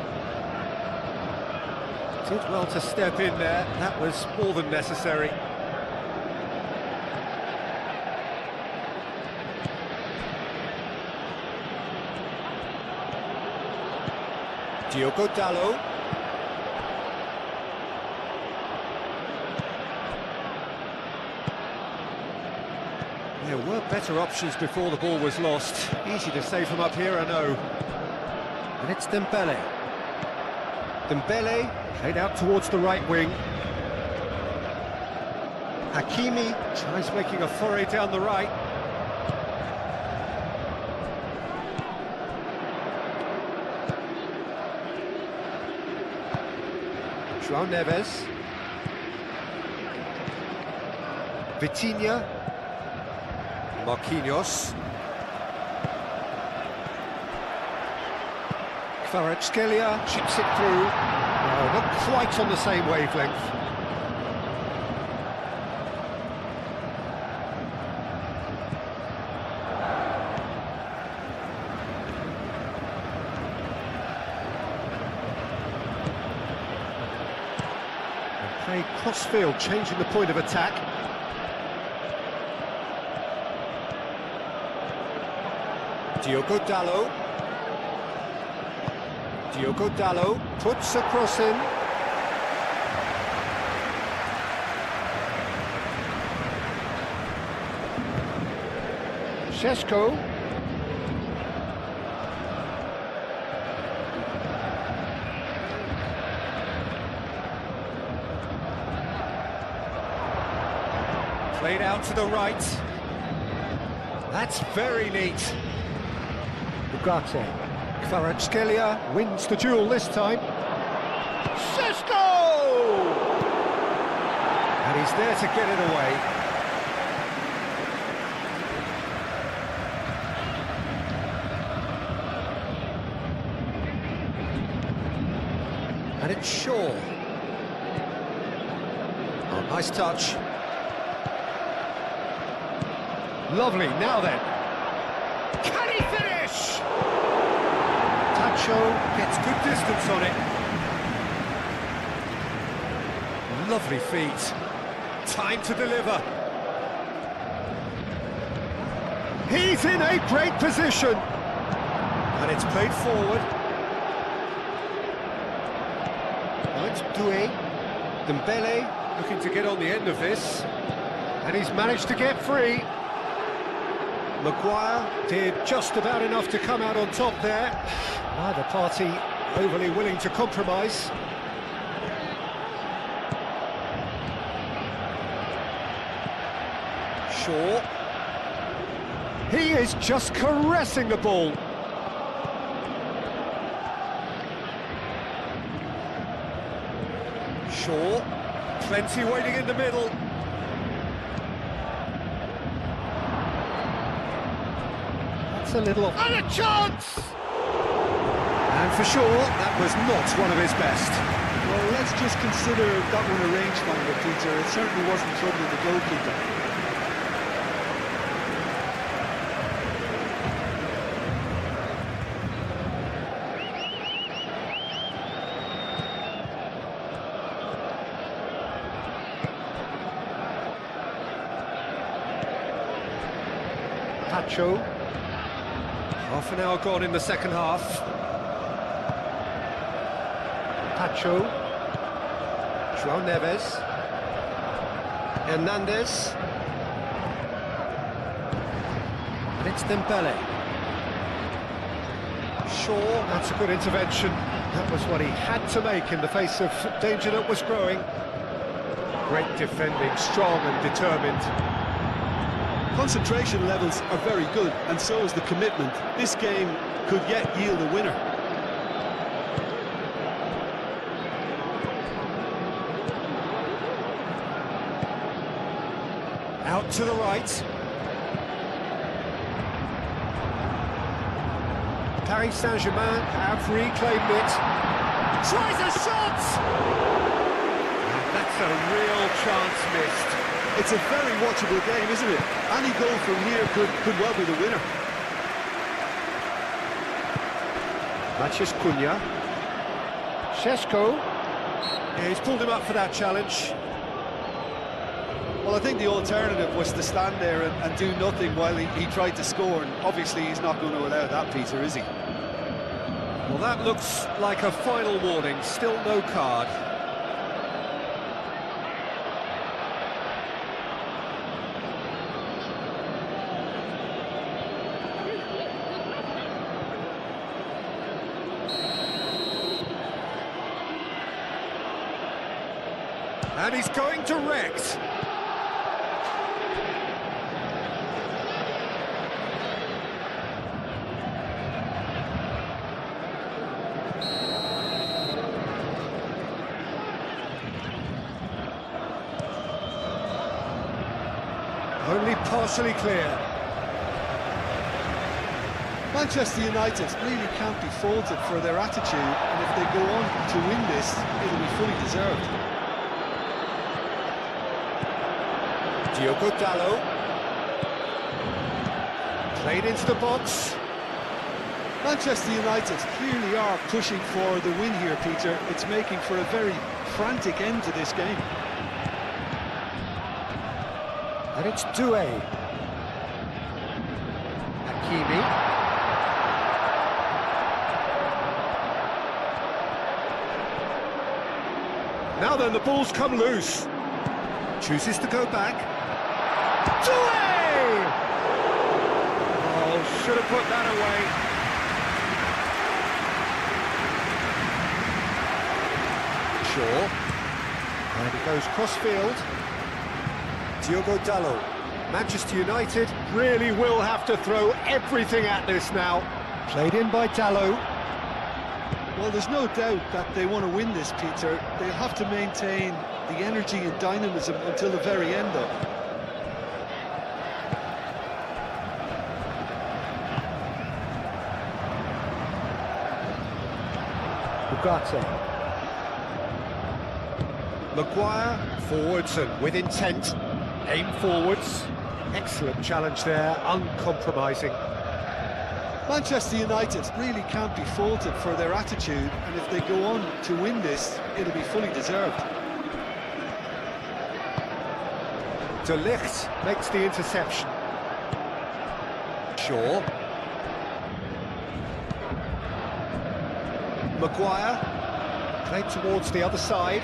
Did well to step in there. That was more than necessary. Diogo Dalot. There were better options before the ball was lost. Easy to say from up here, I know. And it's Dembele. Dembele played out towards the right wing. Hakimi tries making a foray down the right. João Neves. Vitinha. Marquinhos. Kvaratskhelia chips it through. No, not quite on the same wavelength. Play cross-field, changing the point of attack. Diogo Dalot. Diogo Dalot puts a cross in. Šeško. Played out to the right. That's very neat. Ugarte. Kvaratskhelia wins the duel this time. Šeško! And he's there to get it away. And it's Shaw. Oh, nice touch. Lovely, now then. Can he finish? Tacho gets good distance on it. Lovely feet. Time to deliver. He's in a great position. And it's played forward. Now it's Doué. Dembele looking to get on the end of this. And he's managed to get free. Maguire did just about enough to come out on top there. Neither party overly willing to compromise. Shaw. He is just caressing the ball. Shaw. Plenty waiting in the middle. A little off. And a chance! And for sure, that was not one of his best. Well, let's just consider that one a rangefinder, Peter. It certainly wasn't troubling the goalkeeper. Pacho. Half an hour gone in the second half. Pacho. João Neves. Hernandez. And it's Dembele. Shaw, that's a good intervention. That was what he had to make in the face of danger that was growing. Great defending, strong and determined. Concentration levels are very good, and so is the commitment. This game could yet yield a winner. Out to the right. Paris Saint-Germain have reclaimed it. Tries a shot! And that's a real chance missed. It's a very watchable game, isn't it? Any goal from here could well be the winner. Matheus Cunha. Šeško. Yeah, he's pulled him up for that challenge. Well, I think the alternative was to stand there and do nothing while he tried to score, and obviously he's not going to allow that, Peter, is he? Well, that looks like a final warning. Still no card. And he's going direct. Only partially clear. Manchester United really can't be faulted for their attitude, and if they go on to win this, it'll be fully deserved. Diogo Dalot. Played into the box. Manchester United clearly are pushing for the win here, Peter. It's making for a very frantic end to this game. And it's Doué. Hakimi. Now then, the ball's come loose. Chooses to go back. Doué! Oh, should have put that away. Shaw. And he goes cross-field. Diogo Dalot. Manchester United really will have to throw everything at this now. Played in by Dalot. Well, there's no doubt that they want to win this, Peter. They'll have to maintain the energy and dynamism until the very end, though. Ugarte. Maguire, forwards and with intent. Aim forwards. Excellent challenge there, uncompromising. Manchester United really can't be faulted for their attitude, and if they go on to win this, it'll be fully deserved. De Ligt makes the interception. Shaw. Maguire. Played towards the other side.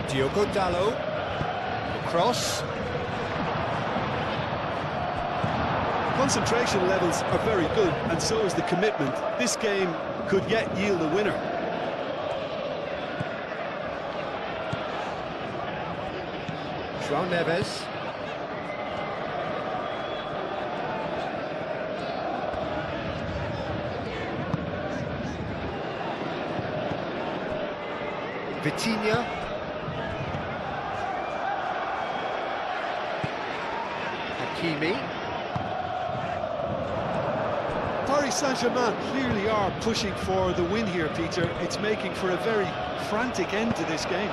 Diogo Dalot. Cross. Concentration levels are very good, and so is the commitment. This game could yet yield a winner. João Neves. Vitinha. Hakimi. Paris Saint-Germain clearly are pushing for the win here, Peter. It's making for a very frantic end to this game.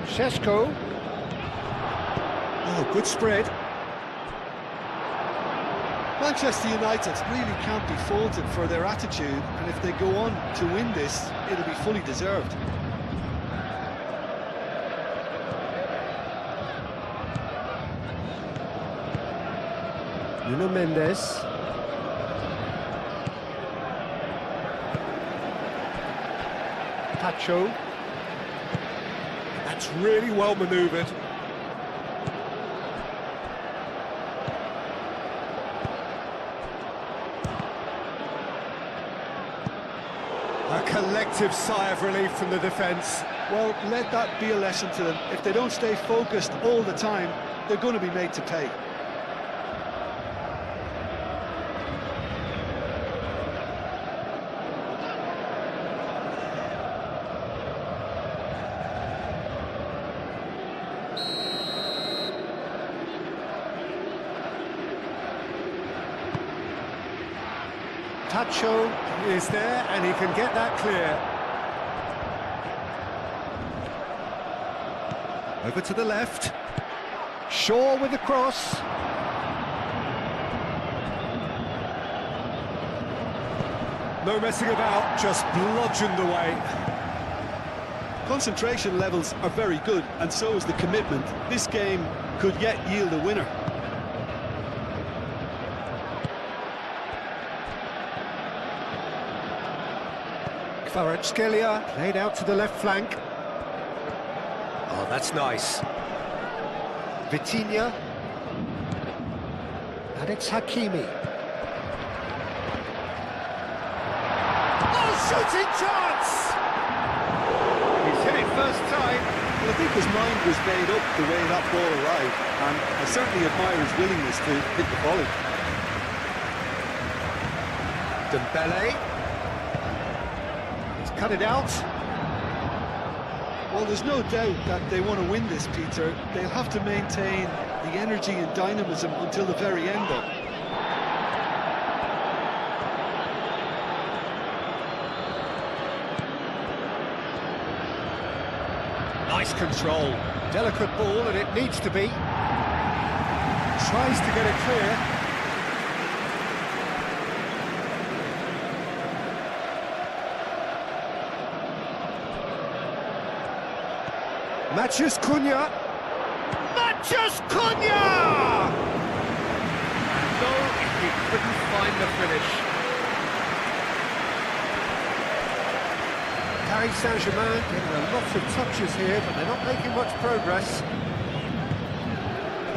Šeško. Oh, good spread. Manchester United really can't be faulted for their attitude, and if they go on to win this, it'll be fully deserved. Nuno Mendes. Pacho. That's really well manoeuvred. A collective sigh of relief from the defence. Well, let that be a lesson to them. If they don't stay focused all the time, they're going to be made to pay. Pacho is there, and he can get that clear. Over to the left. Shaw with the cross. No messing about, just bludgeoned away. Concentration levels are very good, and so is the commitment. This game could yet yield a winner. Kvaratskhelia played out to the left flank. Oh, that's nice. Vitinha. And it's Hakimi. Oh, shooting chance! He's hit it first time. Well, I think his mind was made up the way that ball arrived, and I certainly admire his willingness to hit the volley. Dembele. He's cut it out. Well, there's no doubt that they want to win this, Peter. They'll have to maintain the energy and dynamism until the very end, though. Nice control. Delicate ball, and it needs to be. Tries to get it clear. Matches Cunha. Matches Cunha! No, he couldn't find the finish. Paris Saint-Germain getting a lot of touches here, but they're not making much progress.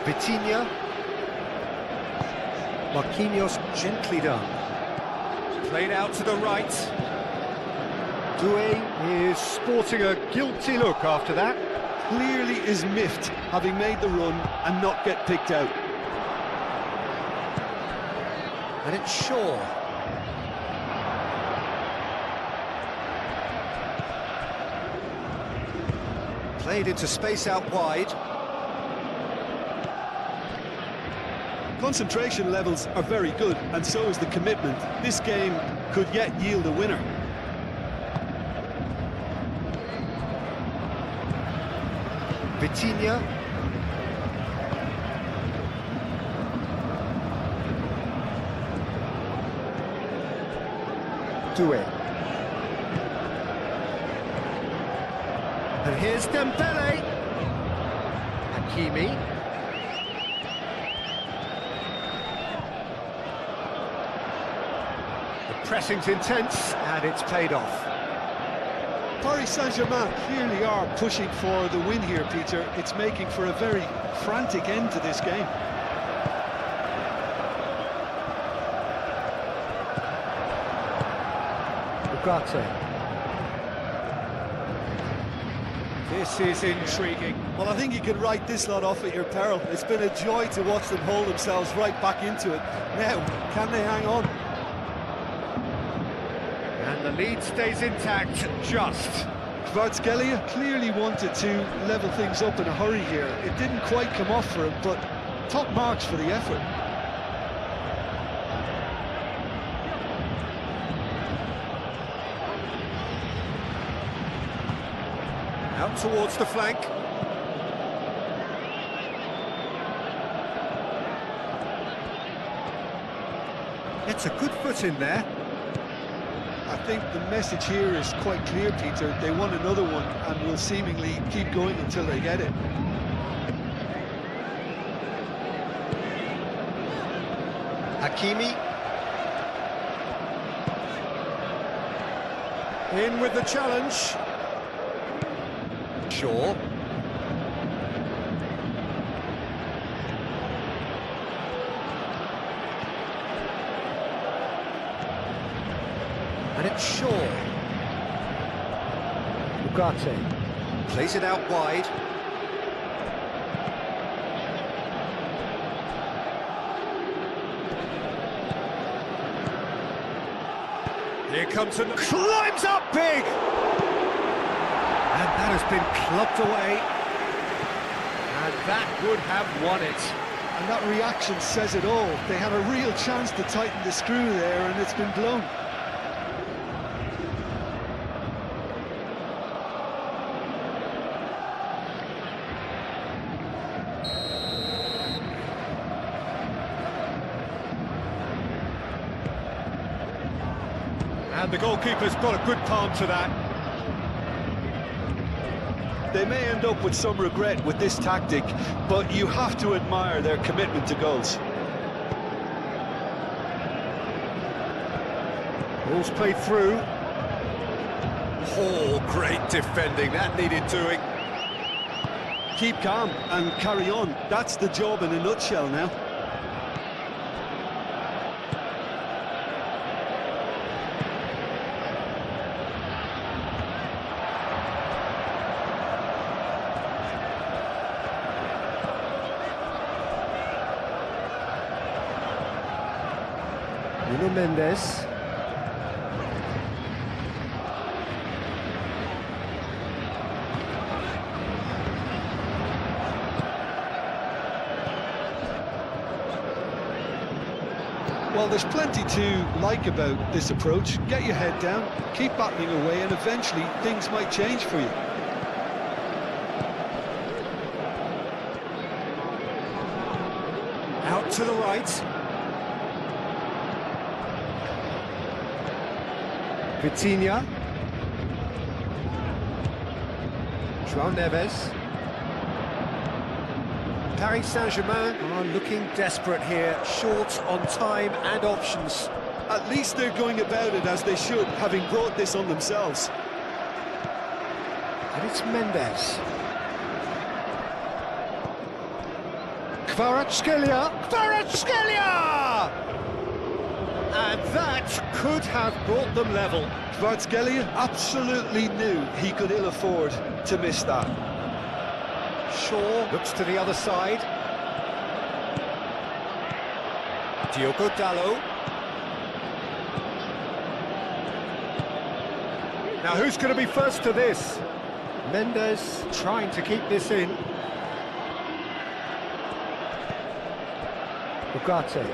Vitinha. Marquinhos gently done. Played out to the right. Doué is sporting a guilty look after that. Clearly is miffed, having made the run and not get picked out. And it's Shaw. Played into space out wide. Concentration levels are very good, and so is the commitment. This game could yet yield a winner. Vitinha. Doué. And here's Dembele. Hakimi. The pressing's intense, and it's paid off. Paris Saint-Germain clearly are pushing for the win here, Peter. It's making for a very frantic end to this game. Ugarte. This is intriguing. Well, I think you can write this lot off at your peril. It's been a joy to watch them hold themselves right back into it. Now, can they hang on? And the lead stays intact, just. Kvaratskhelia clearly wanted to level things up in a hurry here. It didn't quite come off for him, but top marks for the effort. Out towards the flank. It's a good foot in there. I think the message here is quite clear, Peter. They want another one and will seemingly keep going until they get it. Hakimi. In with the challenge. Shaw. And it's Shaw. Ugarte plays it out wide. Here comes and climbs up big! And that has been clubbed away. And that would have won it. And that reaction says it all. They had a real chance to tighten the screw there, and it's been blown. And the goalkeeper's got a good palm to that. They may end up with some regret with this tactic, but you have to admire their commitment to goals. Ball's played through. Oh, great defending, that needed doing. keep calm and carry on. That's the job in a nutshell now. Nuno Mendes. Well, there's plenty to like about this approach. Get your head down, keep battling away, and eventually things might change for you. Out to the right. Vitinha. João Neves. Paris Saint-Germain are looking desperate here, short on time and options. At least they're going about it as they should, having brought this on themselves. And it's Mendes. Kvaratskhelia! Kvaratskhelia! And that could have brought them level. Kvaratskhelia absolutely knew he could ill afford to miss that. Shaw looks to the other side. Diogo Dalot. Now who's going to be first to this? Mendes trying to keep this in. Ugarte.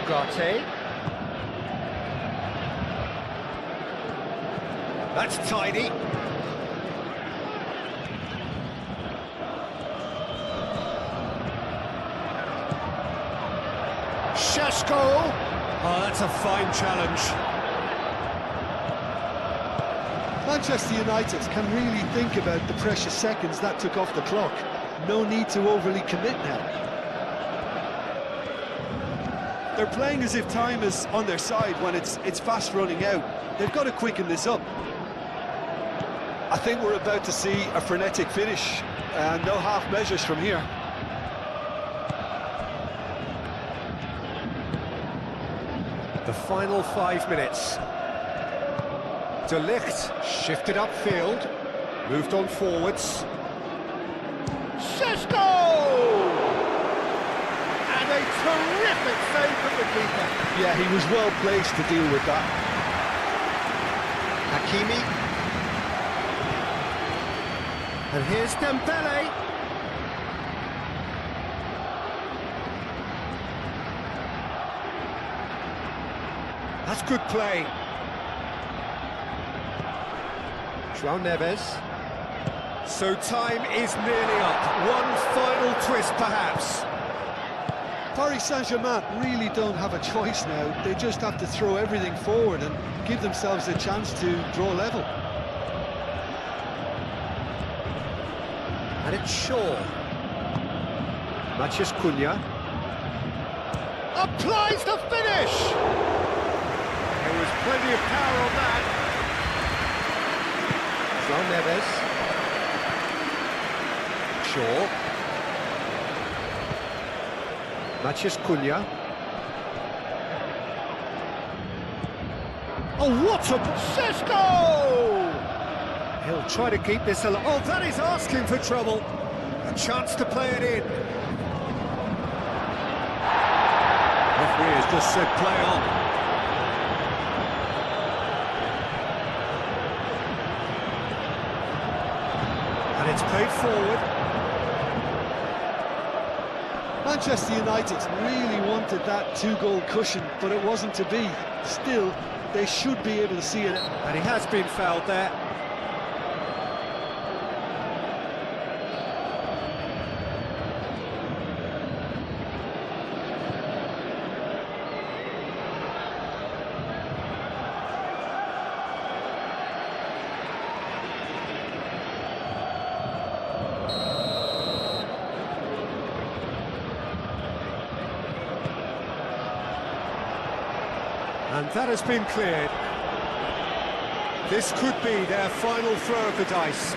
Ugarte. That's tidy. FLASHSCORE. Oh, that's a fine challenge. Manchester United can really think about the precious seconds that took off the clock. No need to overly commit now. They're playing as if time is on their side when it's fast running out. They've got to quicken this up. I think we're about to see a frenetic finish, and no half measures from here. The final 5 minutes. De Ligt shifted upfield, moved on forwards. Šeško! And a terrific save from the keeper. Yeah, he was well placed to deal with that. Hakimi. And here's Dembele. That's good play. João Neves. So time is nearly up. One final twist, perhaps. Paris Saint-Germain really don't have a choice now. They just have to throw everything forward and give themselves a chance to draw level. And it's Shaw. Matheus Cunha. Applies the finish! There was plenty of power on that. João Neves. Shaw. Matheus Cunha. Oh, what a... FLASHSCORE! He'll try to keep this alive. Oh, that is asking for trouble. A chance to play it in. Referee has just said play on. And it's played forward. Manchester United really wanted that two-goal cushion, but it wasn't to be. Still, they should be able to see it. And he has been fouled there. And that has been cleared. This could be their final throw of the dice.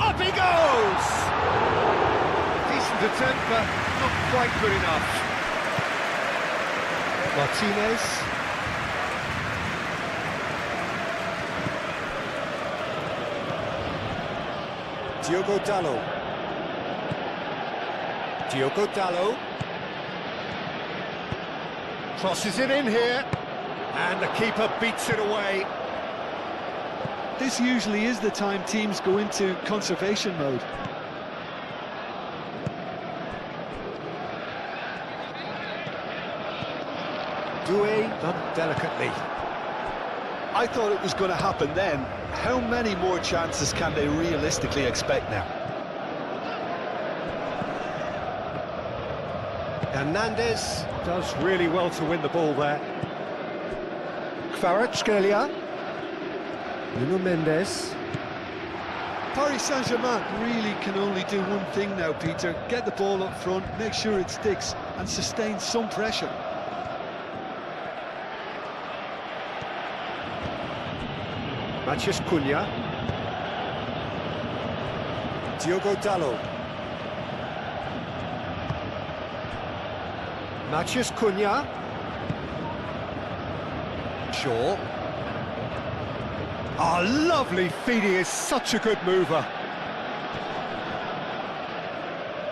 Up he goes! Decent attempt, but not quite good enough. Martinez. Diogo Dalot. Diogo Dalot. Crosses it in here, and the keeper beats it away. This usually is the time teams go into conservation mode. Doué done delicately. I thought it was going to happen then. How many more chances can they realistically expect now? Hernandez does really well to win the ball there. Kvaratskhelia. Nuno Mendes. Paris Saint-Germain really can only do one thing now, Peter. Get the ball up front, make sure it sticks, and sustain some pressure. Matheus Cunha. Diogo Dalot. Matheus Cunha. Shaw. Oh, lovely feed, he is such a good mover.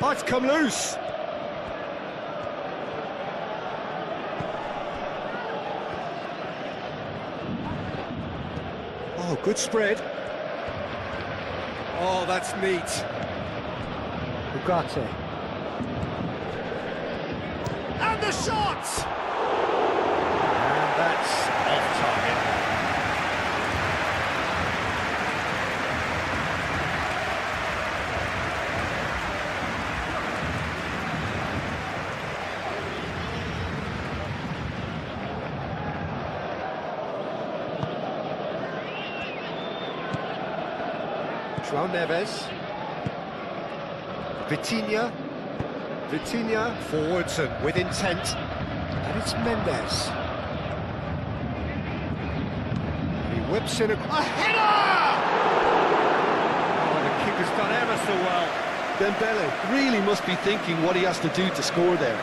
Oh, it's come loose. Oh, good spread. Oh, that's neat. Ugarte. And the shot! And that's off target. João Neves. Vitinha forwards and with intent. And it's Mendes. He whips in a header! Oh, the keeper's done ever so well. Dembele really must be thinking what he has to do to score there.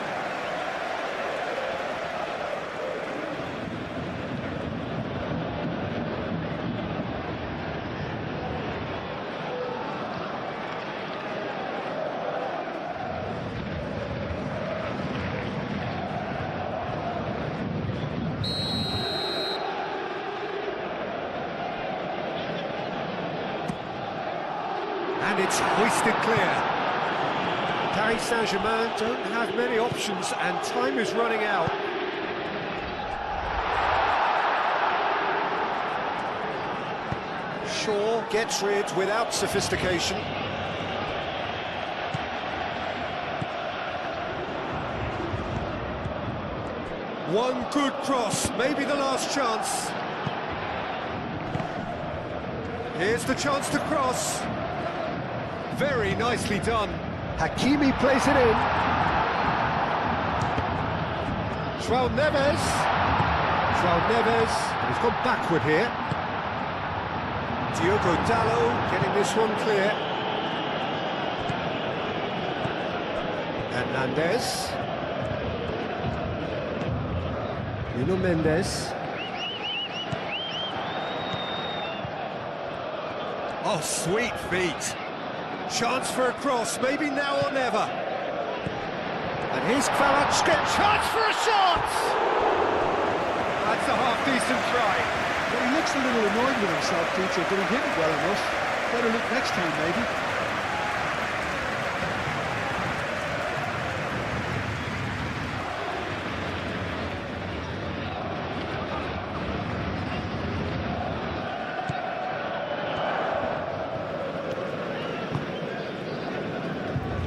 And it's hoisted clear. Paris Saint-Germain don't have many options and time is running out. Shaw gets rid without sophistication. One good cross, maybe the last chance. Here's the chance to cross. Very nicely done. Hakimi plays it in. João Neves. And he's gone backward here. Diogo Dalot getting this one clear. Hernandez. Nuno Mendes. Oh, sweet feet. Chance for a cross, maybe now or never. And here's Kvaratskhelia. Chance for a shot! That's a half-decent try. Well, he looks a little annoyed with himself, Peter, but he hit it well enough. Better look next time, maybe.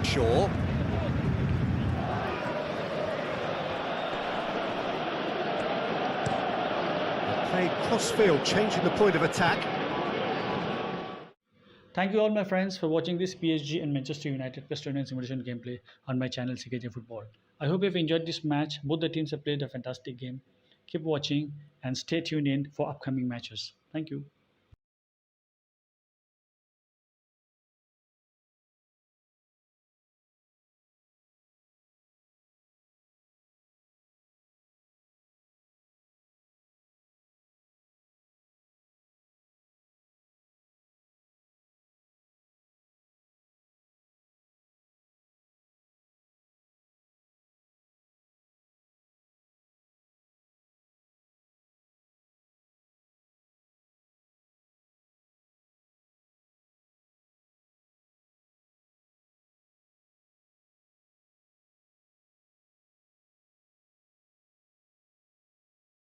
Shaw. Played cross-field, changing the point of attack. Thank you all my friends for watching this PSG and Manchester United PES 21 simulation gameplay on my channel CKJ Football. I hope you've enjoyed this match. Both the teams have played a fantastic game. Keep watching and stay tuned in for upcoming matches. Thank you.